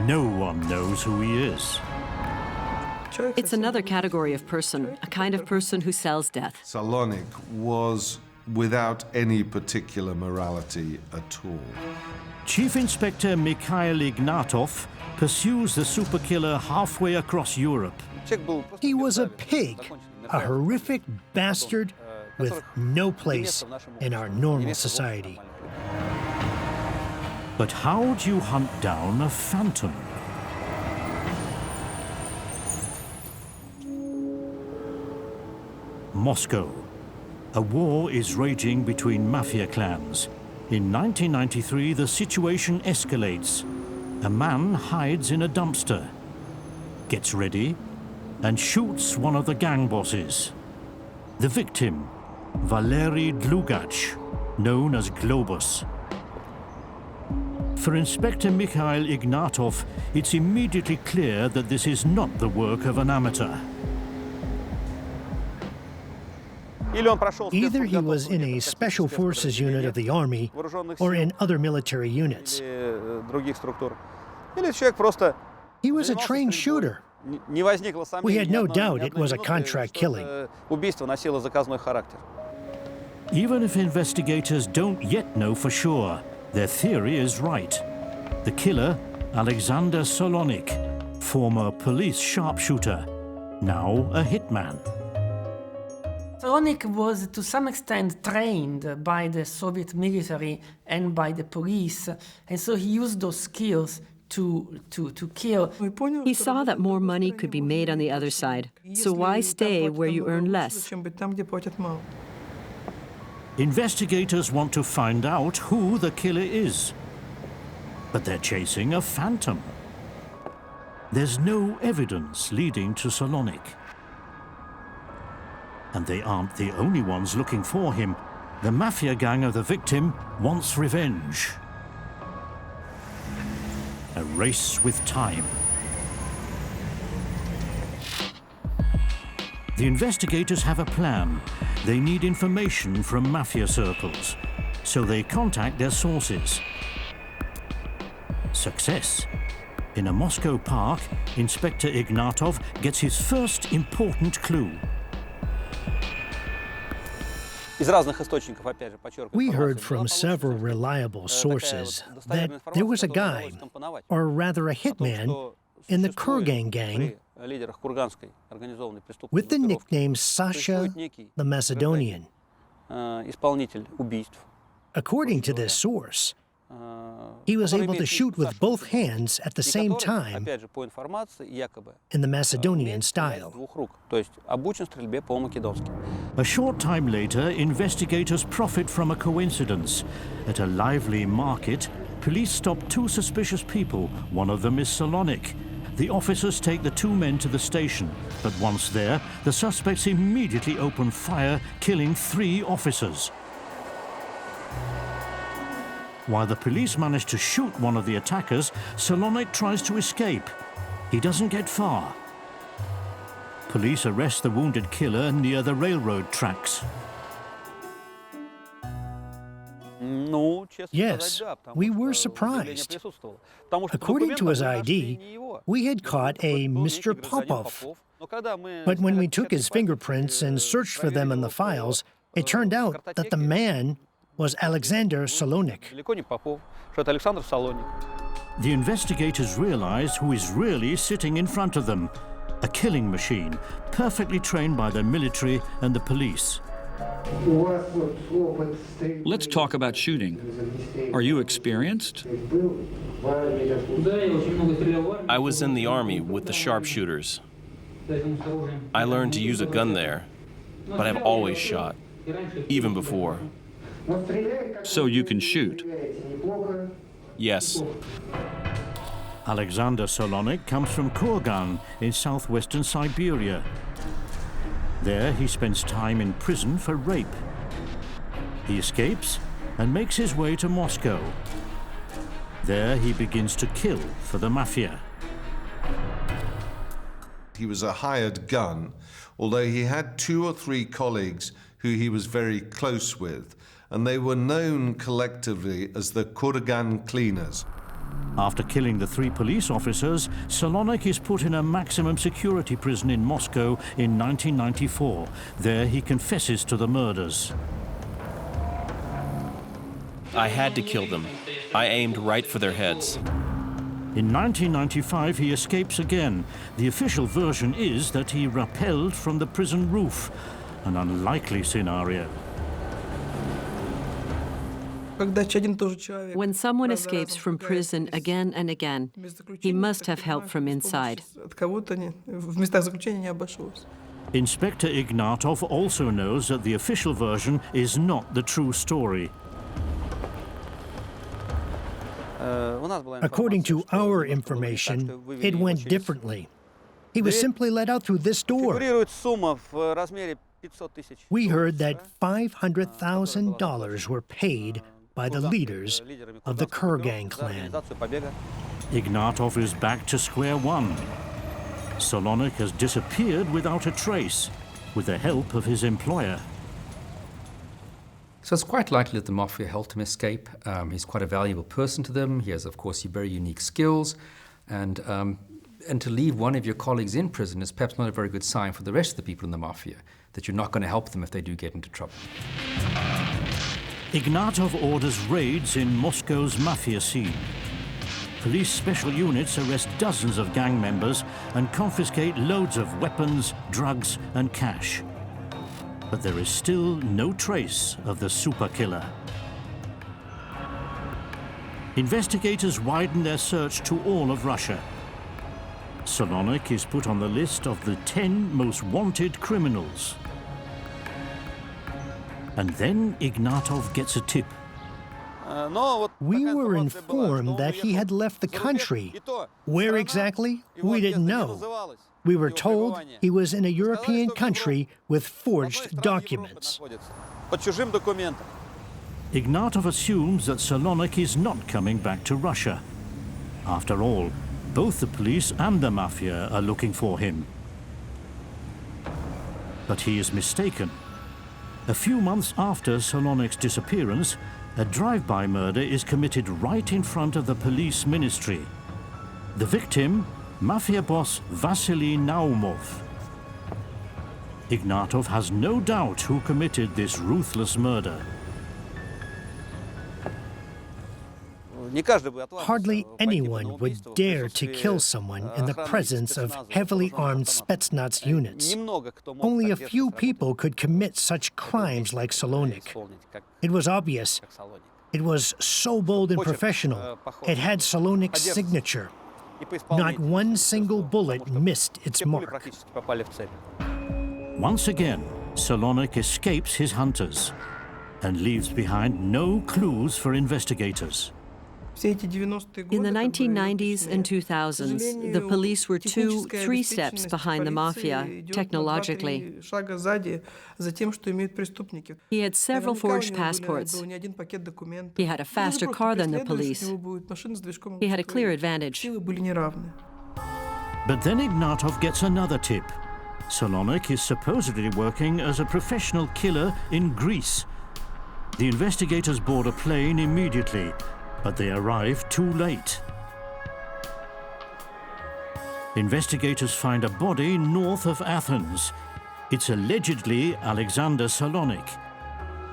S1: No one knows who he is.
S19: It's another category of person, a kind of person who sells death.
S7: Solonik was without any particular morality at all.
S1: Chief Inspector Mikhail Ignatov pursues the super killer halfway across Europe.
S8: He was a pig, a horrific bastard with no place in our normal society.
S1: But how do you hunt down a phantom? Moscow. A war is raging between mafia clans. In 1993, the situation escalates. A man hides in a dumpster, gets ready, and shoots one of the gang bosses. The victim, Valery Dlugach, known as Globus. For Inspector Mikhail Ignatov, it's immediately clear that this is not the work of an amateur.
S8: Either he was in a special forces unit of the army or in other military units. He was a trained shooter. We had no doubt it was a contract killing.
S1: Even if investigators don't yet know for sure, their theory is right. The killer, Alexander Solonik, former police sharpshooter, now a hitman.
S6: Solonik was to some extent trained by the Soviet military and by the police, and so he used those skills to kill.
S19: He saw that more money could be made on the other side, so why stay where you earn less?
S1: Investigators want to find out who the killer is, but they're chasing a phantom. There's no evidence leading to Solonik. And they aren't the only ones looking for him. The mafia gang of the victim wants revenge. A race with time. The investigators have a plan. They need information from mafia circles, so they contact their sources. Success. In a Moscow park, Inspector Ignatov gets his first important clue.
S8: We heard from several reliable sources that there was a guy, or rather a hitman, in the Kurgan gang with the nickname Sasha the Macedonian. According to this source, he was able to shoot with both hands at the same time in the Macedonian style.
S1: A short time later, investigators profit from a coincidence. At a lively market, police stop two suspicious people. One of them is Solonik. The officers take the two men to the station, but once there, the suspects immediately open fire, killing 3 officers. While the police manage to shoot one of the attackers, Solonik tries to escape. He doesn't get far. Police arrest the wounded killer near the railroad tracks.
S8: Yes, we were surprised. According to his ID, we had caught a Mr. Popov. But when we took his fingerprints and searched for them in the files, it turned out that the man was Alexander Solonik.
S1: The investigators realize who is really sitting in front of them. A killing machine, perfectly trained by the military and the police.
S2: Let's talk about shooting. Are you experienced?
S5: I was in the army with the sharpshooters. I learned to use a gun there, but I've always shot, even before.
S2: So you can shoot?
S5: Yes.
S1: Alexander Solonik comes from Kurgan in southwestern Siberia. There he spends time in prison for rape. He escapes and makes his way to Moscow. There he begins to kill for the mafia.
S7: He was a hired gun, although he had 2 or 3 colleagues who he was very close with, and they were known collectively as the Kurgan cleaners.
S1: After killing the 3 police officers, Solonik is put in a maximum security prison in Moscow in 1994. There he confesses to the murders.
S5: I had to kill them. I aimed right for their heads.
S1: In 1995, he escapes again. The official version is that he rappelled from the prison roof, an unlikely scenario.
S19: When someone escapes from prison again and again, he must have help from inside.
S1: Inspector Ignatov also knows that the official version is not the true story.
S8: According to our information, it went differently. He was simply let out through this door. We heard that $500,000 were paid by the leaders of the Kurgan clan.
S1: Ignatov is back to square one. Solonik has disappeared without a trace, with the help of his employer.
S13: So it's quite likely that the mafia helped him escape. He's quite a valuable person to them. He has, of course, very unique skills. And to leave one of your colleagues in prison is perhaps not a very good sign for the rest of the people in the mafia, that you're not going to help them if they do get into trouble.
S1: Ignatov orders raids in Moscow's mafia scene. Police special units arrest dozens of gang members and confiscate loads of weapons, drugs, and cash. But there is still no trace of the super killer. Investigators widen their search to all of Russia. Solonik is put on the list of the 10 most wanted criminals. And then Ignatov gets a tip.
S8: We were informed that he had left the country. Where exactly? We didn't know. We were told he was in a European country with forged documents.
S1: Ignatov assumes that Solonik is not coming back to Russia. After all, both the police and the mafia are looking for him. But he is mistaken. A few months after Solonik's disappearance, a drive-by murder is committed right in front of the police ministry. The victim, mafia boss Vasily Naumov. Ignatov has no doubt who committed this ruthless murder.
S8: Hardly anyone would dare to kill someone in the presence of heavily armed Spetsnaz units. Only a few people could commit such crimes like Solonik. It was obvious. It was so bold and professional. It had Solonik's signature. Not one single bullet missed its mark.
S1: Once again, Solonik escapes his hunters and leaves behind no clues for investigators.
S19: In the 1990s and 2000s, the police were 2-3 steps behind the mafia, technologically. He had several forged passports. He had a faster car than the police. He had a clear advantage.
S1: But then Ignatov gets another tip. Solonik is supposedly working as a professional killer in Greece. The investigators board a plane immediately, but they arrive too late. Investigators find a body north of Athens. It's allegedly Alexander Solonik.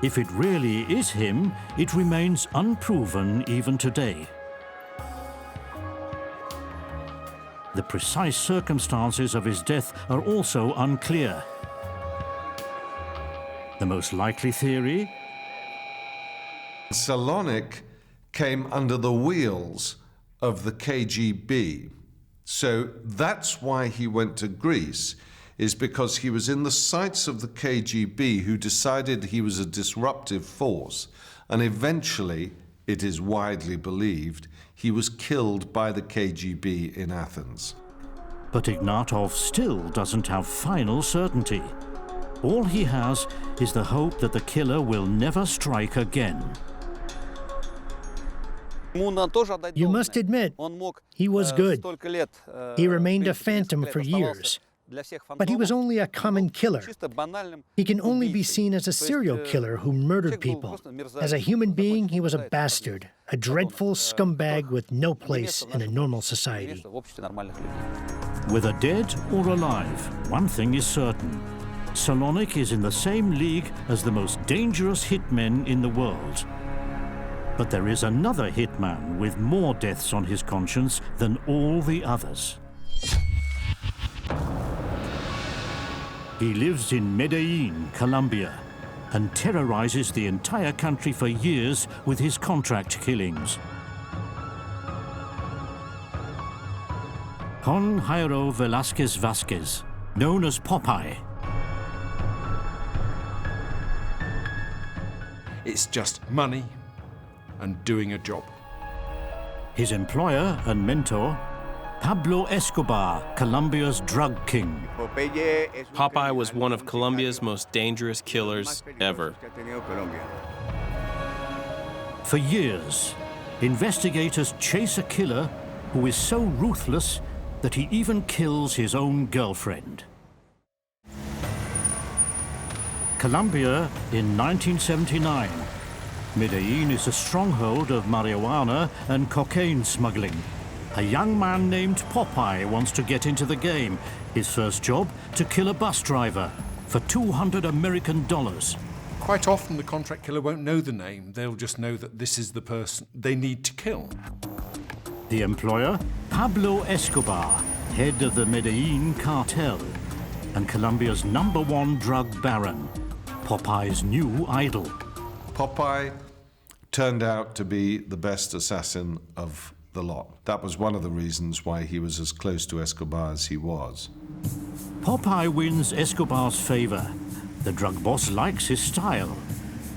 S1: If it really is him, it remains unproven even today. The precise circumstances of his death are also unclear. The most likely theory?
S7: Solonik came under the wheels of the KGB. So that's why he went to Greece, is because he was in the sights of the KGB, who decided he was a disruptive force. And eventually, it is widely believed, he was killed by the KGB in Athens.
S1: But Ignatov still doesn't have final certainty. All he has is the hope that the killer will never strike again.
S8: You must admit, he was good. He remained a phantom for years. But he was only a common killer. He can only be seen as a serial killer who murdered people. As a human being, he was a bastard, a dreadful scumbag with no place in a normal society.
S1: Whether dead or alive, one thing is certain. Solonik is in the same league as the most dangerous hitmen in the world. But there is another hitman with more deaths on his conscience than all the others. He lives in Medellin, Colombia, and terrorizes the entire country for years with his contract killings. Juan Jairo Velázquez Vázquez, known as Popeye.
S9: It's just money and doing a job.
S1: His employer and mentor, Pablo Escobar, Colombia's drug king.
S5: Popeye was one of Colombia's most dangerous killers ever.
S1: For years, investigators chase a killer who is so ruthless that he even kills his own girlfriend. Colombia in 1979. Medellin is a stronghold of marijuana and cocaine smuggling. A young man named Popeye wants to get into the game. His first job, to kill a bus driver for $200 American.
S9: Quite often the contract killer won't know the name. They'll just know that this is the person they need to kill.
S1: The employer, Pablo Escobar, head of the Medellin cartel, and Colombia's #1 drug baron, Popeye's new idol.
S7: Popeye turned out to be the best assassin of the lot. That was one of the reasons why he was as close to Escobar as he was.
S1: Popeye wins Escobar's favor. The drug boss likes his style,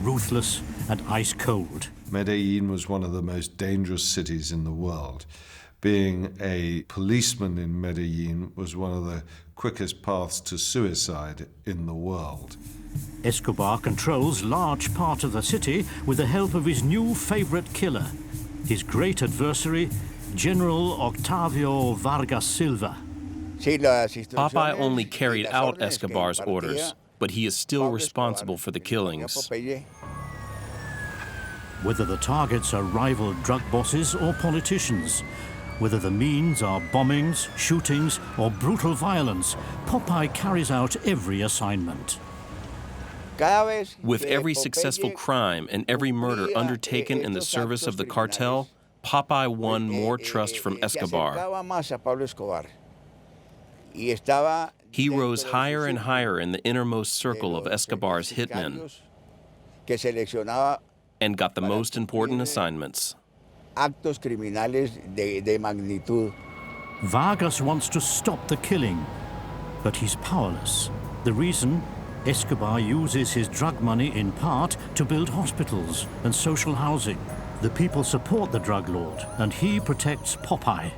S1: ruthless and ice cold.
S7: Medellin was one of the most dangerous cities in the world. Being a policeman in Medellin was one of the quickest paths to suicide in the world.
S1: Escobar controls large part of the city with the help of his new favorite killer, his great adversary, General Octavio Vargas Silva.
S5: Popeye only carried out Escobar's orders, but he is still responsible for the killings.
S1: Whether the targets are rival drug bosses or politicians, whether the means are bombings, shootings, or brutal violence, Popeye carries out every assignment.
S5: With every successful crime and every murder undertaken in the service of the cartel, Popeye won more trust from Escobar. He rose higher and higher in the innermost circle of Escobar's hitmen and got the most important assignments.
S1: Vargas wants to stop the killing, but he's powerless. The reason? Escobar uses his drug money in part to build hospitals and social housing. The people support the drug lord, and he protects Popeye.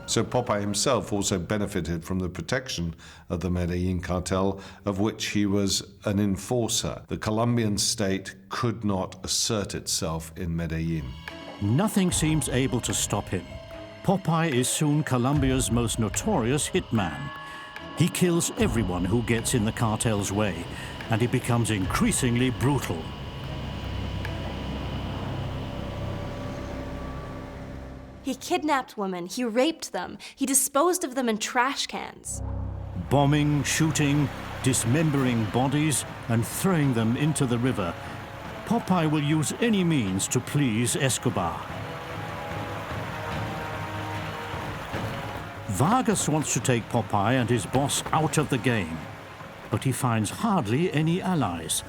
S7: So Popeye himself also benefited from the protection of the Medellin cartel, of which he was an enforcer. The Colombian state could not assert itself in Medellin.
S1: Nothing seems able to stop him. Popeye is soon Colombia's most notorious hitman. He kills everyone who gets in the cartel's way, and he becomes increasingly brutal.
S3: He kidnapped women, he raped them, he disposed of them in trash cans.
S1: Bombing, shooting, dismembering bodies, and throwing them into the river. Popeye will use any means to please Escobar. Vargas wants to take Popeye and his boss out of the game, but he finds hardly any allies,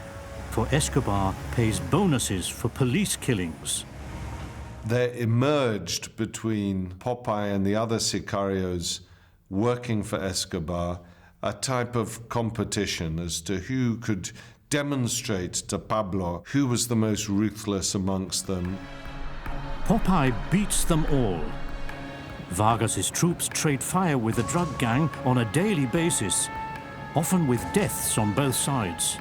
S1: for Escobar pays bonuses for police killings.
S7: There emerged between Popeye and the other sicarios working for Escobar a type of competition as to who could demonstrate to Pablo who was the most ruthless amongst them.
S1: Popeye beats them all. Vargas's troops trade fire with the drug gang on a daily basis, often with deaths on both sides.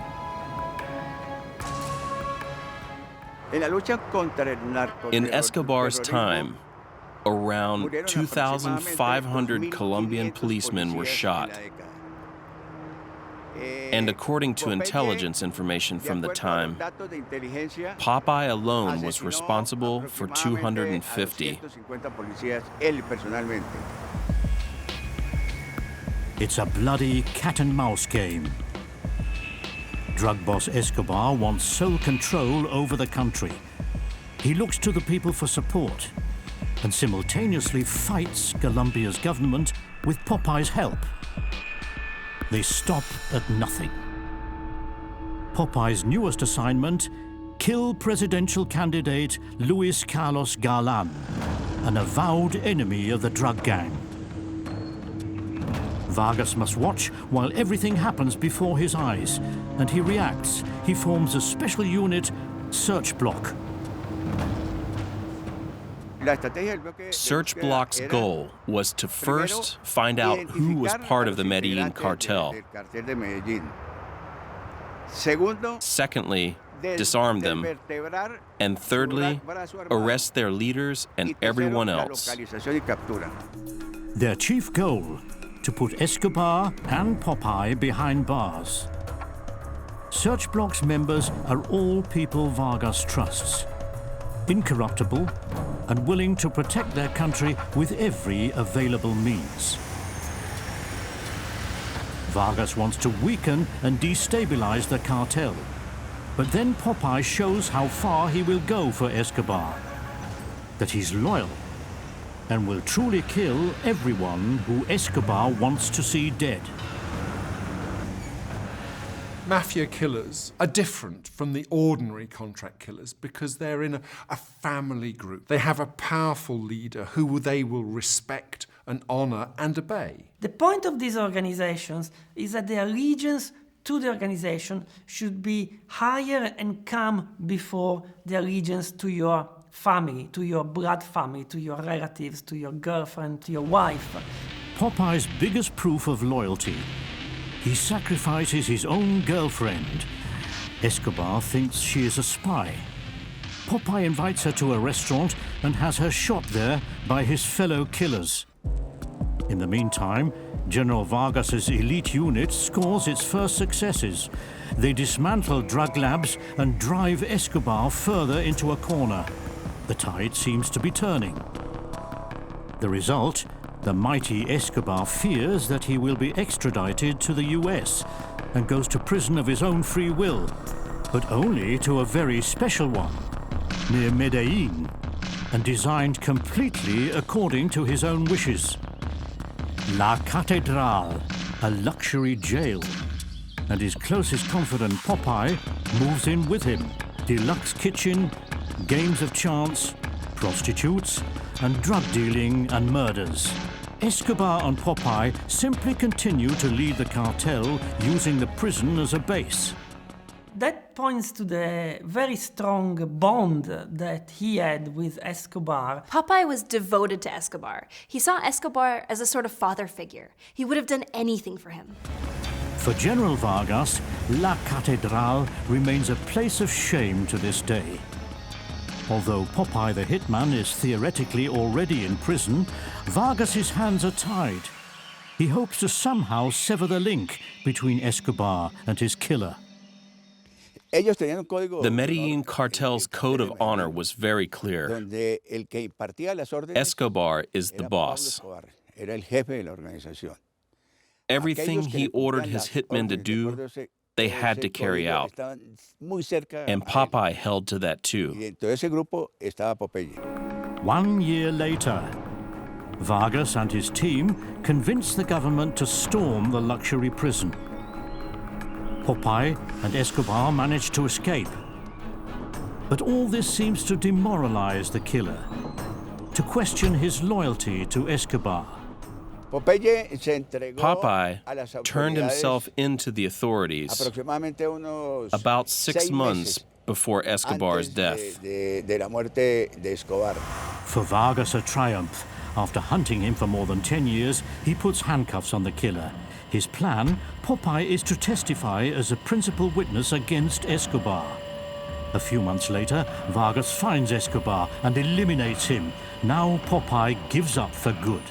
S5: In Escobar's time, around 2,500 Colombian policemen were shot. And according to intelligence information from the time, Popeye alone was responsible for 250.
S1: It's a bloody cat-and-mouse game. Drug boss Escobar wants sole control over the country. He looks to the people for support and simultaneously fights Colombia's government with Popeye's help. They stop at nothing. Popeye's newest assignment, kill presidential candidate Luis Carlos Galan, an avowed enemy of the drug gang. Vargas must watch while everything happens before his eyes, and he reacts. He forms a special unit, Search Block.
S5: Search Block's goal was to first find out who was part of the Medellin cartel. Secondly, disarm them, and thirdly, arrest their leaders and everyone else.
S1: Their chief goal, to put Escobar and Popeye behind bars. Search Block's members are all people Vargas trusts, incorruptible and willing to protect their country with every available means. Vargas wants to weaken and destabilize the cartel, but then Popeye shows how far he will go for Escobar, that he's loyal and will truly kill everyone who Escobar wants to see dead.
S9: Mafia killers are different from the ordinary contract killers because they're in a family group. They have a powerful leader who they will respect and honor and obey.
S6: The point of these organizations is that the allegiance to the organization should be higher and come before the allegiance to your family, to your blood family, to your relatives, to your girlfriend, to your wife.
S1: Popeye's biggest proof of loyalty: he sacrifices his own girlfriend. Escobar thinks she is a spy. Popeye invites her to a restaurant and has her shot there by his fellow killers. In the meantime, General Vargas's elite unit scores its first successes. They dismantle drug labs and drive Escobar further into a corner. The tide seems to be turning. The result: the mighty Escobar fears that he will be extradited to the US and goes to prison of his own free will, but only to a very special one, near Medellin, and designed completely according to his own wishes. La Catedral, a luxury jail, and his closest confidant Popeye moves in with him. Deluxe kitchen, games of chance, prostitutes, and drug dealing and murders. Escobar and Popeye simply continue to lead the cartel using the prison as a base.
S6: That points to the very strong bond that he had with Escobar.
S3: Popeye was devoted to Escobar. He saw Escobar as a sort of father figure. He would have done anything for him.
S1: For General Vargas, La Catedral remains a place of shame to this day. Although Popeye the Hitman is theoretically already in prison, Vargas's hands are tied. He hopes to somehow sever the link between Escobar and his killer.
S5: The Medellin cartel's code of honor was very clear. Escobar is the boss. Everything he ordered his hitmen to do, they had to carry out. And Popeye held to that too.
S1: 1 year later, Vargas and his team convince the government to storm the luxury prison. Popeye and Escobar manage to escape. But all this seems to demoralize the killer, to question his loyalty to Escobar.
S5: Popeye turned himself into the authorities about 6 months before Escobar's death.
S1: For Vargas a triumph. After hunting him for more than 10 years, he puts handcuffs on the killer. His plan: Popeye is to testify as a principal witness against Escobar. A few months later, Vargas finds Escobar and eliminates him. Now Popeye gives up for good.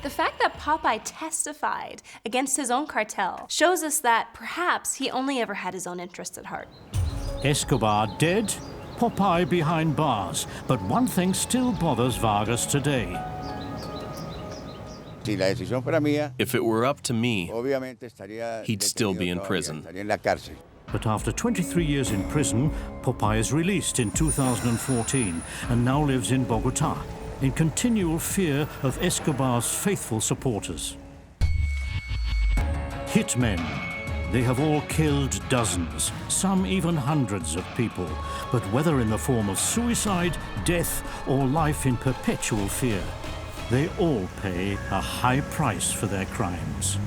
S3: The fact that Popeye testified against his own cartel shows us that perhaps he only ever had his own interests at heart.
S1: Escobar dead, Popeye behind bars, but one thing still bothers Vargas today.
S5: If it were up to me, he'd still be in prison.
S1: But after 23 years in prison, Popeye is released in 2014 and now lives in Bogota, in continual fear of Escobar's faithful supporters. Hitmen. They have all killed dozens, some even hundreds of people, but whether in the form of suicide, death, or life in perpetual fear, they all pay a high price for their crimes.